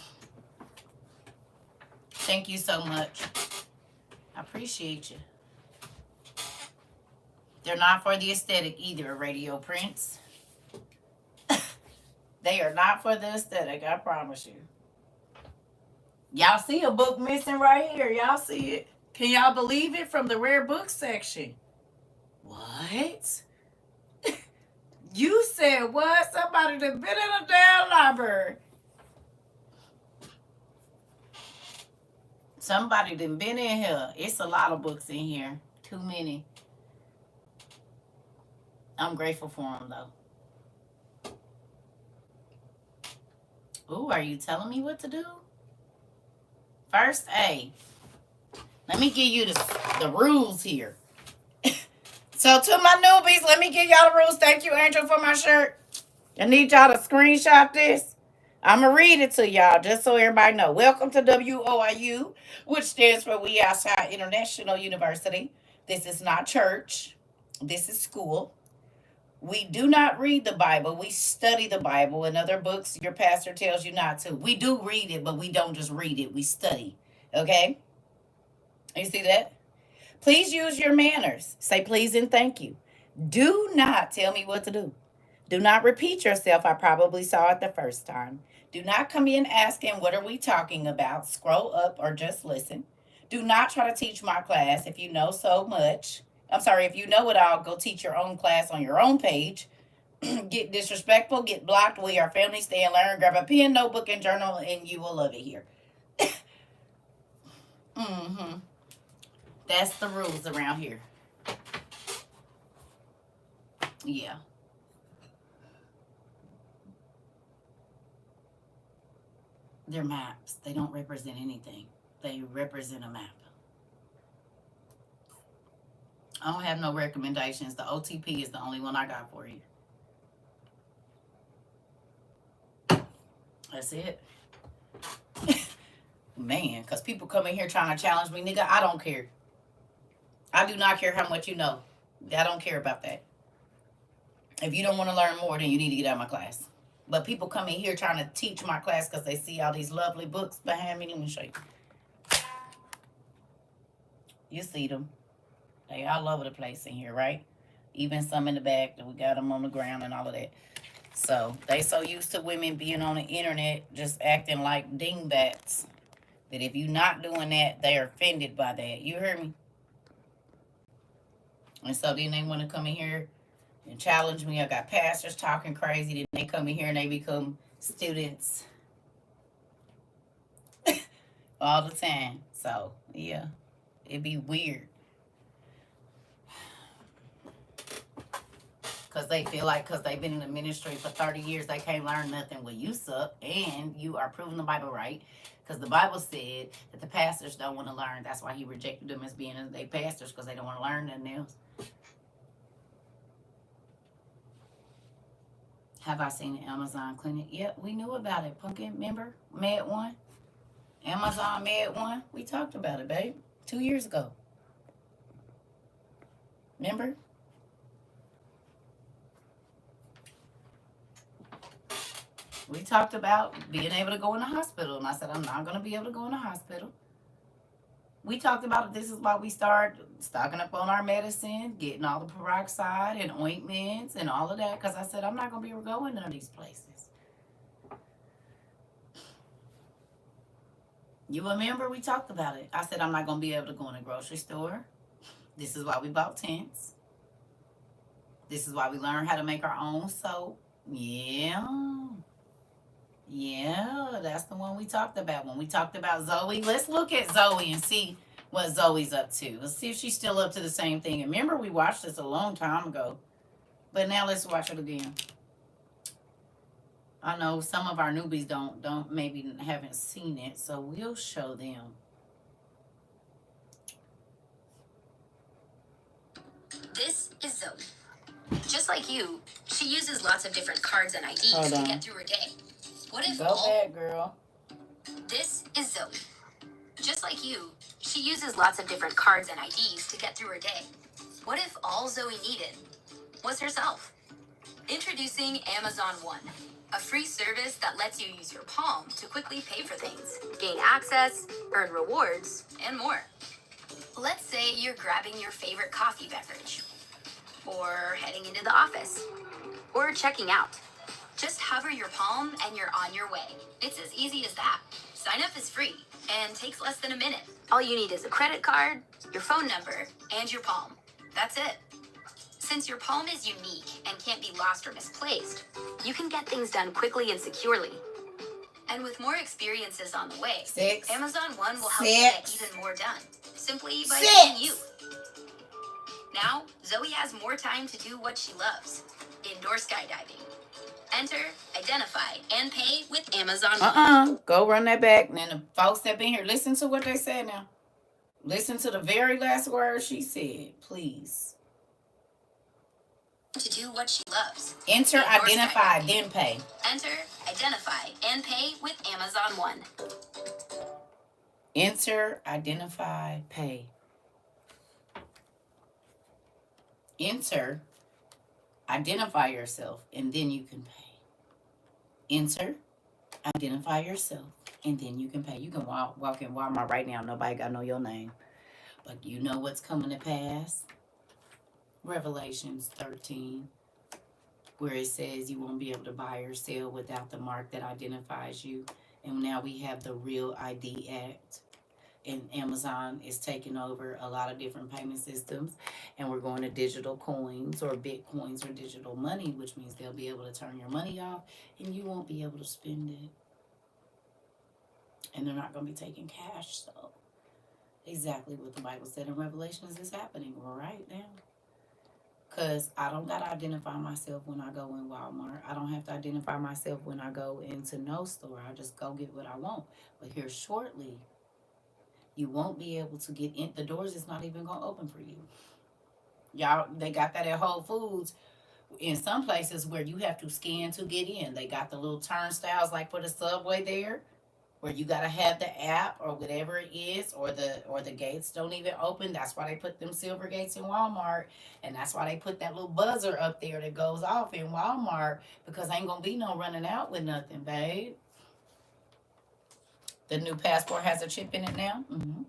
Thank you so much. I appreciate you. They're not for the aesthetic either, Radio Prince. They are not for the aesthetic, I promise you. Y'all see a book missing right here. Y'all see it. Can y'all believe it? From the rare book section. What? You said what? Somebody that been in a damn library. Somebody done been in here. It's a lot of books in here. Too many. I'm grateful for them, though. Ooh, are you telling me what to do? First A. Let me give you the rules here. So to my newbies, let me give y'all the rules. Thank you, Angel, for my shirt. I need y'all to screenshot this. I'm going to read it to y'all just so everybody know. Welcome to WOIU, which stands for We Outside International University. This is not church. This is school. We do not read the Bible. We study the Bible and other books your pastor tells you not to. We do read it, but we don't just read it. We study. Okay? You see that? Please use your manners. Say please and thank you. Do not tell me what to do. Do not repeat yourself. I probably saw it the first time. Do not come in asking, what are we talking about? Scroll up or just listen. Do not try to teach my class if you know so much. I'm sorry, if you know it all, go teach your own class on your own page. Get disrespectful, get blocked. We are family. Stay and learn. Grab a pen, notebook, and journal, and you will love it here. Mm-hmm. That's the rules around here. Yeah. They're maps. They don't represent anything. They represent a map. I don't have no recommendations. The OTP is the only one I got for you. That's it. Man, because people come in here trying to challenge me. Nigga, I don't care. I do not care how much you know. I don't care about that. If you don't want to learn more, then you need to get out of my class. But people come in here trying to teach my class because they see all these lovely books behind me. Let me show you. You see them. They all over the place in here, right? Even some in the back that we got them on the ground and all of that. So they so used to women being on the internet just acting like dingbats that if you're not doing that, they're offended by that. You hear me? And so then they want to come in here and challenge me. I got pastors talking crazy. Then they come in here and they become students all the time. So, yeah, it'd be weird. Because they feel like because they've been in the ministry for 30 years, they can't learn nothing. Well, you suck, and you are proving the Bible right. Because the Bible said that the pastors don't want to learn. That's why he rejected them as being they pastors, because they don't want to learn nothing else. Have I seen the Amazon clinic? Yep, we knew about it. Pumpkin, remember? Med 1? Amazon Med 1? We talked about it, babe. 2 years ago. Remember? We talked about being able to go in the hospital. And I said, I'm not going to be able to go in the hospital. We talked about it. This is why we start stocking up on our medicine, getting all the peroxide and ointments and all of that. Because I said, I'm not going to be able to go in none of these places. You remember we talked about it. I said, I'm not going to be able to go in a grocery store. This is why we bought tents. This is why we learned how to make our own soap. Yeah, that's the one we talked about. When we talked about Zoe, let's look at Zoe and see what Zoe's up to. Let's see if she's still up to the same thing. And remember, we watched this a long time ago. But now let's watch it again. I know some of our newbies don't maybe haven't seen it, so we'll show them.
This is Zoe. Just like you, she uses lots of different cards and IDs to get through her day. What if
Go back, girl.
This is Zoe. Just like you, she uses lots of different cards and IDs to get through her day. What if all Zoe needed was herself? Introducing Amazon One, a free service that lets you use your palm to quickly pay for things, gain access, earn rewards, and more. Let's say you're grabbing your favorite coffee beverage, or heading into the office, or checking out. Just hover your palm and you're on your way. It's as easy as that. Sign up is free and takes less than a minute. All you need is a credit card, your phone number, and your palm. That's it. Since your palm is unique and can't be lost or misplaced, you can get things done quickly and securely. And with more experiences on the way, Amazon One will help you get even more done, simply by being you. Now, Zoe has more time to do what she loves, indoor skydiving. Enter, identify, and pay with Amazon One.
Go run that back. And then the folks that been here, listen to what they said now. Listen to the very last word she said, please.
To do what she loves.
Enter, identify, then pay.
Enter, identify, and pay with Amazon One.
Enter, identify, pay. Enter, identify yourself, and then you can pay. Enter, identify yourself, and then you can pay. You can walk in Walmart right now. Nobody got to know your name. But you know what's coming to pass? Revelations 13, where it says you won't be able to buy or sell without the mark that identifies you. And now we have the Real ID Act. and Amazon is taking over a lot of different payment systems, and we're going to digital coins or bitcoins or digital money, which means they'll be able to turn your money off and you won't be able to spend it. And they're not going to be taking cash. So, exactly what the Bible said in Revelations is happening right now. Because I don't got to identify myself when I go in Walmart. I don't have to identify myself when I go into no store. I just go get what I want. But here shortly, you won't be able to get in. The doors is not even going to open for you. Y'all, they got that at Whole Foods. In some places where you have to scan to get in, they got the little turnstiles like for the subway there, where you gotta have the app or whatever it is, or the gates don't even open. That's why they put them silver gates in Walmart, and that's why they put that little buzzer up there that goes off in Walmart, because ain't gonna be no running out with nothing, babe. The new passport has a chip in it now. Mm-hmm.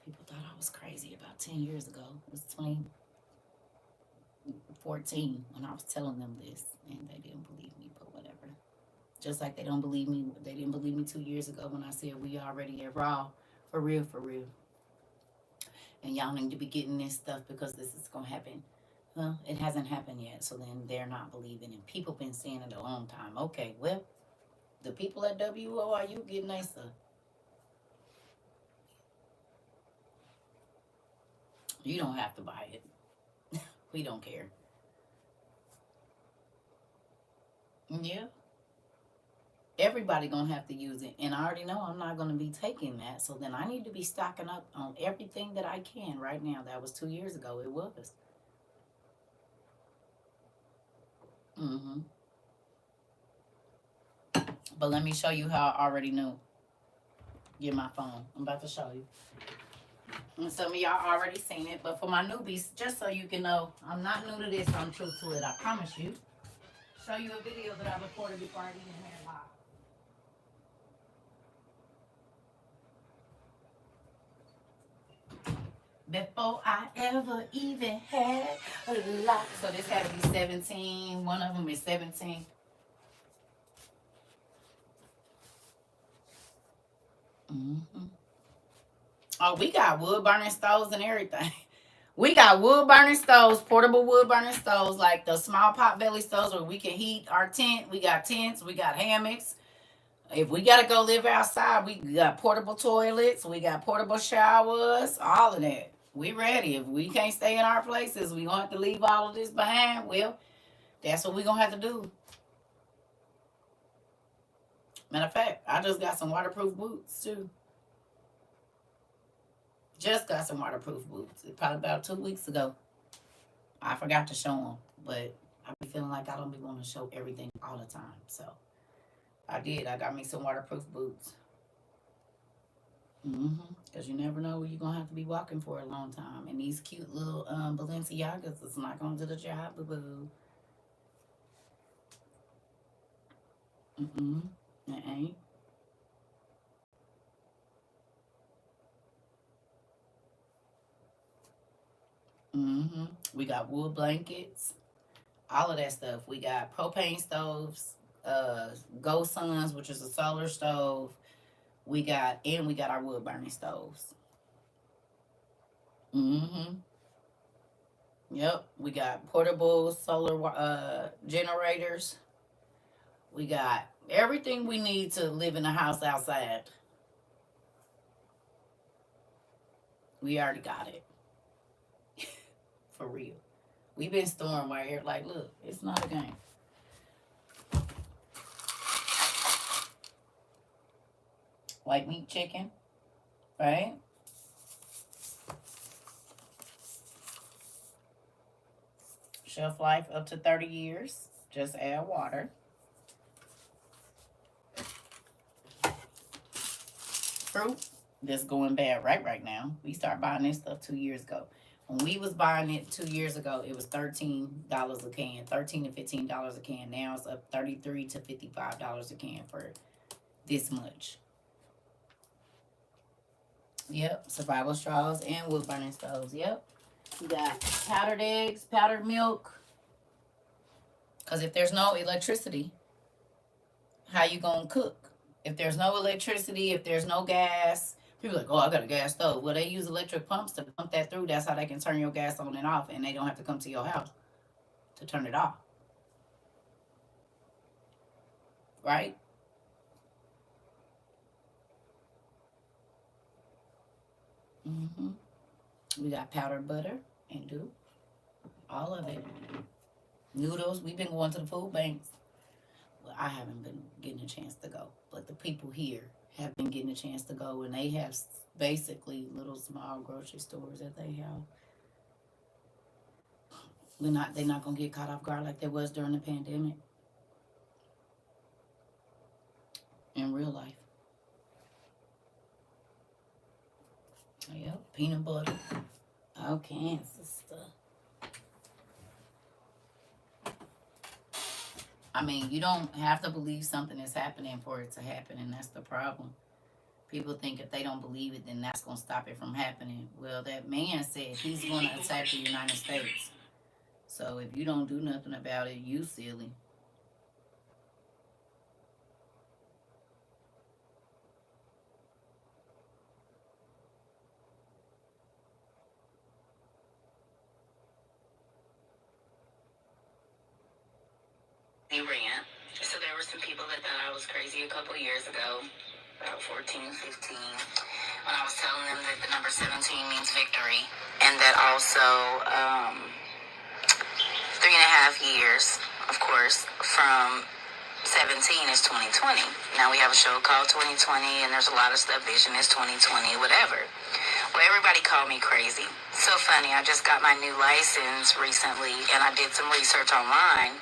People thought I was crazy about 10 years ago. It was 2014 when I was telling them this, and they didn't believe me, but whatever. Just like they don't believe me. They didn't believe me 2 years ago when I said we already at Raw. For real, for real. And y'all need to be getting this stuff because this is going to happen. Well, it hasn't happened yet, so then they're not believing. And people been saying it a long time. Okay, well, the people at WOIU getting their stuff. You don't have to buy it. We don't care. Yeah. Everybody gonna have to use it, and I already know I'm not gonna be taking that, so then I need to be stocking up on everything that I can right now. That was 2 years ago. It was. Mm-hmm. But let me show you how I already knew. Get my phone. I'm about to show you. And some of y'all already seen it, but for my newbies, just so you can know, I'm not new to this. I'm true to it. I promise you. Show you a video that I recorded before I even had live. Before I ever even had a lot. So this had to be 17. One of them is 17. Mm-hmm. Oh, we got wood burning stoves and everything. We got wood burning stoves, portable wood burning stoves, like the small pot belly stoves where we can heat our tent. We got tents, we got hammocks. If we gotta go live outside, we got portable toilets, we got portable showers, all of that. We ready. If we can't stay in our places, we gonna have to leave all of this behind. Well, that's what we gonna have to do. Matter of fact, I just got some waterproof boots too. Just got some waterproof boots. Probably about 2 weeks ago. I forgot to show them, but I be feeling like I don't be wanting to show everything all the time. So I did. I got me some waterproof boots. Because you never know where you're going to have to be walking for a long time. And these cute little Balenciagas is not going to do the job, boo-boo. It ain't. We got wood blankets, all of that stuff. We got propane stoves, Go Suns, which is a solar stove. We got our wood burning stoves. Mm-hmm. Yep. We got portable solar generators. We got everything we need to live in a house outside. We already got it. For real. We've been storing right here. Like, look, it's not a game. White meat chicken, right? Shelf life up to 30 years. Just add water. Fruit that's going bad right now. We started buying this stuff 2 years ago. When we was buying it 2 years ago, it was $13 a can, $13 to $15 a can. Now it's up $33 to $55 a can for this much. Yep, survival straws and wood burning stoves. Yep. We got powdered eggs, powdered milk. Because if there's no electricity, how you gonna cook? If there's no electricity, if there's no gas, people are like, oh, I got a gas stove. Well, they use electric pumps to pump that through. That's how they can turn your gas on and off, and they don't have to come to your house to turn it off. Right? Mm-hmm. We got powdered butter and do all of it. Noodles. We've been going to the food banks. Well, I haven't been getting a chance to go, but the people here have been getting a chance to go, and they have basically little small grocery stores that they have. They're not gonna get caught off guard like they was during the pandemic in real life. Yep, peanut butter, all kinds of stuff. I mean, you don't have to believe something is happening for it to happen, and that's the problem. People think if they don't believe it, then that's gonna stop it from happening. Well, that man said he's gonna attack the United States. So if you don't do nothing about it, you silly.
He ran. So there were some people that thought I was crazy a couple years ago, about 14, 15, when I was telling them that the number 17 means victory, and that also 3.5 years, of course, from 17 is 2020. Now we have a show called 2020, and there's a lot of stuff. Vision is 2020, whatever. Well, everybody called me crazy. So funny. I just got my new license recently, and I did some research online.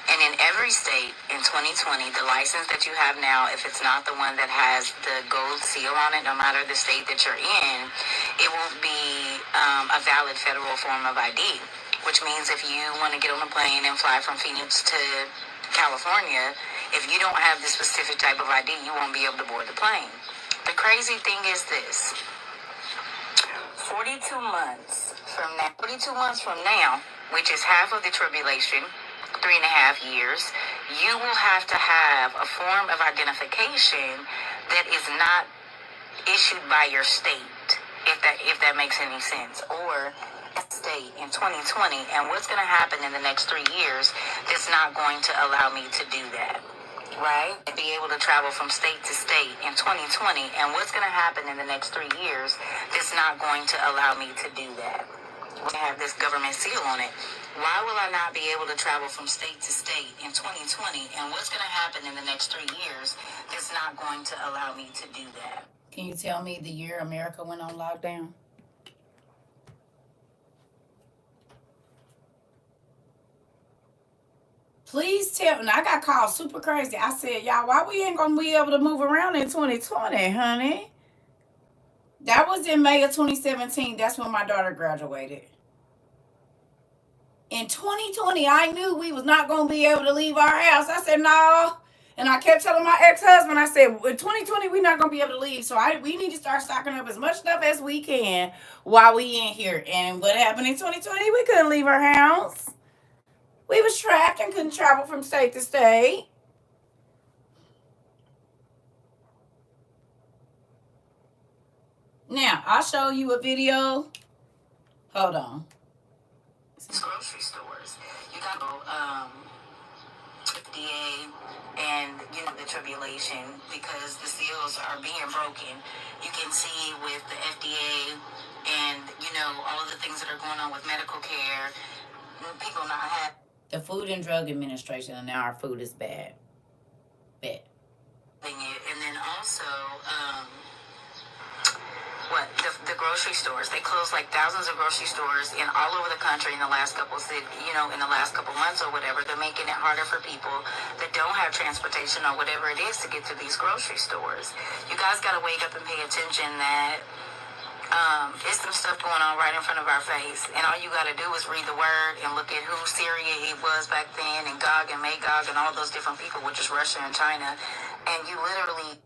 And in every state in 2020, the license that you have now, if it's not the one that has the gold seal on it, no matter the state that you're in, it won't be a valid federal form of ID. Which means if you want to get on a plane and fly from Phoenix to California, if you don't have the specific type of ID, you won't be able to board the plane. The crazy thing is this. 42 months from now, which is half of the tribulation, 3.5 years, you will have to have a form of identification that is not issued by your state, if that makes any sense, or state in 2020. And what's going to happen in the next 3 years that's not going to allow me to do that? Right? Be able to travel from state to state in 2020. And what's going to happen in the next 3 years that's not going to allow me to do that? We have this government seal on it. Why will I not be able to travel from state to state in 2020? And what's going to happen in the next 3 years that's not going to allow me to do that?
Can you tell me the year America went on lockdown? Please tell me. I got called super crazy. I said, y'all, why we ain't gonna be able to move around in 2020, honey? That was in May of 2017. That's when my daughter graduated. In 2020, I knew we was not gonna be able to leave our house. I said, no. And I kept telling my ex-husband, I said, in 2020, we're not gonna be able to leave. So we need to start stocking up as much stuff as we can while we in here. And what happened in 2020? We couldn't leave our house. We was trapped and couldn't travel from state to state. Now, I'll show you a video. Hold on.
Grocery stores. You got FDA and the tribulation, because the seals are being broken. You can see with the FDA and all of the things that are going on with medical care, people not having
the Food and Drug Administration, and now our food is bad. Bad.
And then also, the grocery stores. They closed like thousands of grocery stores in all over the country in the last couple of in the last couple months or whatever. They're making it harder for people that don't have transportation or whatever it is to get to these grocery stores. You guys got to wake up and pay attention that it's some stuff going on right in front of our face, and all you got to do is read the word and look at who Syria it was back then, and Gog and Magog and all those different people, which is Russia and China, and you literally.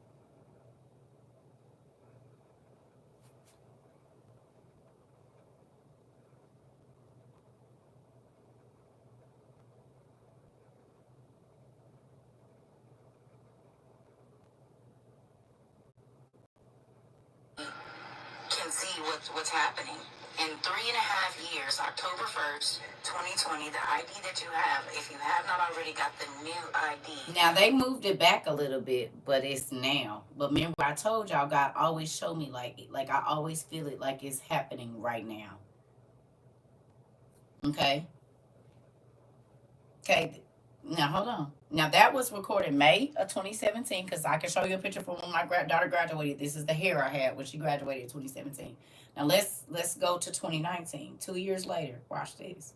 can see what's happening. In 3.5 years, October 1st, 2020, the ID that you have, if you have not already got the new ID. Now, they moved it back a little bit, but it's now. But remember, I told y'all, God always showed me like I always feel it like it's happening right now. Okay? Okay, now hold on. Now that was recorded May of 2017, because I can show you a picture from when my daughter graduated. This is the hair I had when she graduated in 2017. Now let's go to 2019. 2 years later. Watch this.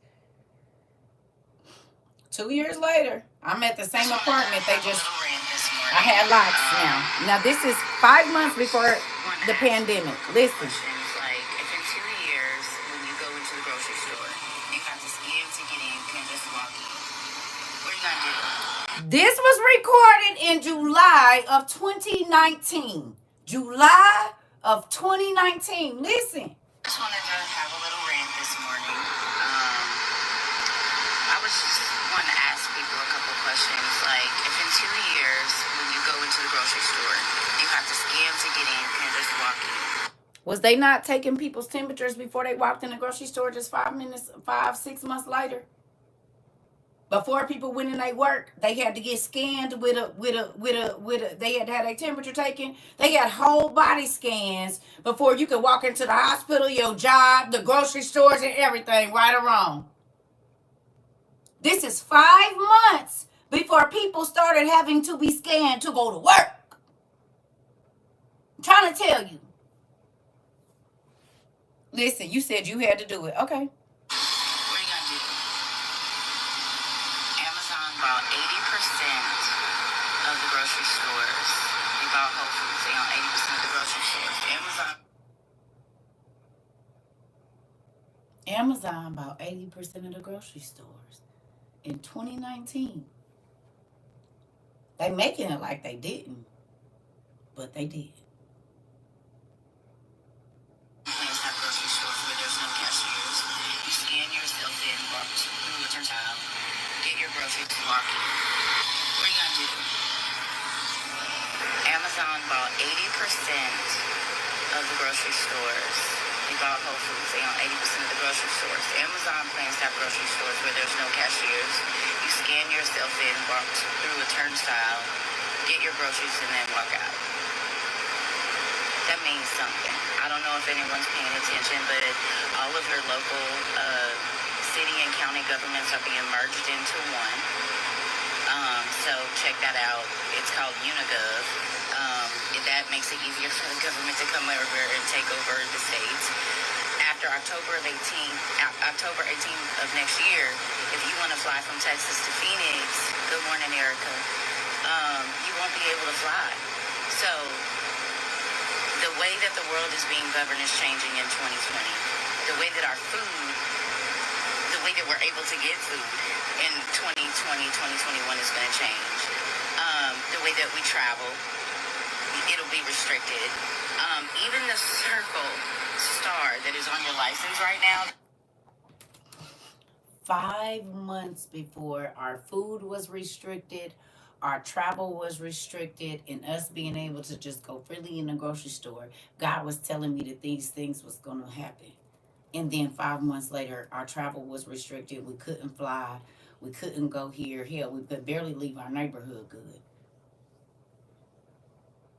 2 years later, I'm at the same apartment. They just I had lights now. Now this is 5 months before the pandemic. Listen. Like if in 2 years when you go into the grocery store, you have to scan to get in, you can't just walk in. What are you gonna do? This was recorded in July of 2019. July of 2019. Listen. I just wanted to have a little rant this morning. I was just wanting to ask people a couple questions. Like, if in 2 years, when you go into the grocery store, you have to scan to get in, you can't just walk in. Was they not taking people's temperatures before they walked in the grocery store just 6 months later? Before people went in their work, they had to get scanned with a they had to have their temperature taken. They had whole body scans before you could walk into the hospital, your job, the grocery stores, and everything, right or wrong. This is 5 months before people started having to be scanned to go to work. I'm trying to tell you. Listen, you said you had to do it. Okay. What are you going to do? Amazon bought 80% of the grocery stores. They bought Whole Foods. They own 80% of the grocery stores. Amazon bought 80% of the grocery stores in 2019. They making it like they didn't, but they did. Amazon bought 80% of the grocery stores. They bought Whole Foods. They own 80% of the grocery stores. Amazon plans to have grocery stores where there's no cashiers. You scan yourself in, walk through a turnstile, get your groceries, and then walk out. That means something. I don't know if anyone's paying attention, but all of your local city and county governments are being merged into one. So check that out. It's called Unigov. That makes it easier for the government to come over and take over the states. After October 18th of next year, if you want to fly from Texas to Phoenix, good morning, Erica, you won't be able to fly. So the way that the world is being governed is changing in 2020. The way that our food, the way that we're able to get food in 2020, 2021 is going to change. The way that we travel, it'll be restricted. Even the circle star that is on your license right now. 5 months before our food was restricted, our travel was restricted, and us being able to just go freely in the grocery store, God was telling me that these things was going to happen. And then 5 months later, our travel was restricted. We couldn't fly. We couldn't go here. Hell, we could barely leave our neighborhood good.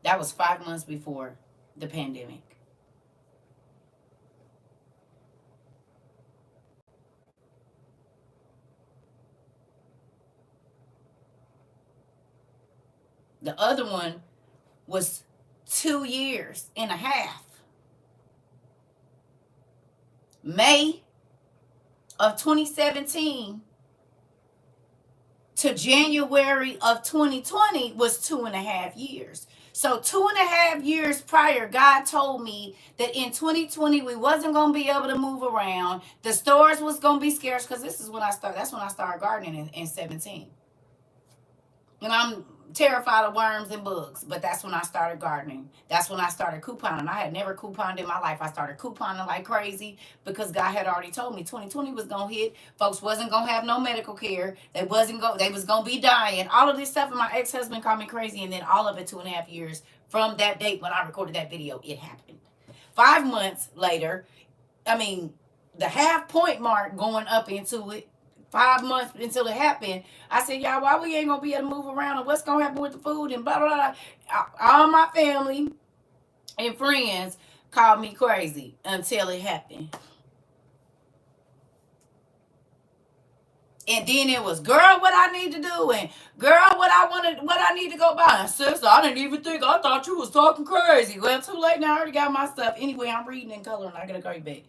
That was 5 months before the pandemic. The other one was 2.5 years. May of 2017 to January of 2020 was 2.5 years. So 2.5 years prior, God told me that in 2020 we wasn't gonna be able to move around. The stores was gonna be scarce, because this is when I started. That's when I started gardening in 17. And I'm terrified of worms and bugs, but that's when I started gardening. That's when I started couponing. I had never couponed in my life. I started couponing like crazy because God had already told me 2020 was gonna hit. Folks wasn't gonna have no medical care. They was gonna be dying. All of this stuff, and my ex-husband called me crazy, and then all of it 2.5 years from that date when I recorded that video, it happened. 5 months later, I mean, the half point mark going up into it, 5 months until it happened. I said, y'all, why we ain't gonna be able to move around and what's gonna happen with the food and blah blah blah. All my family and friends called me crazy until it happened. And then it was, girl, what I need to do, and girl, what I need to go buy. And sister, I didn't even think, I thought you was talking crazy. Well, too late now. I already got my stuff. Anyway, I'm reading in color, and I gotta go back.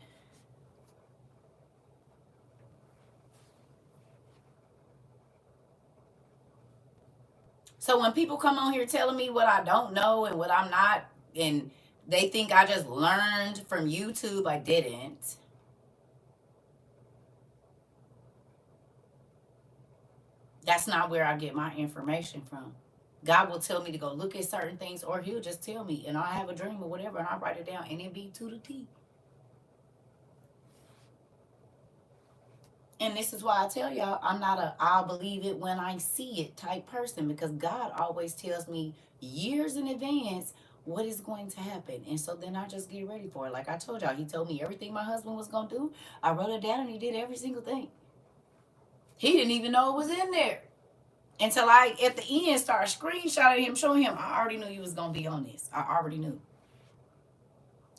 So when people come on here telling me what I don't know and what I'm not, and they think I just learned from YouTube, I didn't. That's not where I get my information from. God will tell me to go look at certain things, or He'll just tell me, and I have a dream or whatever, and I write it down, and it be to the T. And this is why I tell y'all, I'm not a I'll believe it when I see it type person, because God always tells me years in advance what is going to happen. And so then I just get ready for it. Like I told y'all, He told me everything my husband was going to do. I wrote it down and he did every single thing. He didn't even know it was in there until I, at the end, started screenshotting him, showing him, I already knew you was going to be on this. I already knew.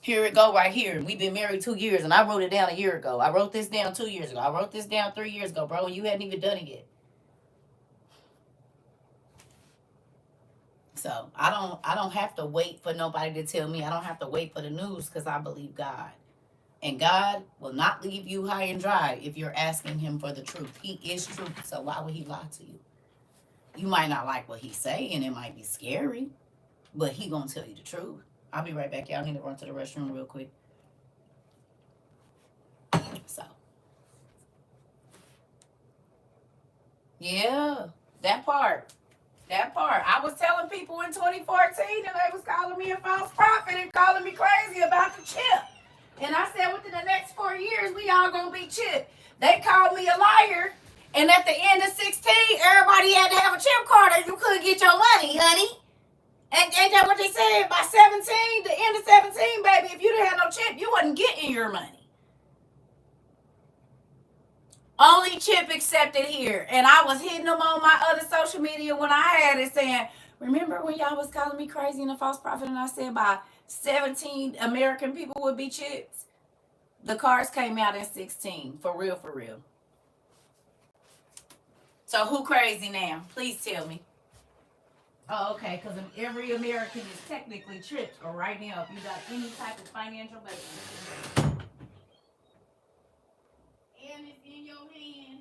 Here it go right here. We've been married 2 years, and I wrote it down a year ago. I wrote this down 2 years ago. I wrote this down 3 years ago, bro, and you hadn't even done it yet. So I don't have to wait for nobody to tell me. I don't have to wait for the news, because I believe God. And God will not leave you high and dry if you're asking Him for the truth. He is truth, so why would He lie to you? You might not like what He's saying. It might be scary, but He gonna tell you the truth. I'll be right back. Y'all need to run to the restroom real quick. So, yeah, that part. That part. I was telling people in 2014, and they was calling me a false prophet and calling me crazy about the chip. And I said, within the next 4 years, we all gonna be chipped. They called me a liar, and at the end of 16, everybody had to have a chip card, or you couldn't get your money, honey. And ain't that what they said? By 17, the end of 17, baby, if you didn't have no chip, you wasn't getting your money. Only chip accepted here. And I was hitting them on my other social media when I had it, saying, remember when y'all was calling me crazy and a false prophet, and I said by 17 American people would be chipped? The cards came out in 16. For real, for real. So who crazy now? Please tell me. Oh, okay, because every American is technically tripped right now if you got any type of financial basis. And it's in your hand.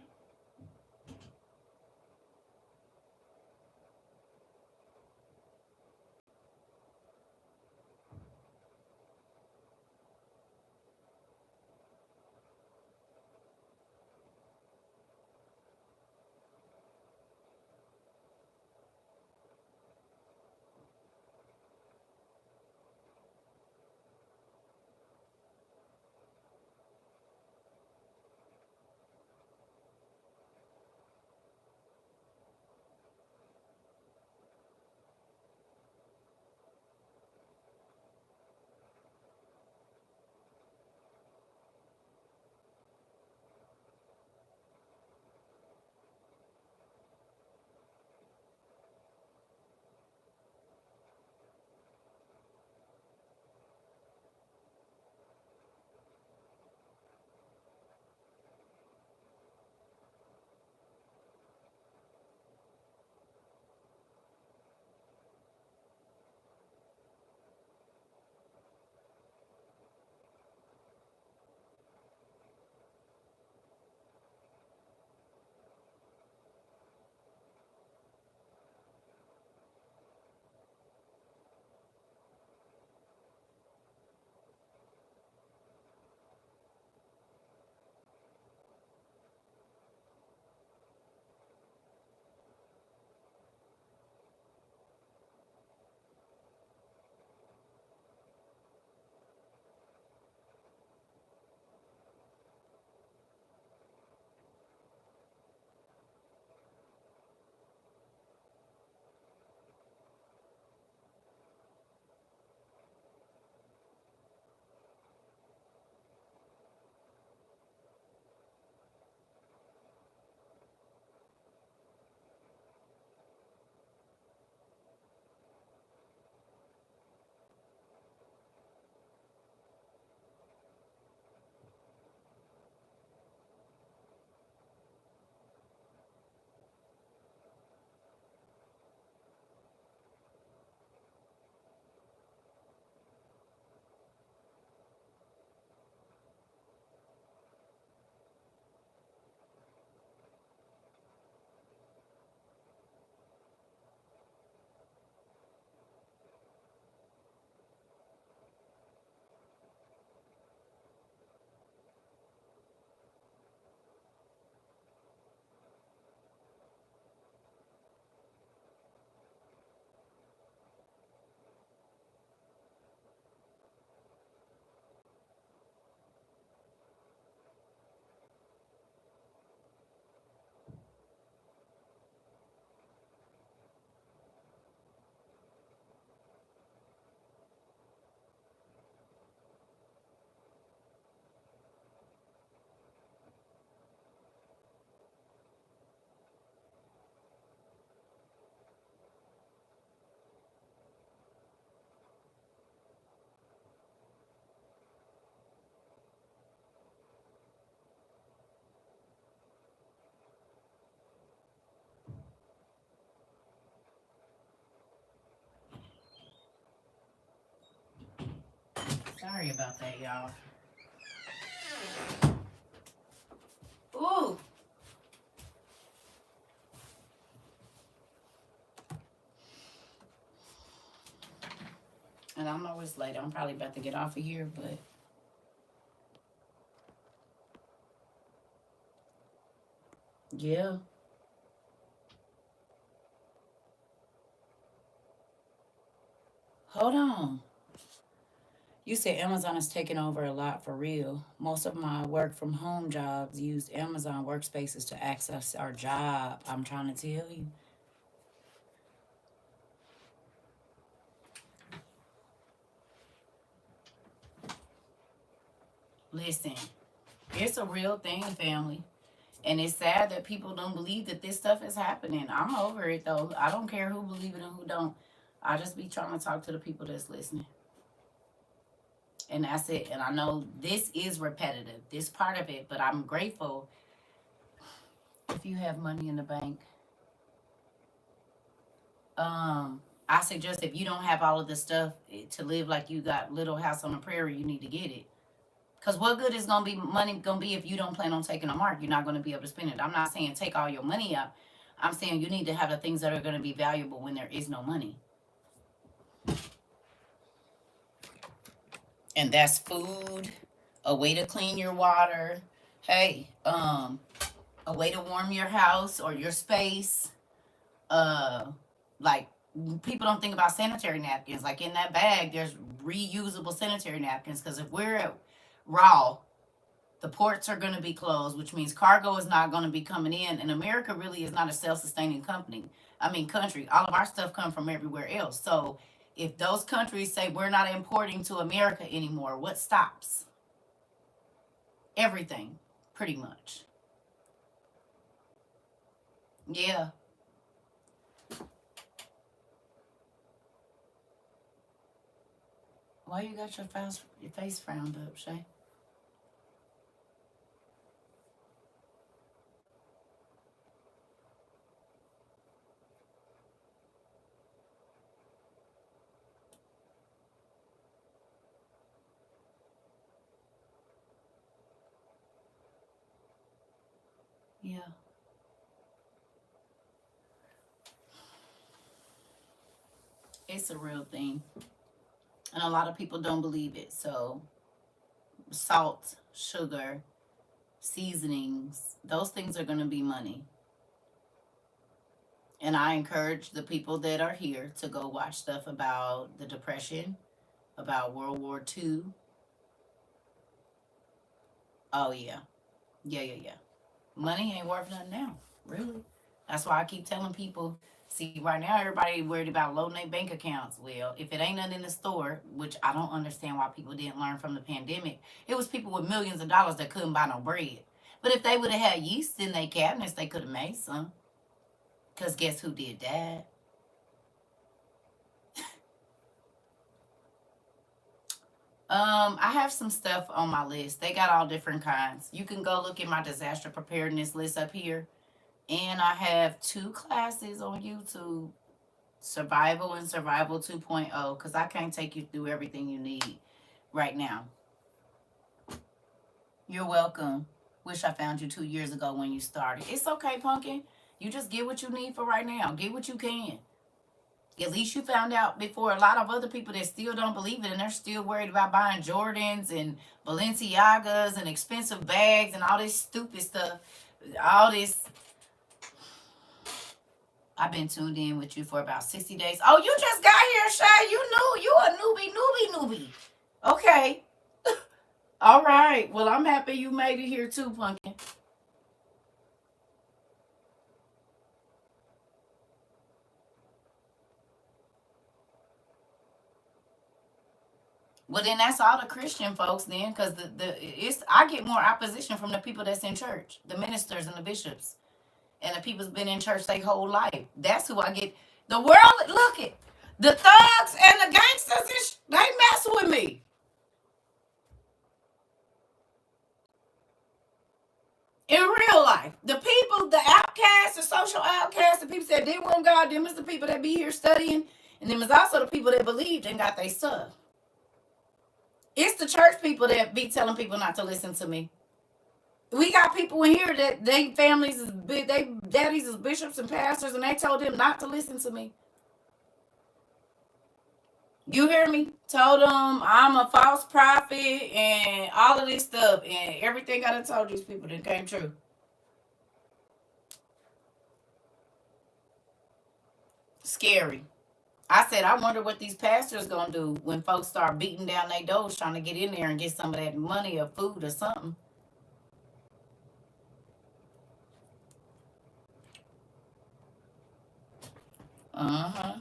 Sorry about that, y'all. Ooh. And I know it's late. I'm probably about to get off of here, but yeah. Hold on. You said Amazon is taking over a lot for real. Most of my work from home jobs use Amazon workspaces to access our job. I'm trying to tell you. Listen, it's a real thing, family. And it's sad that people don't believe that this stuff is happening. I'm over it though. I don't care who believe it and who don't. I just be trying to talk to the people that's listening. And that's it. And I know this is repetitive, this part of it, but I'm grateful if you have money in the bank. I suggest if you don't have all of the stuff to live like you got Little House on the Prairie, you need to get it. Because what good is gonna be money gonna be if you don't plan on taking a mark? You're not gonna be able to spend it. I'm not saying take all your money out. I'm saying you need to have the things that are gonna be valuable when there is no money. And that's food, a way to clean your water, hey, a way to warm your house or your space. Uh like people don't think about sanitary napkins. Like in that bag, there's reusable sanitary napkins because if we're at raw, the ports are going to be closed, which means cargo is not going to be coming in. And America really is not a self-sustaining country. All of our stuff comes from everywhere else. So if those countries say we're not importing to America anymore, what stops? Everything, pretty much. Yeah. Why you got your face frowned up, Shay? Yeah. It's a real thing. And a lot of people don't believe it. So salt, sugar, seasonings, those things are going to be money. And I encourage the people that are here to go watch stuff about the Depression, about World War II. Oh, yeah. Yeah, yeah, yeah. Money ain't worth nothing now, really. That's why I keep telling people, see, right now everybody worried about loading their bank accounts. Well, if it ain't nothing in the store, which I don't understand why people didn't learn from the pandemic, it was people with millions of dollars that couldn't buy no bread. But if they would have had yeast in their cabinets, they could have made some. Because guess who did that? I have some stuff on my list. They got all different kinds. You can go look at my disaster preparedness list up here. And I have 2 classes on YouTube, Survival and Survival 2.0, because I can't take you through everything you need right now. You're welcome. Wish I found you 2 years ago when you started. It's okay, Pumpkin. You just get what you need for right now. Get what you can. At least you found out before a lot of other people that still don't believe it and they're still worried about buying Jordans and Balenciagas and expensive bags and all this stupid stuff. All this. I've been tuned in with you for about 60 days. Oh, you just got here, Shay. You knew. You a newbie. Okay. All right. Well, I'm happy you made it here too, Pumpkin. Well, then that's all the Christian folks then, because I get more opposition from the people that's in church, the ministers and the bishops, and the people's been in church their whole life. That's who I get. The world, look it, the thugs and the gangsters, they mess with me. In real life, the people, the outcasts, the social outcasts, the people that didn't want God, them is the people that be here studying, and them is also the people that believed and got their stuff. It's the church people that be telling people not to listen to me. We got people in here that they families is big, they daddies is bishops and pastors, and they told them not to listen to me. You hear me? Told them I'm a false prophet and all of this stuff, and everything I done told these people that came true. Scary. I said, I wonder what these pastors gonna do when folks start beating down their doors trying to get in there and get some of that money or food or something. Uh-huh.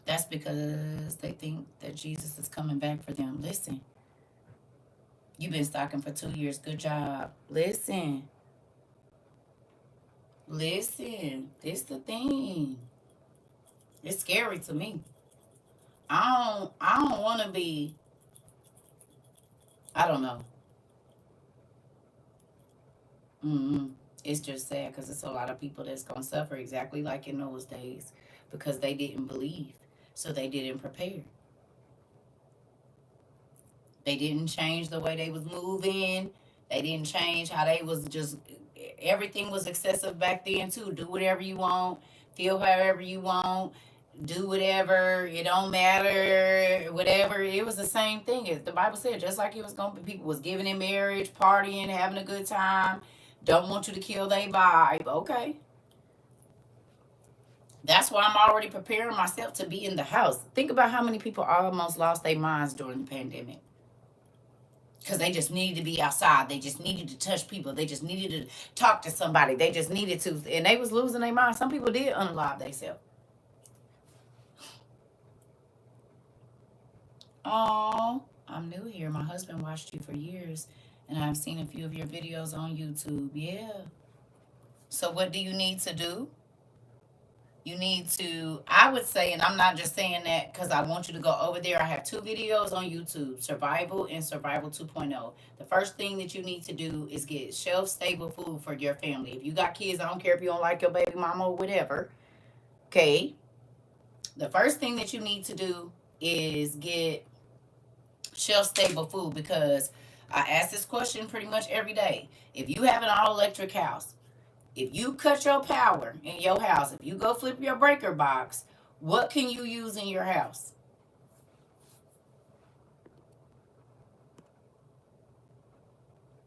That's because they think that Jesus is coming back for them. Listen, you've been stalking for 2 years. Good job. Listen. This the thing. It's scary to me. I don't want to be. I don't know. Mm-mm. It's just sad because it's a lot of people that's gonna suffer exactly like in those days because they didn't believe, so they didn't prepare. They didn't change the way they was moving. They didn't change how they was just. Everything was excessive back then too. Do whatever you want, feel however you want, do whatever. It don't matter. Whatever. It was the same thing as the Bible said. Just like it was gonna be, people was giving in marriage, partying, having a good time. Don't want you to kill their vibe. Okay. That's why I'm already preparing myself to be in the house. Think about how many people almost lost their minds during the pandemic because they just needed to be outside. They just needed to touch people. They just needed to talk to somebody. They just needed to, and they was losing their mind. Some people did unalive themselves. Oh, I'm new here. My husband watched you for years, and I've seen a few of your videos on YouTube. Yeah. So what do you need to do? You need to, I would say, and I'm not just saying that because I want you to go over there. I have two videos on YouTube, Survival and Survival 2.0. The first thing that you need to do is get shelf-stable food for your family. If you got kids, I don't care if you don't like your baby mama or whatever. Okay. The first thing that you need to do is get shelf-stable food because I ask this question pretty much every day. If you have an all-electric house, if you cut your power in your house, if you go flip your breaker box, what can you use in your house?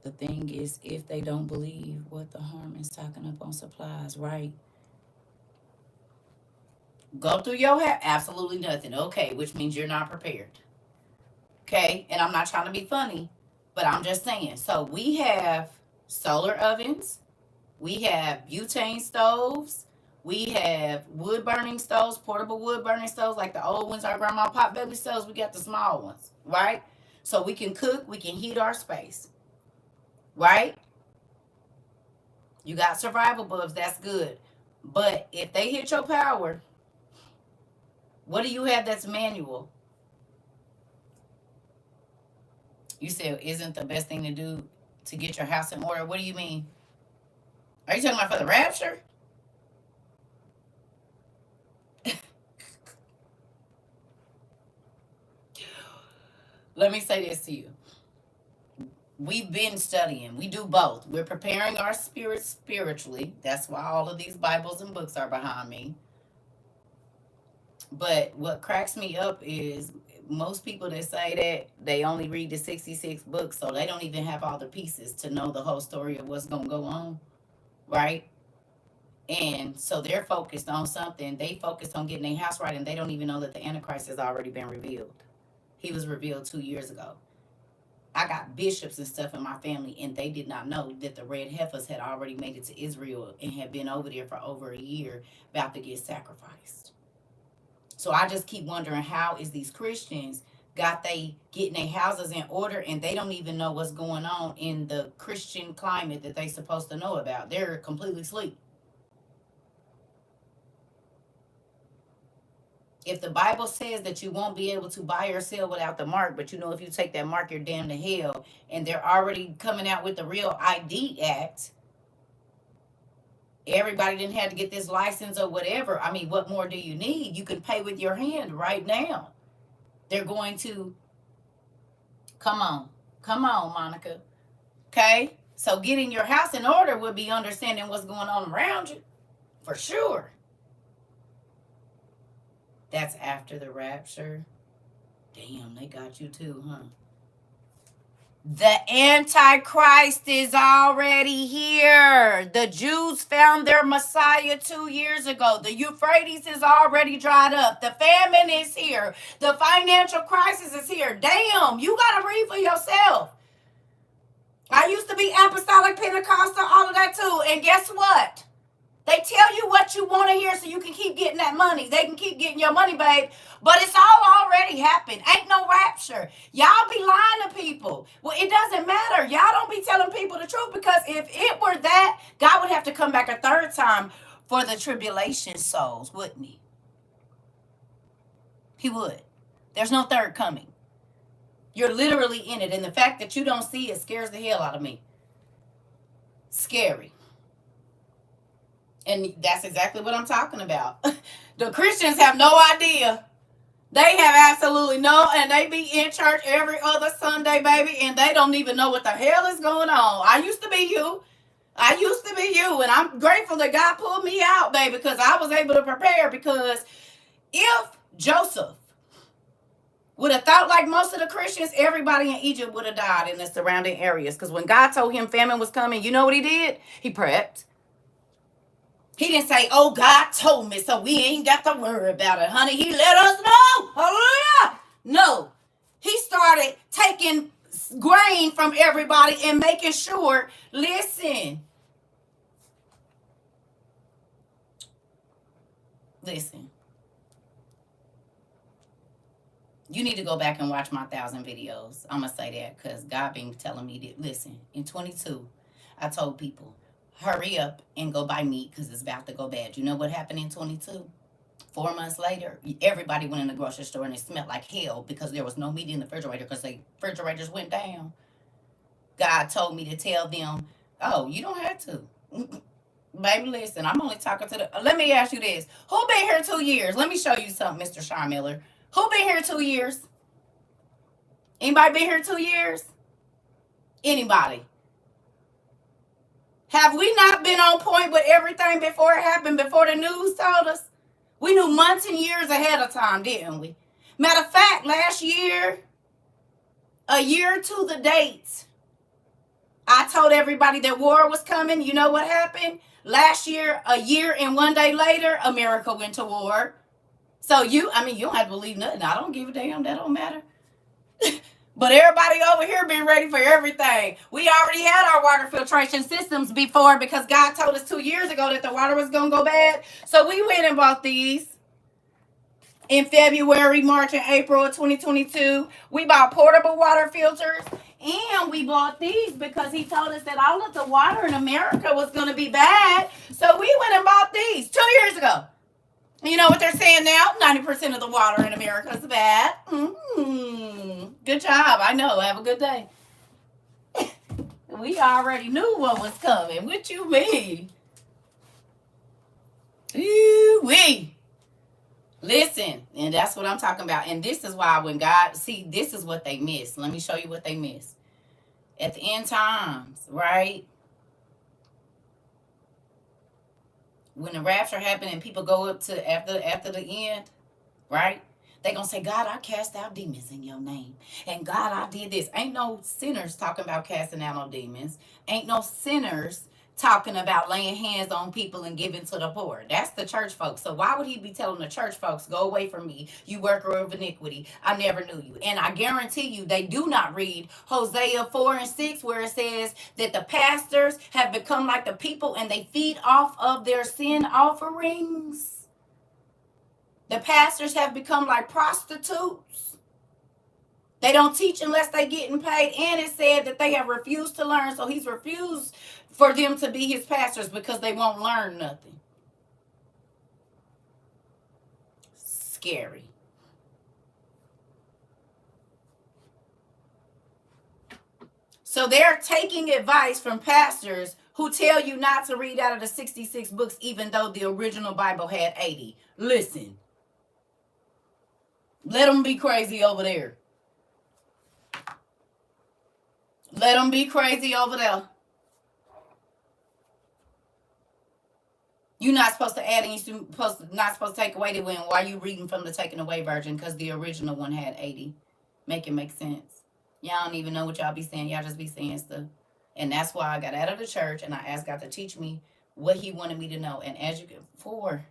The thing is, if they don't believe what the harm is stocking up on supplies, right? Go through your house, absolutely nothing. Okay, which means you're not prepared. Okay, and I'm not trying to be funny, but I'm just saying. So we have solar ovens, we have butane stoves. We have wood burning stoves, portable wood burning stoves, like the old ones our grandma pot belly stoves. We got the small ones, right? So we can cook, we can heat our space, right? You got survival bulbs, that's good. But if they hit your power, what do you have that's manual? You said isn't the best thing to do to get your house in order. What do you mean? Are you talking about for the rapture? Let me say this to you. We've been studying. We do both. We're preparing our spirits spiritually. That's why all of these Bibles and books are behind me. But what cracks me up is most people that say that they only read the 66 books, so they don't even have all the pieces to know the whole story of what's going to go on, right? And so they're focused on something. They focused on getting their house right, and they don't even know that the Antichrist has already been revealed. He was revealed 2 years ago. I got bishops and stuff in my family, and they did not know that the red heifers had already made it to Israel and had been over there for over a year about to get sacrificed. So I just keep wondering how is these Christians got they getting their houses in order and they don't even know what's going on in the Christian climate that they supposed to know about. They're completely asleep. If the Bible says that you won't be able to buy or sell without the mark, but you know if you take that mark, you're damned to hell, and they're already coming out with the real ID Act, everybody didn't have to get this license or whatever. I mean, what more do you need? You can pay with your hand right now. They're going to, come on, Monica. Okay? So getting your house in order would be understanding what's going on around you. For sure. That's after the rapture. Damn, they got you too, huh? The Antichrist is already here. The Jews found their Messiah 2 years ago. The Euphrates is already dried up. The famine is here. The financial crisis is here. Damn, you got to read for yourself. I used to be apostolic, Pentecostal, all of that too. And guess what? They tell you what you want to hear so you can keep getting that money. They can keep getting your money, babe. But it's all already happened. Ain't no rapture. Y'all be lying to people. Well, it doesn't matter. Y'all don't be telling people the truth, because if it were that, God would have to come back a third time for the tribulation souls, wouldn't he? He would. There's no third coming. You're literally in it. And the fact that you don't see it scares the hell out of me. Scary. And that's exactly what I'm talking about. The Christians have no idea. They have absolutely no, and they be in church every other Sunday, baby, and they don't even know what the hell is going on. I used to be you. And I'm grateful that God pulled me out, baby, because I was able to prepare. Because if Joseph would have thought like most of the Christians, everybody in Egypt would have died in the surrounding areas. Because when God told him famine was coming, you know what he did? He prepped. He didn't say, oh, God told me, so we ain't got to worry about it, honey. He let us know. Hallelujah. No. He started taking grain from everybody and making sure, listen. You need to go back and watch my 1,000 videos. I'm going to say that because God been telling me that, listen, in 22, I told people, hurry up and go buy meat because it's about to go bad. You know what happened in 22? 4 months later, everybody went in the grocery store and it smelled like hell because there was no meat in the refrigerator because the refrigerators went down. God told me to tell them, oh, you don't have to. Baby, listen, I'm only talking to the... Let me ask you this. Who been here 2 years? Let me show you something, Mr. Sean Miller. Who been here 2 years? Anybody been here 2 years? Anybody? Have we not been on point with everything before it happened, before the news told us? We knew months and years ahead of time, didn't we? Matter of fact, last year, a year to the date, I told everybody that war was coming. You know what happened? Last year, a year and 1 day later, America went to war. So you don't have to believe nothing. I don't give a damn. That don't matter. But everybody over here been ready for everything. We already had our water filtration systems before because God told us 2 years ago that the water was going to go bad. So we went and bought these in February, March, and April of 2022. We bought portable water filters. And we bought these because he told us that all of the water in America was going to be bad. So we went and bought these 2 years ago. You know what they're saying now? 90% of the water in America is bad. Good job. I know. Have a good day. We already knew what was coming. What you mean? Ooh-wee. Listen, and that's what I'm talking about. And this is why when God, see, this is what they miss. Let me show you what they miss. At the end times, right? When the rapture happened and people go up to after the end, right? They gonna say, God, I cast out demons in your name. And God, I did this. Ain't no sinners talking about casting out no demons. Ain't no sinners talking about laying hands on people and giving to the poor. That's the church folks. So why would he be telling the church folks, go away from me, you worker of iniquity? I never knew you. And I guarantee you, they do not read Hosea 4 and 6, where it says that the pastors have become like the people and they feed off of their sin offerings. The pastors have become like prostitutes. They don't teach unless they getting paid. And it said that they have refused to learn. So he's refused for them to be his pastors because they won't learn nothing. Scary. So they're taking advice from pastors who tell you not to read out of the 66 books, even though the original Bible had 80. Listen. Let them be crazy over there. Let them be crazy over there. You're not supposed to add and you're not supposed to take away the win. Why are you reading from the taken away version? Because the original one had 80. Make it make sense. Y'all don't even know what y'all be saying. Y'all just be saying stuff. And that's why I got out of the church and I asked God to teach me what he wanted me to know. And as you get four.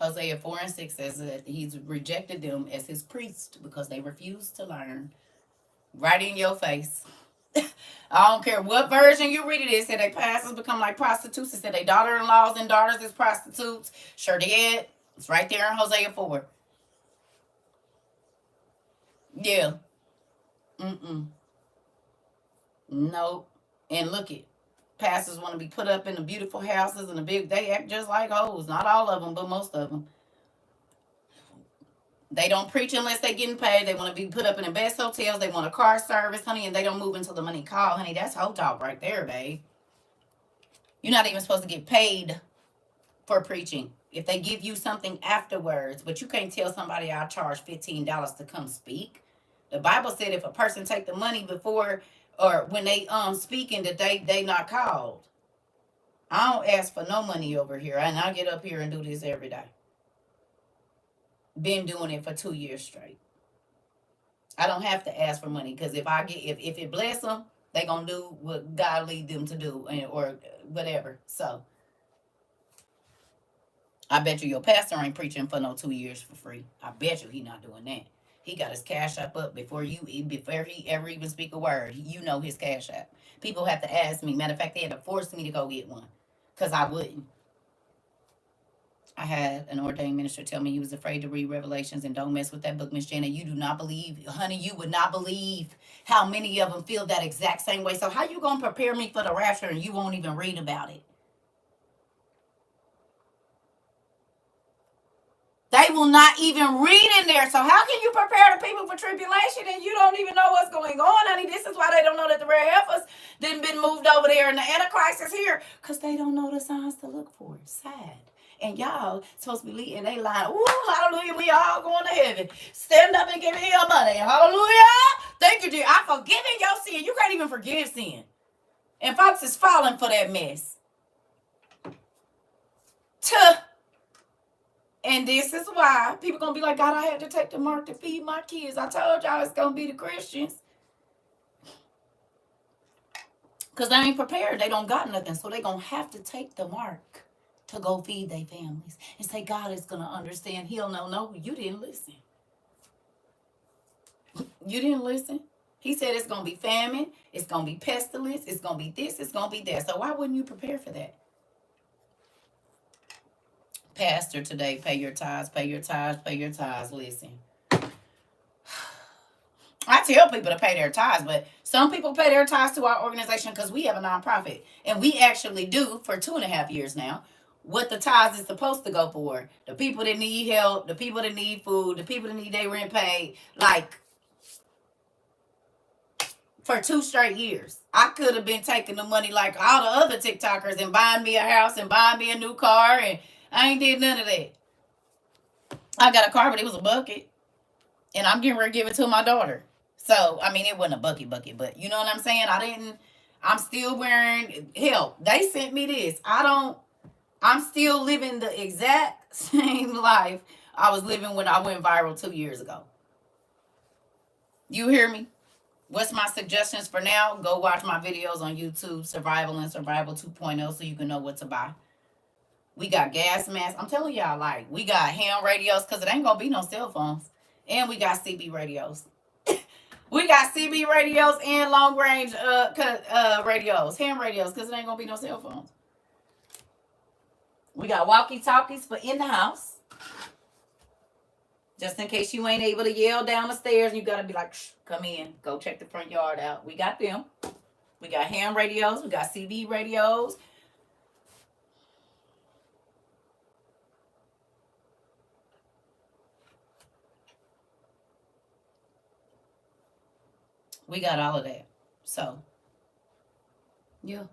Hosea 4 and 6 says that he's rejected them as his priest because they refused to learn. Right in your face. I don't care what version you read it. It said they pastors become like prostitutes. It said they daughter-in-laws and daughters is prostitutes. Sure did. It's right there in Hosea 4. Yeah. Mm-mm. Nope. And look it. Pastors want to be put up in the beautiful houses and the big. They act just like hoes. Not all of them, but most of them. They don't preach unless they getting paid. They want to be put up in the best hotels. They want a car service, honey, and they don't move until the money call, honey. That's hoe talk right there, babe. You're not even supposed to get paid for preaching. If they give you something afterwards, but you can't tell somebody I'll charge $15 to come speak. The Bible said if a person take the money before or when they speaking that they not called. I don't ask for no money over here, and I get up here and do this every day. Been doing it for 2 years straight. I don't have to ask for money because if it bless them, they gonna do what God lead them to do or whatever. So I bet you your pastor ain't preaching for no 2 years for free. I bet you he not doing that. He got his cash app up before he ever even speak a word. You know his cash app. People have to ask me. Matter of fact, they had to force me to go get one because I wouldn't. I had an ordained minister tell me he was afraid to read Revelations and don't mess with that book, Miss Janet. You do not believe, honey, you would not believe how many of them feel that exact same way. So how you going to prepare me for the rapture and you won't even read about it? They will not even read in there. So how can you prepare the people for tribulation and you don't even know what's going on, honey? This is why they don't know that the rare heifers didn't been moved over there and the Antichrist is here. Because they don't know the signs to look for. Sad. And y'all supposed to be leading they line. Ooh, hallelujah, we all going to heaven. Stand up and give me your money. Hallelujah. Thank you, dear. I'm forgiving your sin. You can't even forgive sin. And folks is falling for that mess. And this is why people going to be like, God, I had to take the mark to feed my kids. I told y'all it's going to be the Christians. Because they ain't prepared. They don't got nothing. So they going to have to take the mark to go feed their families. And say, God is going to understand. He'll know, no, you didn't listen. You didn't listen. He said it's going to be famine. It's going to be pestilence. It's going to be this. It's going to be that. So why wouldn't you prepare for that? Pastor today, pay your tithes, pay your tithes, pay your tithes. Listen. I tell people to pay their tithes, but some people pay their tithes to our organization because we have a nonprofit. And we actually do, for 2.5 years now, what the tithes is supposed to go for. The people that need help, the people that need food, the people that need their rent paid. Like, for 2 straight years. I could have been taking the money like all the other TikTokers and buying me a house and buying me a new car, and I ain't did none of that. I got a car, but it was a bucket. And I'm getting ready to give it to my daughter. So, I mean, it wasn't a bucket, but you know what I'm saying? I'm still wearing, hell, they sent me this. I'm still living the exact same life I was living when I went viral 2 years ago. You hear me? What's my suggestions for now? Go watch my videos on YouTube, Survival and Survival 2.0, so you can know what to buy. We got gas masks. I'm telling y'all, like, we got ham radios, because it ain't going to be no cell phones. And we got CB radios. We got CB radios and long range radios, ham radios, because it ain't going to be no cell phones. We got walkie talkies for in the house. Just in case you ain't able to yell down the stairs, you got to be like, shh, come in, go check the front yard out. We got them. We got ham radios. We got CB radios. We got all of that. So Yeah.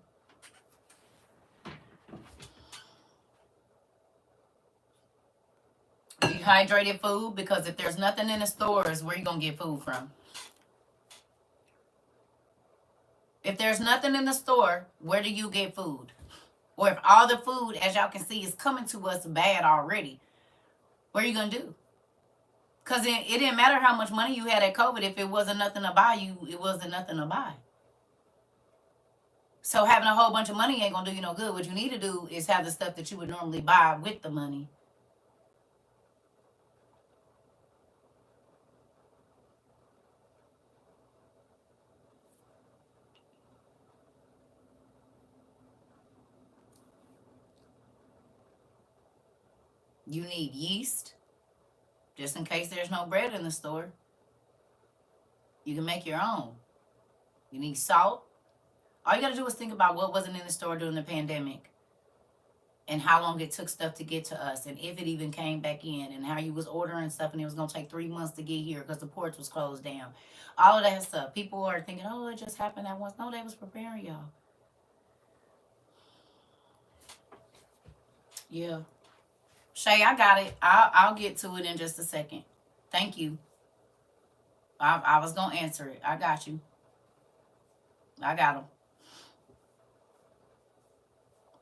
Dehydrated food, because if there's nothing in the stores, where you gonna get food from? If there's nothing in the store, where do you get food? Or if all the food, as y'all can see, is coming to us bad already, what are you gonna do? Because it didn't matter how much money you had at COVID. If it wasn't nothing to buy you, it wasn't nothing to buy. So having a whole bunch of money ain't gonna do you no good. What you need to do is have the stuff that you would normally buy with the money. You need yeast, just in case there's no bread in the store. You can make your own. You need salt. All you gotta do is think about what wasn't in the store during the pandemic, and how long it took stuff to get to us, and if it even came back in, and how you was ordering stuff and it was gonna take 3 months to get here because the ports was closed down. All of that stuff. People are thinking, oh, it just happened at once. No, they was preparing y'all. Yeah. Shay, I got it. I'll get to it in just a second. Thank you. I was gonna answer it. I got you. I got them.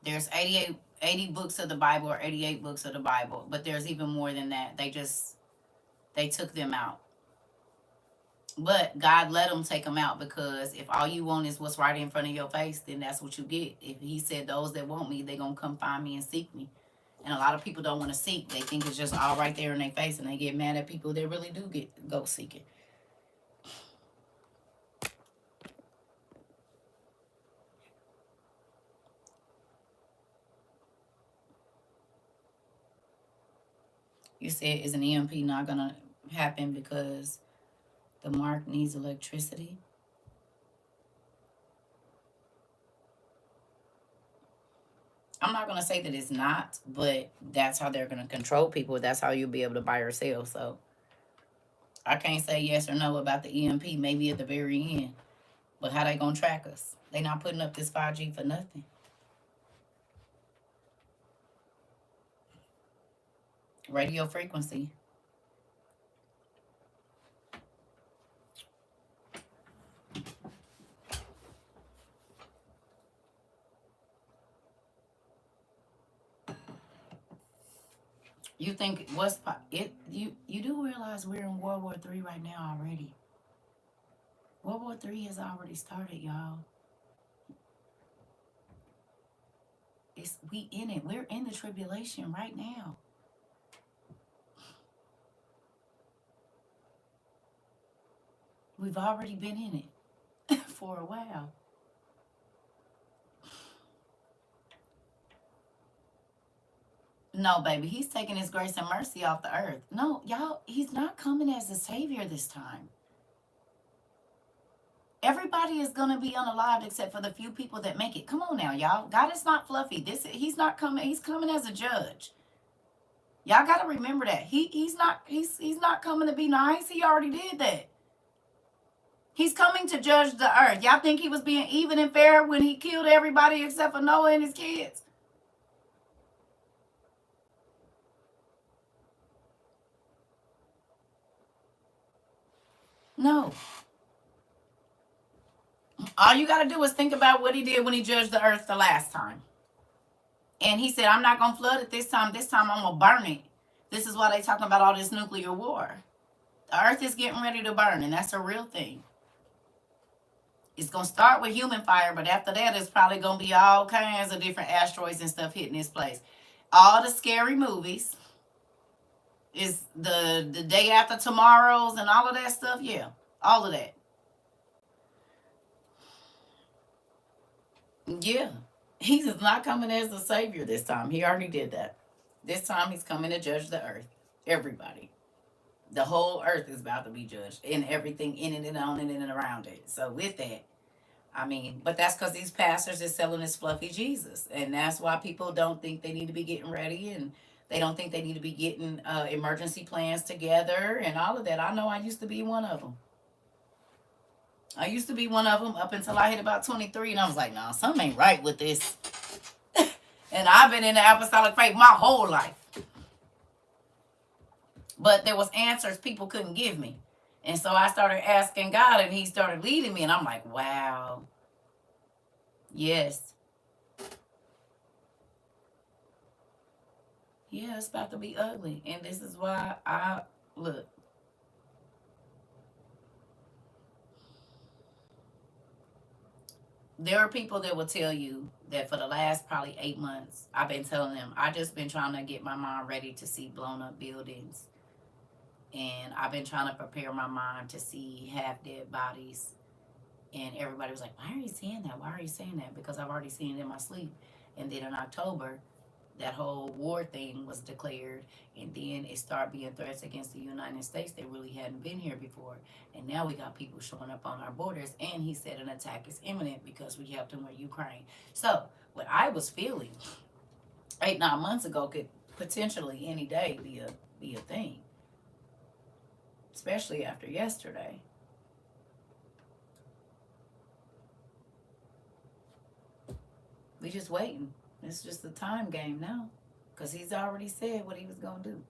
There's 80 books of the Bible, or 88 books of the Bible, but there's even more than that. They took them out. But God let them take them out, because if all you want is what's right in front of your face, then that's what you get. If he said those that want me, they're going to come find me and seek me. And a lot of people don't want to seek. They think it's just all right there in their face, and they get mad at people that really do go seek it. You said, is an EMP not going to happen because the mark needs electricity? I'm not going to say that it's not, but that's how they're going to control people. That's how you'll be able to buy or sell. So I can't say yes or no about the EMP, maybe at the very end. But how they going to track us? They not putting up this 5G for nothing. Radio frequency. You think you do realize we're in World War III right now already. World War III has already started, y'all. We in it. We're in the tribulation right now. We've already been in it for a while. No, baby, he's taking his grace and mercy off the earth. No, y'all, he's not coming as a savior this time. Everybody is gonna be unalived except for the few people that make it. Come on now, y'all. God is not fluffy. He's not coming. He's coming as a judge. Y'all gotta remember that. He's not coming to be nice. He already did that. He's coming to judge the earth. Y'all think he was being even and fair when he killed everybody except for Noah and his kids? No. All you got to do is think about what he did when he judged the earth the last time. And he said, I'm not going to flood it this time. This time I'm going to burn it. This is why they talking about all this nuclear war. The earth is getting ready to burn, and that's a real thing. It's going to start with human fire, but after that, it's probably going to be all kinds of different asteroids and stuff hitting this place. All the scary movies is the day after tomorrow's and all of that stuff. Yeah, all of that. Yeah, he's not coming as the savior this time. He already did that. This time he's coming to judge the earth. Everybody. The whole earth is about to be judged, and everything in it and on it and around it. So with that, I mean, but that's because these pastors is selling this fluffy Jesus. And that's why people don't think they need to be getting ready, and they don't think they need to be getting emergency plans together and all of that. I know I used to be one of them. I used to be one of them up until I hit about 23, and I was like, nah, something ain't right with this. And I've been in the apostolic faith my whole life. But there was answers people couldn't give me. And so I started asking God, and he started leading me, and I'm like, wow, yes. Yeah, it's about to be ugly. And this is why I, look, there are people that will tell you that for the last probably 8 months, I've been telling them, I just been trying to get my mind ready to see blown up buildings. And I've been trying to prepare my mind to see half dead bodies. And everybody was like, why are you saying that? Why are you saying that? Because I've already seen it in my sleep. And then in October, that whole war thing was declared, and then it started being threats against the United States that really hadn't been here before. And now we got people showing up on our borders, and he said an attack is imminent because we helped him with Ukraine. So what I was feeling 8-9 months ago could potentially any day be a thing, especially after yesterday. We just waiting. It's just a time game now, because he's already said what he was gonna do.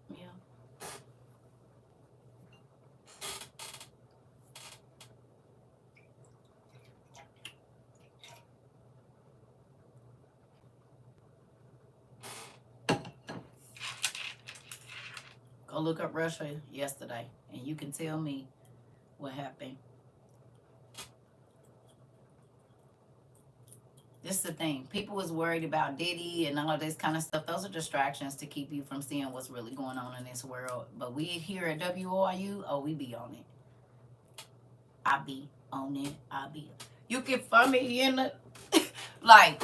Yeah. Go look up Russia yesterday, and you can tell me what happened. This is the thing. People was worried about Diddy and all of this kind of stuff. Those are distractions to keep you from seeing what's really going on in this world. But we here at WOIU, oh, we be on it. I be on it. I be. You can find me in the like.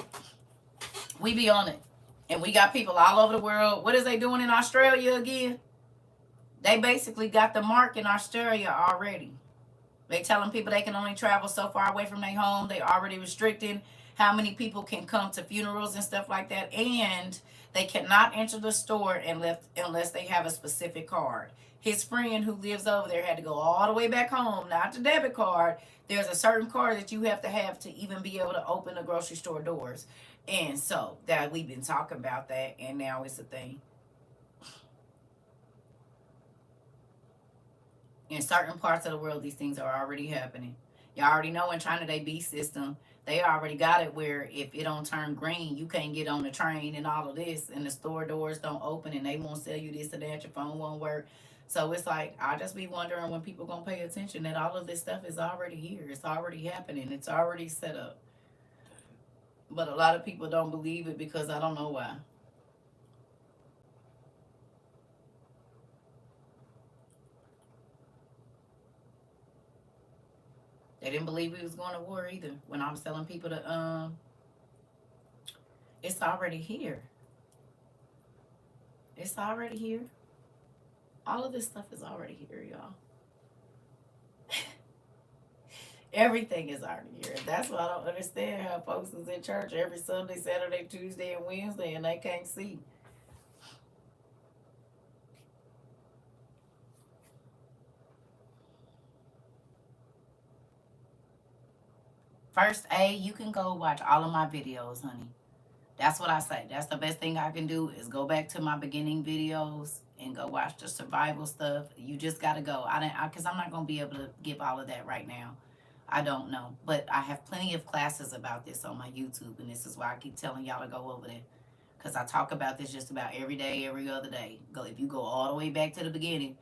We be on it, and we got people all over the world. What is they doing in Australia again? They basically got the mark in Australia already. They telling people they can only travel so far away from their home. They already restricting how many people can come to funerals and stuff like that. And they cannot enter the store unless they have a specific card. His friend who lives over there had to go all the way back home, not the debit card. There's a certain card that you have to even be able to open the grocery store doors. And so that we've been talking about that, and now it's a thing. In certain parts of the world, these things are already happening. You already know in China, they beast system, they already got it where if it don't turn green, you can't get on the train and all of this, and the store doors don't open, and they won't sell you this and that. Your phone won't work. So it's like I just be wondering when people gonna pay attention that all of this stuff is already here. It's already happening. It's already set up. But a lot of people don't believe it because I don't know why. They didn't believe we was going to war either. When I was telling people to it's already here. It's already here. All of this stuff is already here, y'all. Everything is already here. That's why I don't understand how folks is in church every Sunday, Saturday, Tuesday, and Wednesday, and they can't see. First, you can go watch all of my videos, honey. That's what I say. That's the best thing I can do is go back to my beginning videos and go watch the survival stuff. You just gotta go. Because I'm not gonna be able to give all of that right now. I don't know, but I have plenty of classes about this on my YouTube, and this is why I keep telling y'all to go over there. Because I talk about this just about every day, every other day. Go if you go all the way back to the beginning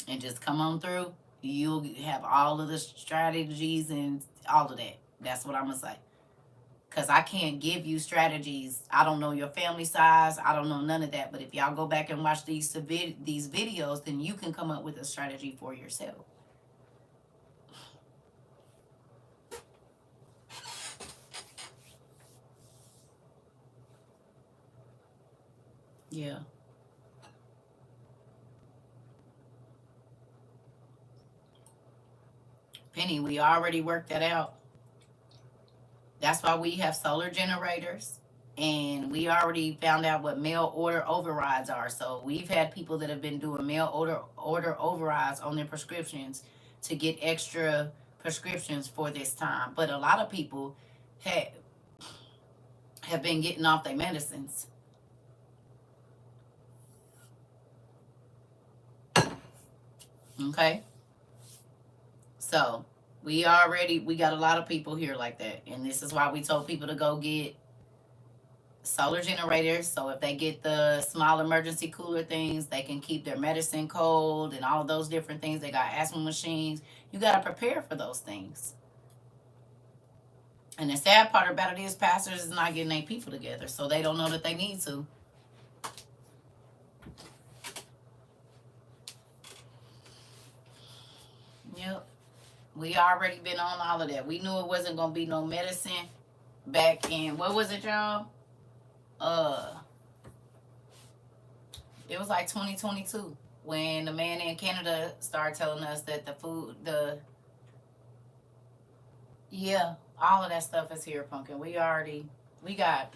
and just come on through, you'll have all of the strategies and all of that. That's what I'm gonna say. Because I can't give you strategies. I don't know your family size. I don't know none of that. But if y'all go back and watch these videos, then you can come up with a strategy for yourself. Yeah. Penny, we already worked that out. That's why we have solar generators. And we already found out what mail order overrides are. So we've had people that have been doing mail order overrides on their prescriptions to get extra prescriptions for this time. But a lot of people have been getting off their medicines. Okay? So we got a lot of people here like that. And this is why we told people to go get solar generators. So if they get the small emergency cooler things, they can keep their medicine cold and all those different things. They got asthma machines. You got to prepare for those things. And the sad part about it is pastors is not getting their people together, so they don't know that they need to. Yep. We already been on all of that. We knew it wasn't going to be no medicine back in, what was it, y'all? It was like 2022 when the man in Canada started telling us that yeah, all of that stuff is here, Pumpkin. We got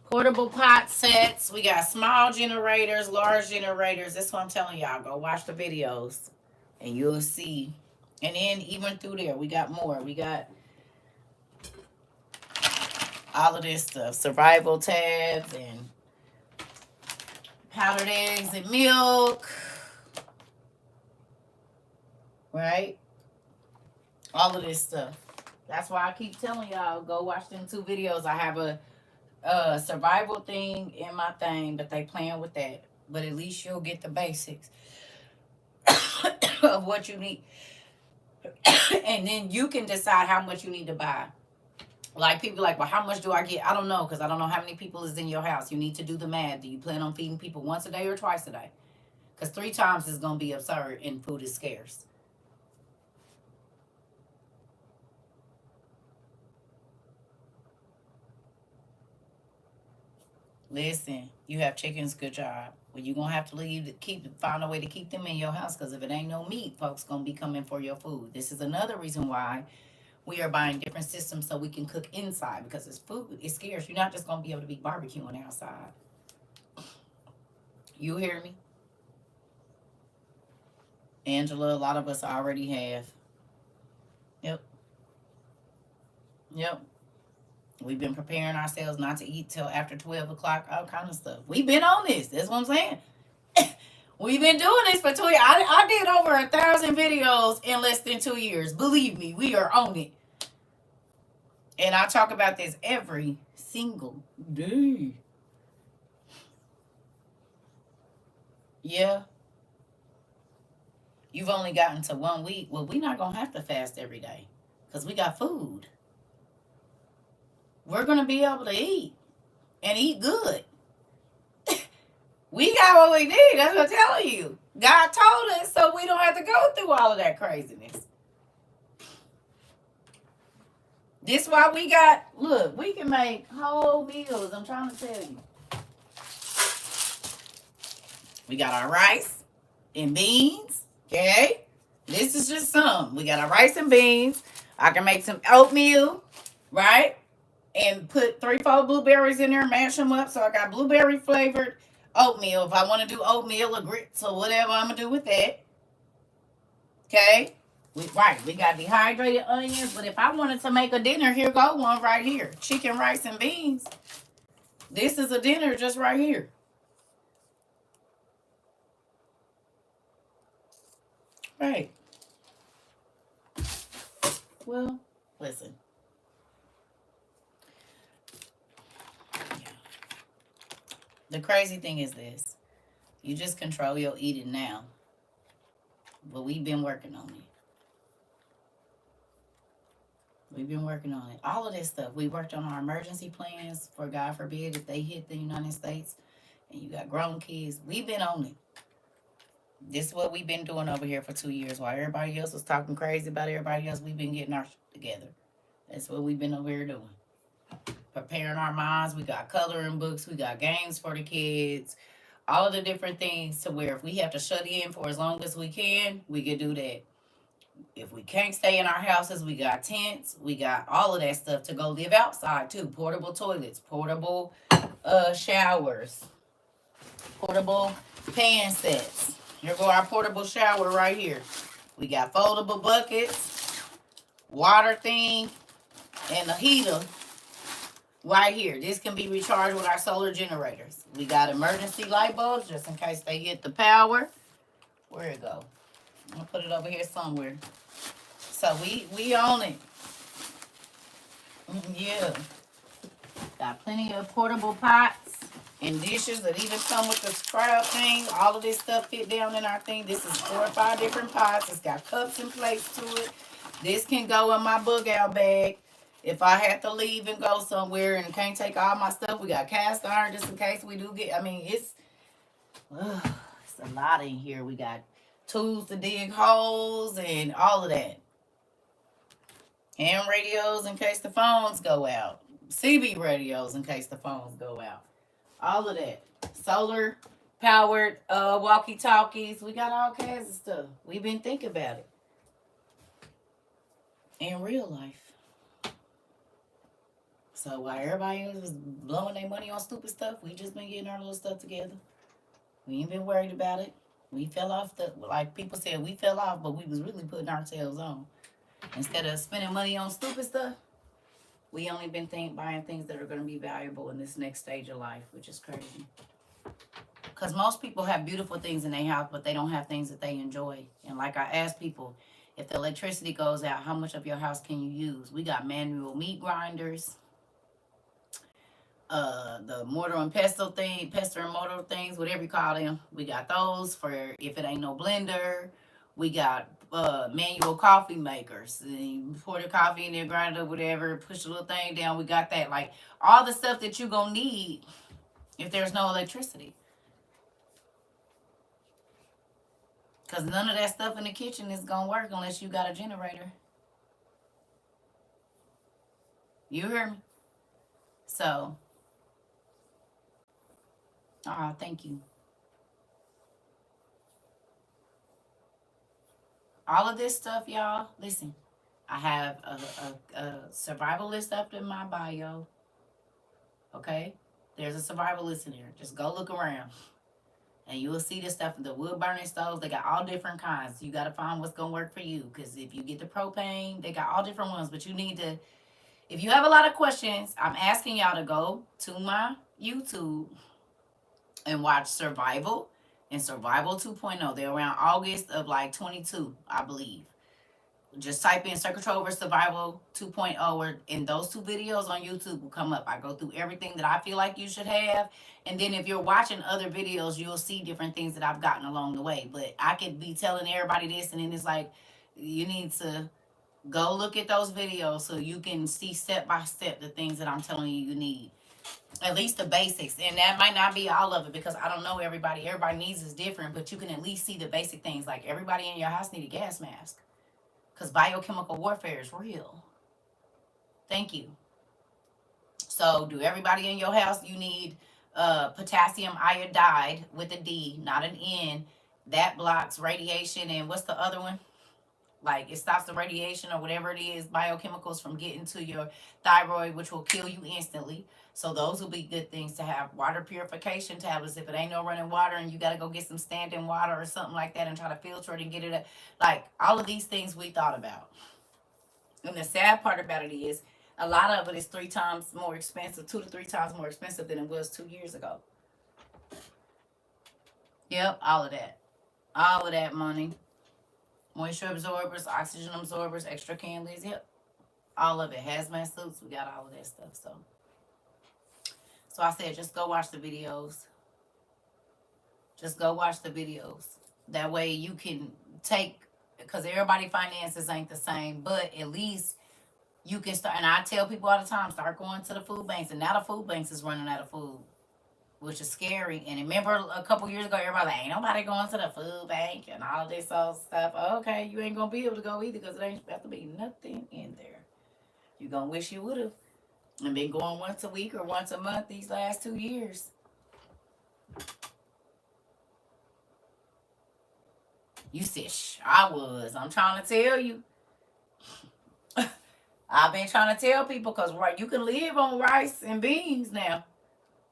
portable pot sets. We got small generators, large generators. That's what I'm telling y'all. Go watch the videos and you'll see. And then even through there, we got more. We got all of this stuff. Survival tabs and powdered eggs and milk. Right? All of this stuff. That's why I keep telling y'all, go watch them 2 videos. I have a survival thing in my thing, but they playing with that. But at least you'll get the basics of what you need. And then you can decide how much you need to buy. Like people like, well, how much do I get? I don't know, because I don't know how many people is in your house. You need to do the math. Do you plan on feeding people once a day or twice a day? Because 3 times is going to be absurd and food is scarce. Listen, you have chickens, good job. Well, you're going to have to find a way to keep them in your house, because if it ain't no meat, folks going to be coming for your food. This is another reason why we are buying different systems so we can cook inside, because it's food, it's scarce. You're not just going to be able to be barbecuing outside. You hear me? Angela, a lot of us already have. Yep. Yep. We've been preparing ourselves not to eat till after 12 o'clock, all kind of stuff. We've been on this. That's what I'm saying. We've been doing this for 2 years. I did over 1,000 videos in less than 2 years. Believe me, we are on it. And I talk about this every single day. Yeah. You've only gotten to 1 week. Well, we're not going to have to fast every day because we got food. We're going to be able to eat and eat good. We got what we need. That's what I'm telling you. God told us so we don't have to go through all of that craziness. This why we got, look, we can make whole meals. I'm trying to tell you. We got our rice and beans. Okay? This is just some. We got our rice and beans. I can make some oatmeal, right? And put 3-4 blueberries in there, mash them up. So I got blueberry flavored oatmeal. If I want to do oatmeal or grits or whatever, I'm going to do with that. Okay? We got dehydrated onions. But if I wanted to make a dinner, here go one right here. Chicken, rice, and beans. This is a dinner just right here. Right. Well, listen. The crazy thing is this. You just control your eating now. But we've been working on it. We've been working on it. All of this stuff. We worked on our emergency plans for God forbid if they hit the United States and you got grown kids. We've been on it. This is what we've been doing over here for 2 years. While everybody else was talking crazy about everybody else, we've been getting our shit together. That's what we've been over here doing. Preparing our minds. We got coloring books. We got games for the kids. All of the different things to where if we have to shut in for as long as we can do that. If we can't stay in our houses, we got tents. We got all of that stuff to go live outside too. Portable toilets, portable showers, portable pan sets. Here go our portable shower right here. We got foldable buckets, water thing, and a heater right here. This can be recharged with our solar generators. We got emergency light bulbs just in case they hit the power. Where it go? I'm gonna put it over here somewhere. So we own it. Yeah. Got plenty of portable pots and dishes that even come with the scrub thing. All of this stuff fit down in our thing. This is 4 or 5 different pots. It's got cups and plates to it. This can go in my bug out bag. If I have to leave and go somewhere and can't take all my stuff, we got cast iron just in case we do get, I mean, it's a lot in here. We got tools to dig holes and all of that. Ham radios in case the phones go out. CB radios in case the phones go out. All of that. Solar powered walkie talkies. We got all kinds of stuff. We've been thinking about it in real life. So while everybody else was blowing their money on stupid stuff, we just been getting our little stuff together. We ain't been worried about it. We fell off like people said, we fell off, but we was really putting ourselves on. Instead of spending money on stupid stuff, we only been buying things that are going to be valuable in this next stage of life, which is crazy. Because most people have beautiful things in their house, but they don't have things that they enjoy. And like I asked people, if the electricity goes out, how much of your house can you use? We got manual meat grinders. The mortar and pestle and mortar things, whatever you call them. We got those for if it ain't no blender. We got manual coffee makers. You pour the coffee in there, grind it up, whatever, push the little thing down. We got that. Like all the stuff that you gonna need if there's no electricity. Because none of that stuff in the kitchen is gonna work unless you got a generator. You hear me? So, thank you. All of this stuff, y'all, listen, I have a survival list up in my bio. Okay? There's a survival list in there. Just go look around. And you will see this stuff. The wood burning stoves, they got all different kinds. You got to find what's going to work for you. Because if you get the propane, they got all different ones. But you need to, if you have a lot of questions, I'm asking y'all to go to my YouTube and watch Survival and Survival 2.0. They're around August of like 22, I believe. Just type in CERCA TROVA Survival 2.0, and those 2 videos on YouTube will come up. I go through everything that I feel like you should have. And then if you're watching other videos, you'll see different things that I've gotten along the way. But I could be telling everybody this, and then it's like, you need to go look at those videos so you can see step by step the things that I'm telling you need. At least the basics. And that might not be all of it because I don't know everybody. Everybody needs is different, but you can at least see the basic things. Like everybody in your house need a gas mask. Because biochemical warfare is real. Thank you. So, do everybody in your house, you need potassium iodide with a D, not an N. That blocks radiation. And what's the other one? Like, it stops the radiation or whatever it is, biochemicals from getting to your thyroid, which will kill you instantly. So, those will be good things to have. Water purification tablets. If it ain't no running water and you got to go get some standing water or something like that and try to filter it and get it. Like, all of these things we thought about. And the sad part about it is, a lot of it is 3 times more expensive, 2 to 3 times more expensive than it was 2 years ago. Yep, all of that. All of that money. Moisture absorbers, oxygen absorbers, extra can lids. Yep. All of it. Hazmat suits. We got all of that stuff. So I said, just go watch the videos. Just go watch the videos. That way you can take, because everybody finances ain't the same, but at least you can start. And I tell people all the time, start going to the food banks. And now the food banks is running out of food, which is scary. And remember a couple years ago, everybody like, ain't nobody going to the food bank and all of this old stuff. Okay, you ain't going to be able to go either because it ain't have to be nothing in there. You're going to wish you would have. And been going once a week or once a month these last 2 years. You said, shh, I was. I'm trying to tell you. I've been trying to tell people because right, you can live on rice and beans now.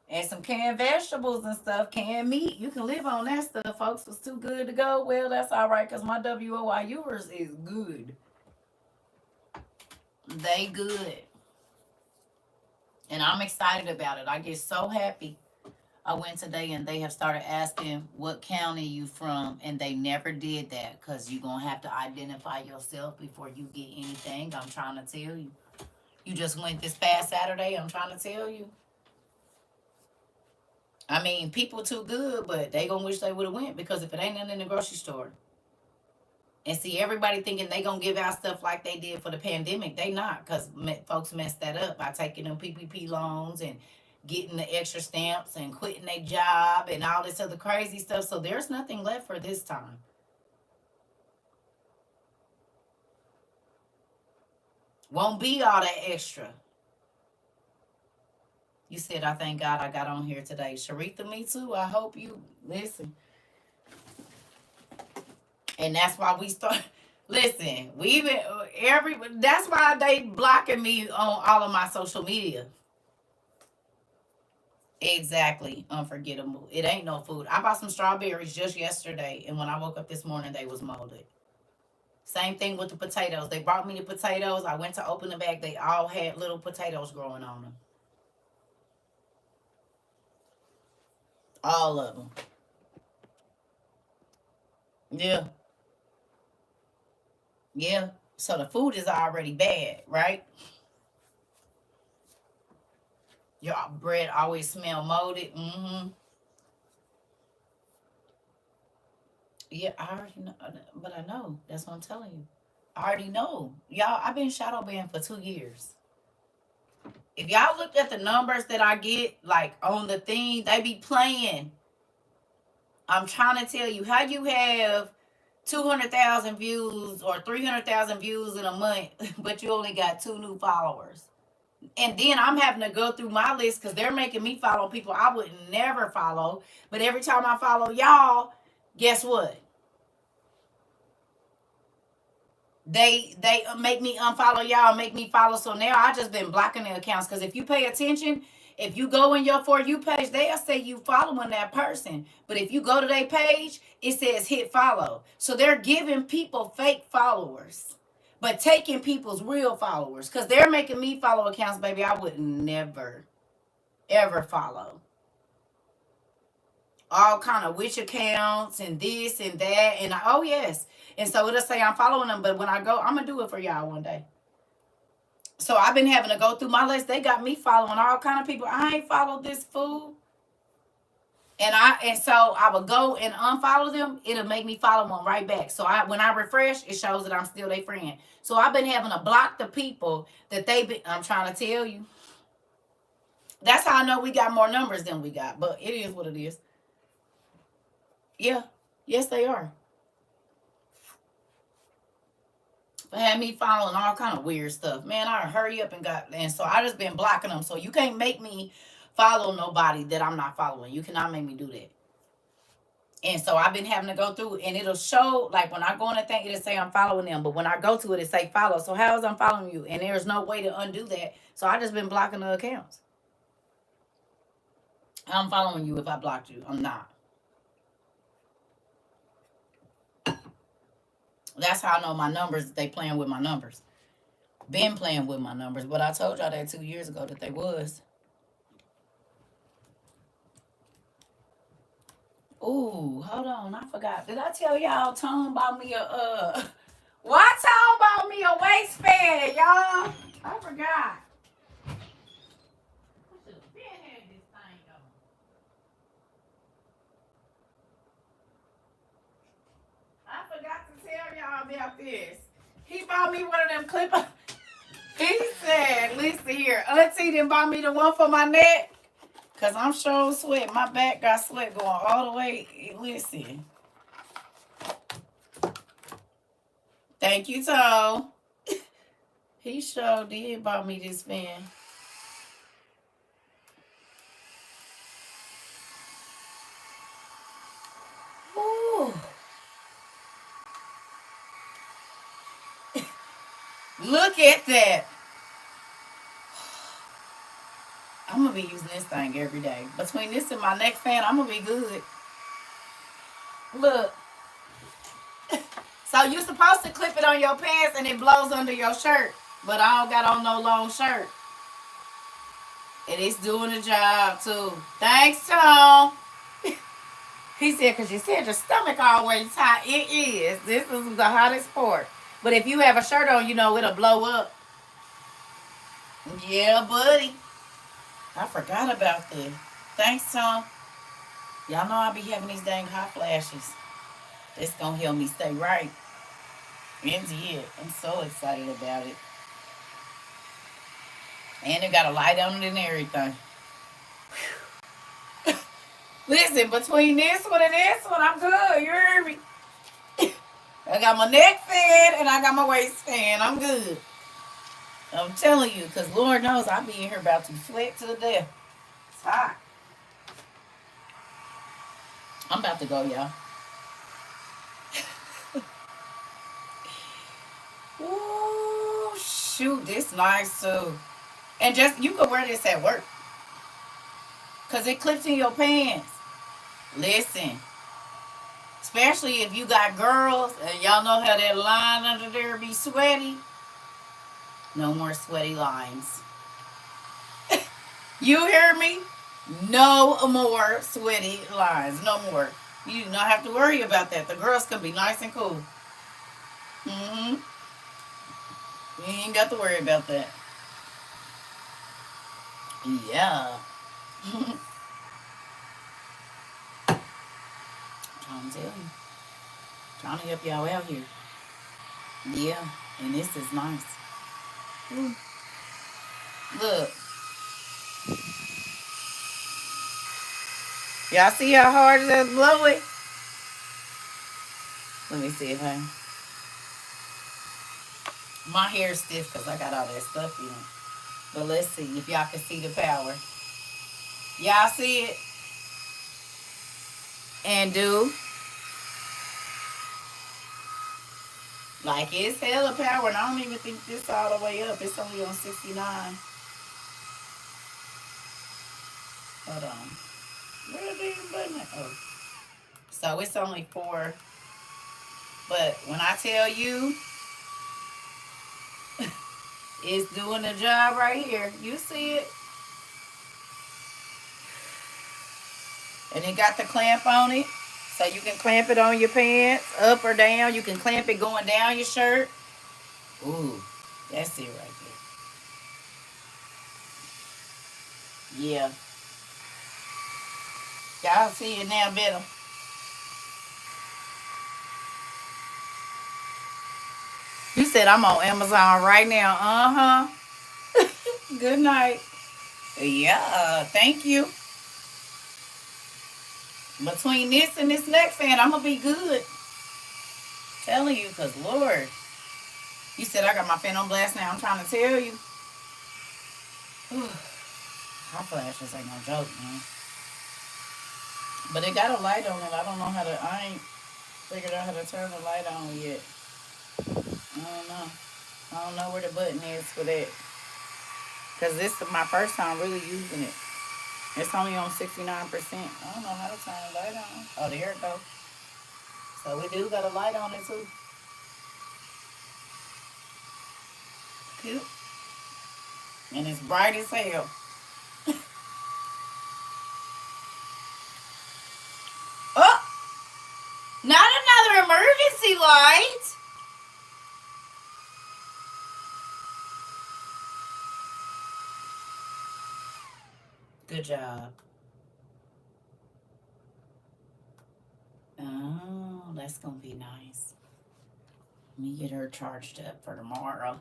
And some canned vegetables and stuff, canned meat. You can live on that stuff, folks. Was too good to go. Well, that's all right because my WOIUers is good. They good. And I'm excited about it. I get so happy. I went today and they have started asking what county you from, and they never did that because you're going to have to identify yourself before you get anything. I'm trying to tell you. You just went this past Saturday. I'm trying to tell you. I mean, people too good, but they going to wish they would have went because if it ain't nothing in the grocery store. And see, everybody thinking they going to give out stuff like they did for the pandemic. They not because folks messed that up by taking them PPP loans and getting the extra stamps and quitting their job and all this other crazy stuff. So there's nothing left for this time. Won't be all that extra. You said, I thank God I got on here today. Sharitha, me too. I hope you listen. And that's why we start. Listen, we even that's why they blocking me on all of my social media. Exactly. Unforgettable. It ain't no food. I bought some strawberries just yesterday, and when I woke up this morning, they was molded. Same thing with the potatoes. They brought me the potatoes. I went to open the bag. They all had little potatoes growing on them. All of them. Yeah. Yeah. So the food is already bad, right? Your bread always smell molded. Mm-hmm. Yeah, I already know, but I know. That's what I'm telling you. I already know. Y'all, I've been shadow banned for 2 years. If y'all looked at the numbers that I get, like on the thing, they be playing. I'm trying to tell you how you have 200,000 views or 300,000 views in a month, but you only got 2 new followers. And then I'm having to go through my list because they're making me follow people I would never follow. But every time I follow y'all, guess what? They make me unfollow y'all, make me follow. So now I just been blocking the accounts because if you pay attention, if you go in your For You page, they'll say you following that person. But if you go to their page, it says hit follow. So they're giving people fake followers, but taking people's real followers because they're making me follow accounts, baby, I would never, ever follow. All kind of witch accounts and this and that. And oh, yes. And so it'll say I'm following them. But when I go, I'm going to do it for y'all one day. So I've been having to go through my list. They got me following all kind of people. I ain't followed this fool. And so I would go and unfollow them. It'll make me follow them right back. So when I refresh, it shows that I'm still their friend. So I've been having to block the people that I'm trying to tell you. That's how I know we got more numbers than we got. But it is what it is. Yeah. Yes, they are. Had me following all kind of weird stuff. Man, I hurry up and so I just been blocking them. So you can't make me follow nobody that I'm not following. You cannot make me do that. And so I've been having to go through and it'll show, like when I go on a thing, it'll say I'm following them. But when I go to it, it say follow. So how is I'm following you? And there's no way to undo that. So I just been blocking the accounts. I'm following you if I blocked you. I'm not. That's how I know my numbers. They playing with my numbers. Been playing with my numbers. But I told y'all that 2 years ago that they was. Ooh, hold on. I forgot. Did I tell y'all Tone bought me why Tone bought me a waistband, y'all? I forgot. I should have been had this thing on. I forgot to tell y'all about this. He bought me one of them clippers. He said, listen here, Auntie didn't buy me the one for my neck. Cause I'm sure sweat. My back got sweat going all the way. Listen. Thank you, Tom. He sure did buy me this fan. Ooh. Look at that. I'm going to be using this thing every day. Between this and my neck fan, I'm going to be good. Look. So you're supposed to clip it on your pants and it blows under your shirt. But I don't got on no long shirt. And it's doing the job too. Thanks, Tom. He said, because you said your stomach always hot. It is. This is the hottest part. But if you have a shirt on, you know it'll blow up. Yeah, buddy. I forgot about that. Thanks, Tom. Y'all know I be having these dang hot flashes. It's going to help me stay right. Indeed. I'm so excited about it. And it got a light on it and everything. Listen, between this one and this one, I'm good. You hear me? I got my neck fan and I got my waist fan. I'm good. I'm telling you, because Lord knows I be in here about to sweat to the death. It's hot. I'm about to go, y'all. Ooh, shoot, this nice too. And just, you can wear this at work. Because it clips in your pants. Listen. Especially if you got girls, and y'all know how that line under there be sweaty. No more sweaty lines. You hear me? No more sweaty lines. No more. You do not have to worry about that. The girls can be nice and cool. Mm-hmm. You ain't got to worry about that. Yeah. Trying to tell you. Trying to help y'all out here. Yeah. And this is nice. Ooh. Look. Y'all see how hard it's blowing? Let me see if I... My hair's stiff because I got all that stuff in it. But let's see if y'all can see the power. Y'all see it? And do. Like, it's hella power. And I don't even think this all the way up. It's only on 69. Hold on. Where the damn button at? Oh. So it's only 4. But when I tell you, it's doing the job right here. You see it? And it got the clamp on it. So you can clamp it on your pants, up or down. You can clamp it going down your shirt. Ooh, that's it right there. Yeah. Y'all see it now better. You said I'm on Amazon right now. Uh-huh. Good night. Yeah, thank you. Between this and this neck fan, I'm going to be good. Telling you, because Lord, you said I got my fan on blast now. I'm trying to tell you. Hot flashes ain't no joke, man. But it got a light on it. I don't know how to, I ain't figured out how to turn the light on yet. I don't know. I don't know where the button is for that. Because this is my first time really using it. It's only on 69%. I don't know how to turn the light on. Oh, there it goes. So we do got a light on it too. Cute. And it's bright as hell. Oh! Not another emergency light! Good job. Oh, that's going to be nice. Let me get her charged up for tomorrow.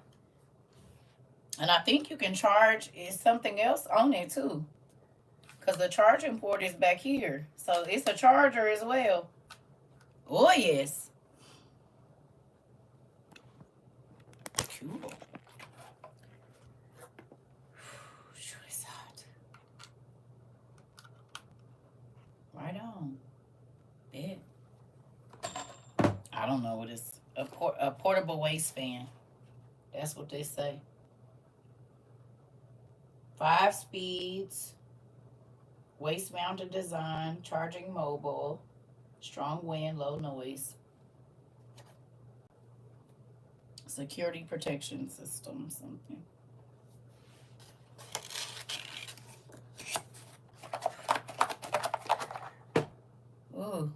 And I think you can charge something else on it too. Because the charging port is back here. So it's a charger as well. Oh, yes. Cool. Sure is hot. Right on. Bet. I don't know what it's. A portable waist fan. That's what they say. 5 speeds, waist mounted design, charging mobile, strong wind, low noise, security protection system, something. Ooh.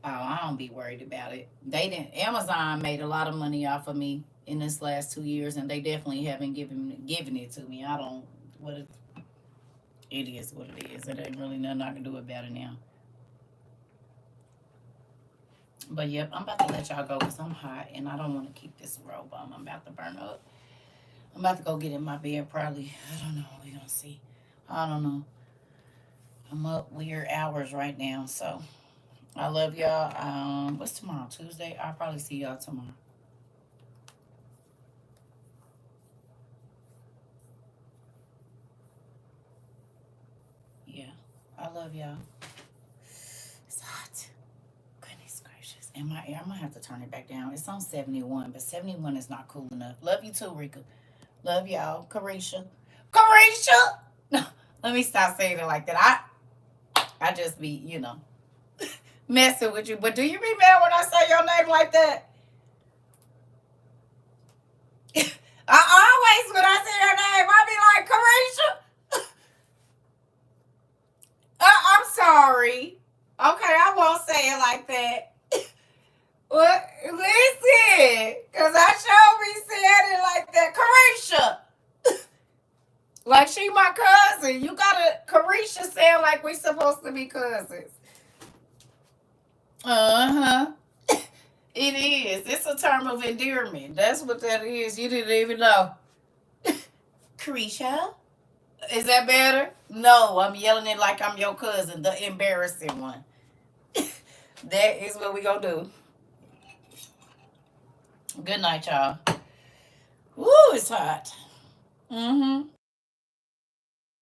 Oh, I don't be worried about it. They didn't. Amazon made a lot of money off of me in this last 2 years, and they definitely haven't given it to me. I don't. What it is, what it is. It ain't really nothing I can do about it now. But yep, I'm about to let y'all go because I'm hot and I don't want to keep this robe on. I'm about to burn up. I'm about to go get in my bed probably. I don't know. We're gonna see. I don't know. I'm up weird hours right now, so I love y'all. What's tomorrow? Tuesday? I'll probably see y'all tomorrow. Yeah. I love y'all. It's hot. Goodness gracious. And my air, I'm gonna have to turn it back down. It's on 71, but 71 is not cool enough. Love you too, Rika. Love y'all. Carisha. Carisha! No, let me stop saying it like that. I just be, messing with you. But do you be mad when I say your name like that? I always, when I say your name, I be like, Carisha. I'm sorry. Okay, I won't say it like that. What? Listen, because I sure be saying it like that. Carisha. Like she my cousin. You gotta, Carisha sound like we supposed to be cousins. Uh-huh. It is. It's a term of endearment. That's what that is. You didn't even know. Carisha? Is that better? No, I'm yelling it like I'm your cousin, the embarrassing one. That is what we gonna do. Good night, y'all. Woo, it's hot. Mm-hmm.